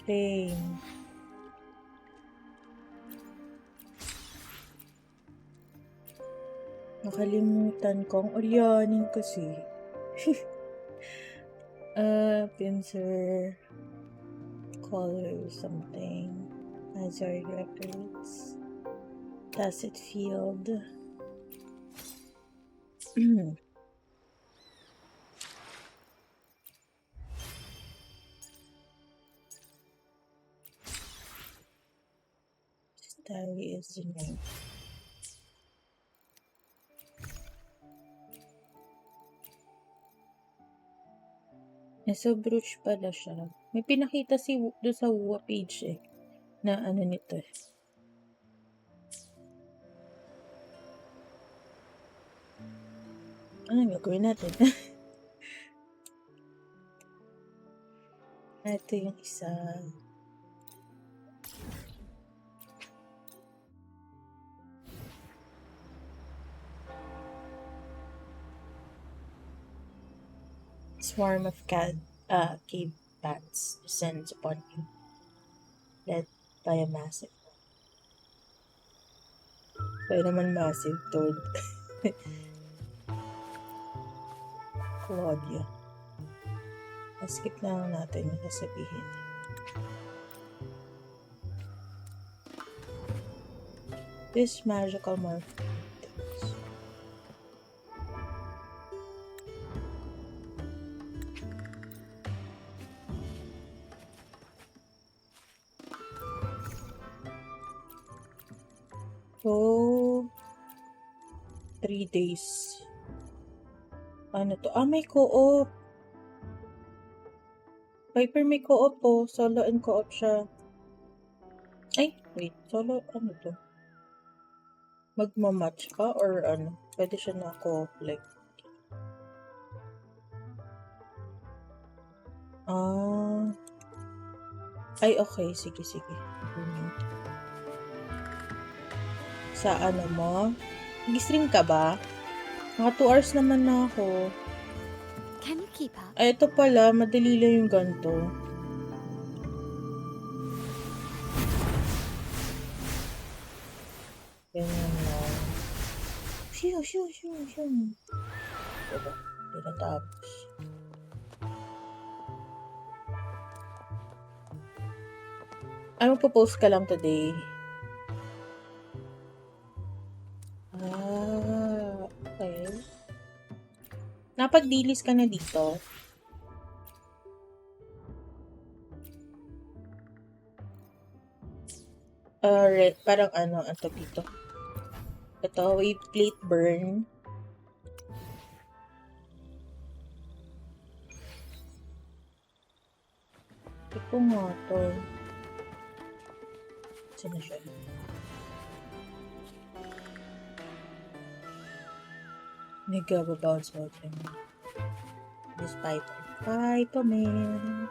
Speaker 1: Claim. Nakalimutan kong uryanin kasi. Pincer. Color something. Hazard records. Tacit field. Diary is the name. Nasa brooch pala siya. May pinakita si doon sa Wuha page eh. Na ano nito eh. Anong gagawin natin? Ito yung isa. Swarm of cave bats descends upon you, led by a massive. Kaya naman massive toad. Claudia. Skip na lang natin yung sasabihin. This magical mark. So, 3 days. Ano to? May co-op. Viper may co-op po. Solo and co-op siya. Ay, wait. Solo, ano to? Magmamatch pa or ano? Pwede siya na co-op like. Ay, okay. Sige. Sa ano mo? Nag-stream ka ba? Mga 2 hours naman na ako.
Speaker 5: Can you keep up?
Speaker 1: Ay, ito pala. Madali lang yung ganito. Ganyan lang. Shoo. Diba? Hindi natapos. Ano post ka lang today? Okay. Napag-dilis ka na dito. Parang ano, ito dito. Ito, wave plate burn. Ito nga to. Saan na siya? Nag-bounce out yun. This Piper. Piperman.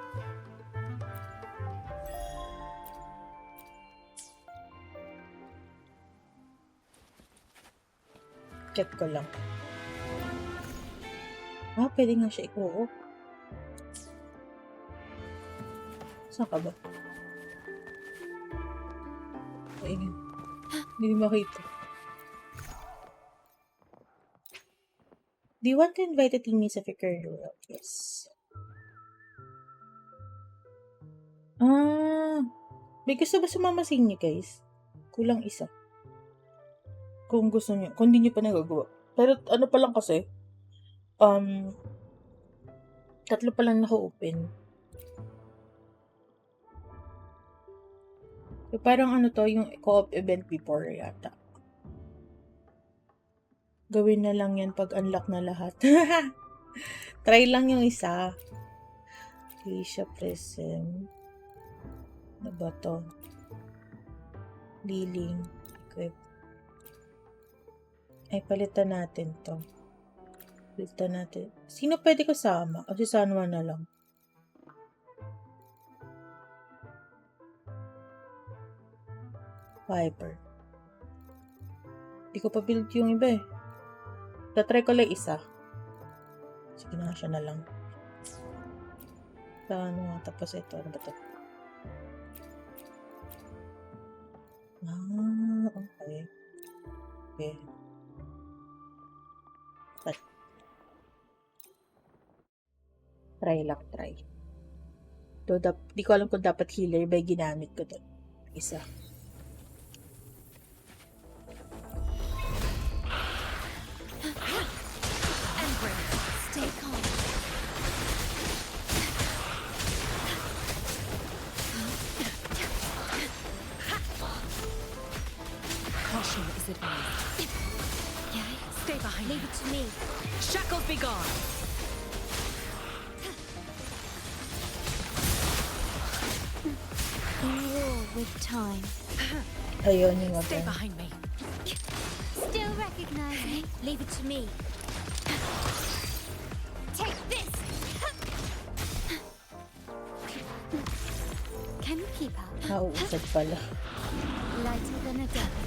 Speaker 1: Check ko lang. Pwede nga siya i-co-op. Saan ka ba? Ayun. Hindi makita. Do you want to invite the teammates of your current world? Yes. May gusto ba sumama sa inyo, guys? Kulang isa. Kung gusto niyo. Kung hindi niyo pa nagagawa. Pero ano pa lang kasi, 3 pa lang naka-open. So, parang ano to, yung co-op event before yata. Gawin na lang yan pag unlock na lahat. Try lang yung isa. Asia Present. Ano ba to? Liling. Equip. Ay, palitan natin to. Palitan natin. Sino pwede kasama? O si Sanwa na lang. Viper. Hindi ko pa build yung iba eh. Tatry ko lang isa. Sige na, siya na lang. Ano nga, tapos ito. Ano ba ito? Okay. Okay. Try lang, try. Di ko alam kung dapat healer ba ginamit ko doon. Isa.
Speaker 5: Stay calm.
Speaker 14: Caution is advised. Stay behind.
Speaker 5: Leave it to me.
Speaker 14: Shackles be gone.
Speaker 5: In war with time.
Speaker 1: Ayun yung
Speaker 14: Stay behind me.
Speaker 5: Still recognize me? Leave it to me. Take this! Can you keep up?
Speaker 1: Usad pala.
Speaker 5: Lighter than a devil.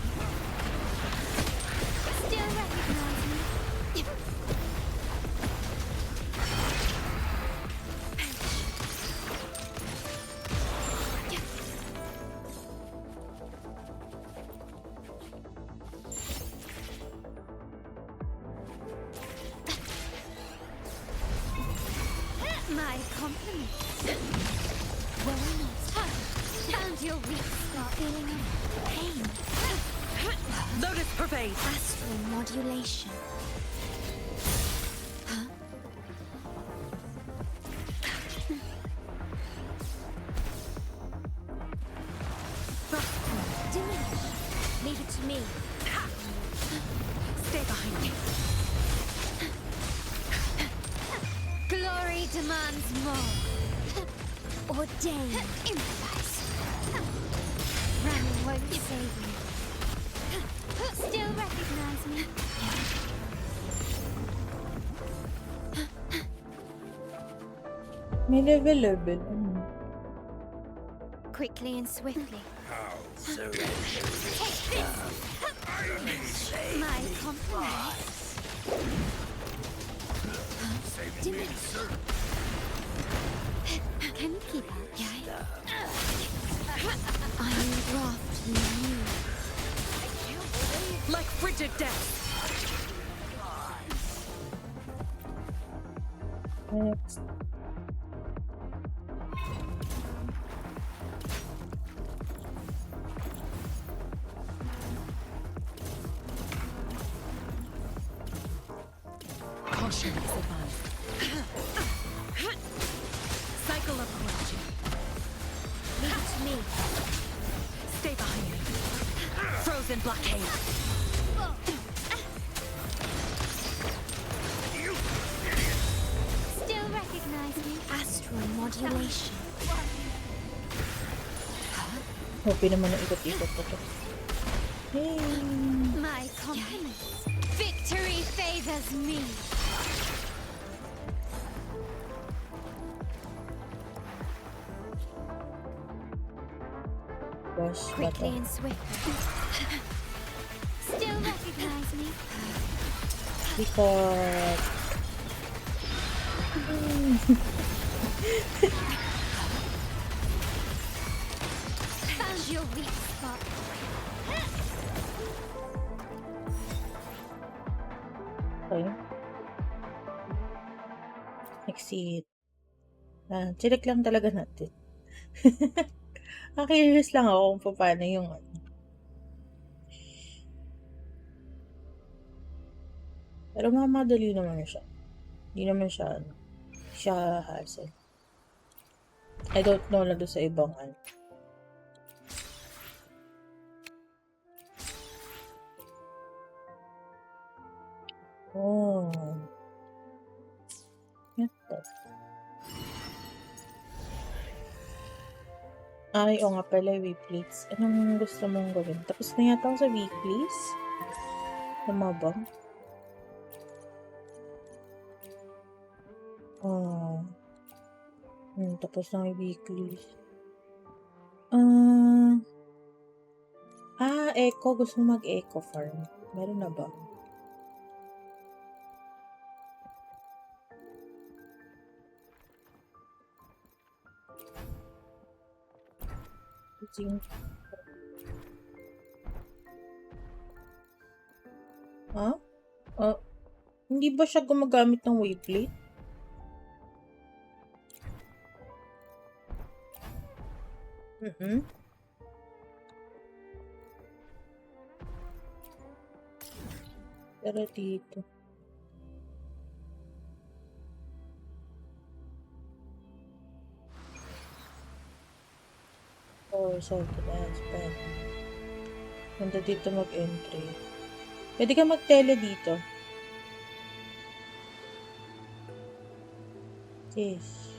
Speaker 5: Still recognize me? My compliments. Well not. Found your weak spot. Feeling of pain.
Speaker 14: Lotus pervade.
Speaker 5: Astral modulation. Diminish. Leave it to me.
Speaker 14: Stay behind me.
Speaker 5: Glory demands more. Ordain. Improvise. Ramming won't save me. Still recognize me.
Speaker 1: May level.
Speaker 5: Quickly and swiftly.
Speaker 8: So
Speaker 5: My compliments. Can you keep up? I am graft you.
Speaker 14: Like frigid death.
Speaker 1: Next.
Speaker 14: Caution is advised. Cycle of corruption.
Speaker 22: Leave it to me.
Speaker 14: Stay behind me. Frozen blockade.
Speaker 22: Still recognize me. Astral modulation.
Speaker 1: Hope naman ang ikot-ikot ko to. Hey!
Speaker 22: My compliments. Victory favors me.
Speaker 1: Wash
Speaker 22: Quickly
Speaker 1: button.
Speaker 22: and swiftly. Still recognize me.
Speaker 1: Ikot.
Speaker 22: Found your weak spot.
Speaker 1: Okay. Exit. Check lang talaga natin. Curious lang ako kung paano yung pero mamadali naman siya. Hindi naman siya hassle. I don't know na doon sa ibang Oh. Ito. Ay, o nga pala, weeklies. Anong gusto mong gawin? Tapos na yata ako sa weeklies? Tama ba? Oh. Tapos na yung weeklies. Eco. Gusto mo mag-eco farm. Meron na ba? Hindi ba siya gumagamit ng waveplate? Pero dito. Salted aspect. Ganda dito mag-entry. Pwede ka mag-tele dito. Yes.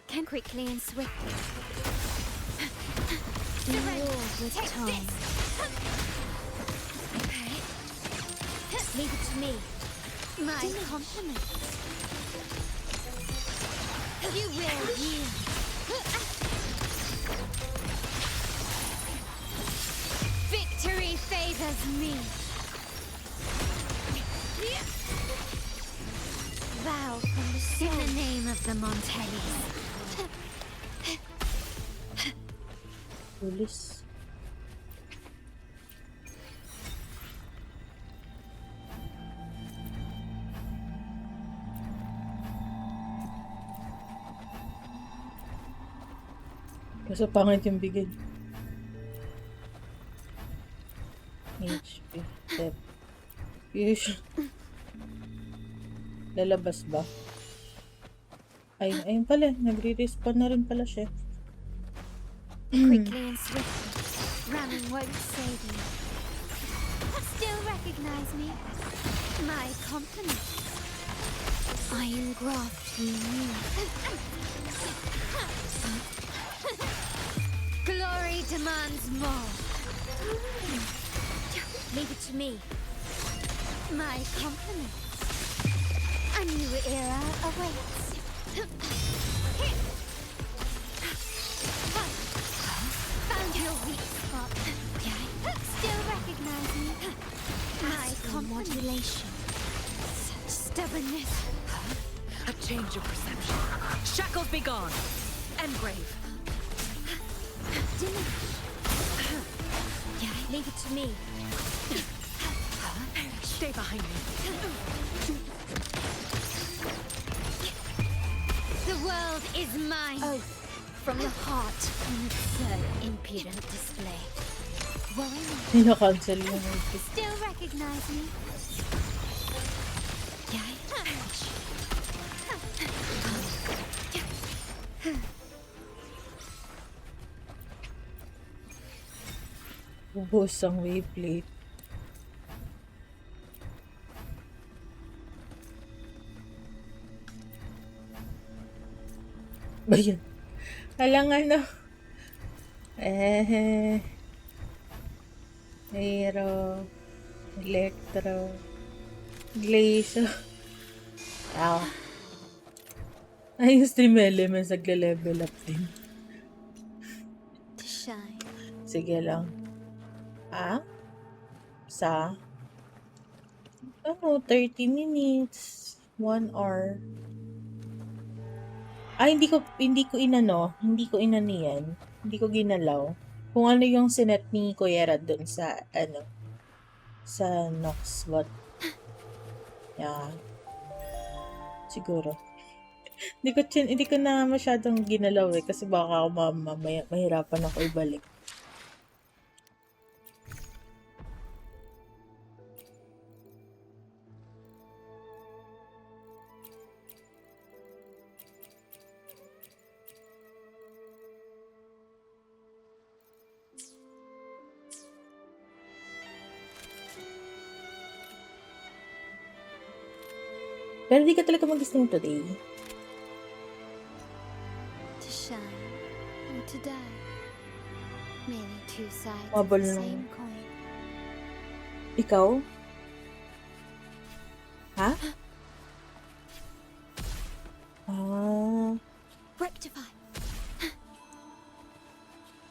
Speaker 22: Can quickly and swiftly. Duel with time. Okay. Leave it to me. My compliments. You will yield. Victory favors me. Vow from the soul. In the name of the Montellis.
Speaker 1: Police. Kasi pangit yung bigay. HP. Step. Lalabas ba? Ayun pala. Nagre-respawn na rin pala siya.
Speaker 22: Quickly and swiftly. Ramming won't save you. Still recognize me? My compliments. I engraft you new. Glory demands more. Leave it to me. My compliments. A new era awaits. Found your weak spot. Still recognize me? My modulation. Such stubbornness.
Speaker 14: A change of perception. Shackles be gone. Engrave.
Speaker 22: Leave it to me.
Speaker 14: Stay behind me.
Speaker 22: The world is mine. Oath from the heart. An absurd, impudent display.
Speaker 1: Nina-cancel yung movie.
Speaker 22: Still recognize me?
Speaker 1: Ubus ang waveplate. Ba yun? Alang ano? Aero. Electro. Glacier. Ow. Ay, yung stream elements nagle-level up din.
Speaker 22: To shine.
Speaker 1: Sige lang. Sa? 30 minutes. 1 hour. Hindi ko inano yan. Hindi ko ginalaw. Kung ano yung sinet ni Kuya Rad dun sa, sa Noxbot. Yan. Siguro. Hindi ko na masyadong ginalaw kasi baka ako mahirapan ako ibalik. Pero di ka talaga mag-stream today.
Speaker 22: To shine or to die. Merely two sides
Speaker 1: Mabal
Speaker 22: of the
Speaker 1: lang.
Speaker 22: same coin.
Speaker 1: Ikaw? Ha?
Speaker 22: Rectify.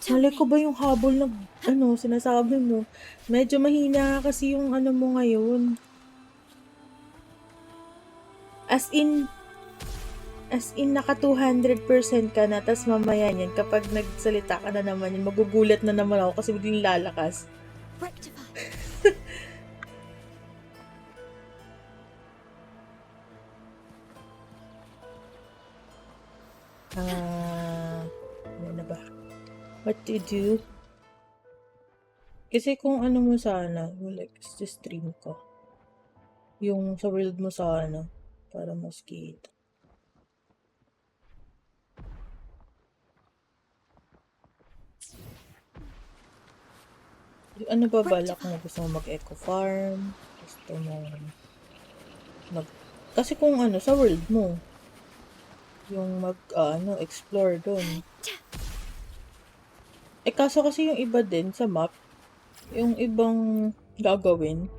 Speaker 1: Malay ko ba yung habol na, sinasabi mo? Medyo mahina kasi yung mo ngayon. As in naka 200% ka na, tas mamaya yan, kapag nagsalita ka na naman yan, magugulat na naman ako kasi biglang lalakas. Ano na ba? What to do? Kasi kung mo sana, like, stream ko. Yung sa world mo sana, para mas kita. Ano ba balak mo? Gusto mo mag-eco farm? Gusto mo kasi kung sa world mo, yung explore dun. Kaso kasi yung iba din sa map, yung ibang gagawin,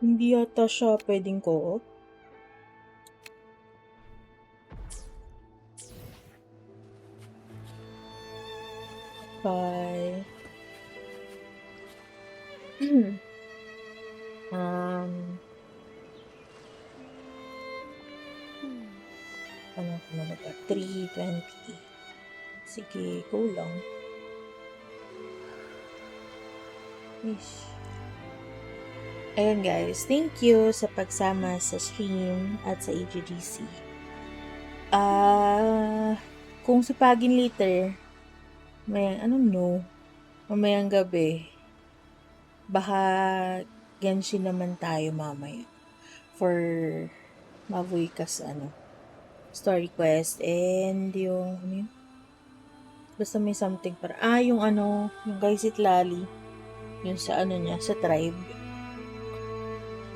Speaker 1: hindi yata siya pwedeng co-op. Bye. Ano na ba? 3:20. Sige, go lang. Ish. Ayun guys, thank you sa pagsama sa stream at sa AGGC. Kung sipagin later, mamayang gabi, baka Genshin naman tayo mamaya for Mavuikas story quest and yung basta may something para yung guys Lali yung sa niya sa tribe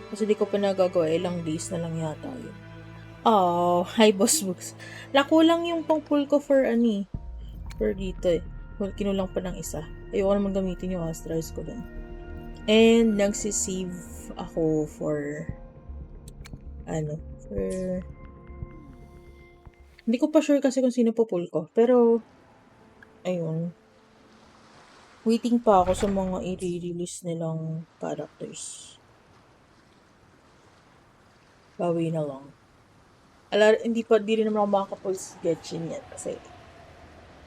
Speaker 1: kasi di ko pa nagagawa, ilang days na lang yata yun. Hi boss. Nakulang yung pang-pull ko for for dito kinulang pa ng isa. Ayoko naman gamitin yung astrals ko dun. And nagsisave ako for hindi ko pa sure kasi kung sino pull ko. Pero ayun. Waiting pa ako sa mga i-release nilang characters. Bawi na lang. Di rin naman ako makakapull sa Genshin yan kasi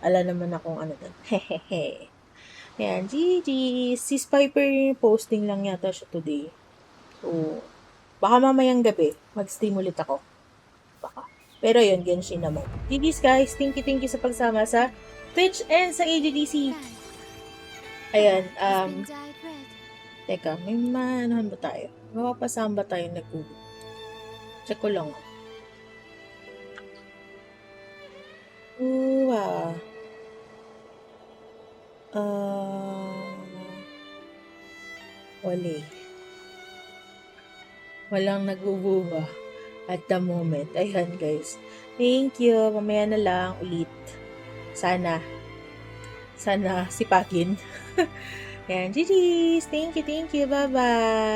Speaker 1: naman akong doon. Hehehe. Ayan, GG. Si Spiper posting lang yata siya today. So, baka mamayang gabi, mag-stream ulit ako. Baka. Pero yun, Genshin naman. GG's guys, thank you sa pagsama sa Twitch and sa AGGC. Ayan,
Speaker 5: Has been dyed red.
Speaker 1: teka, may manahan ba tayo? Mapapasaan ba tayo nag-Google? Check ko lang. Wali. Walang nag-ububa at the moment. Ayan, guys. Thank you. Mamaya na lang ulit. Sana sipagin. Ayan, GG's. Thank you. Bye-bye.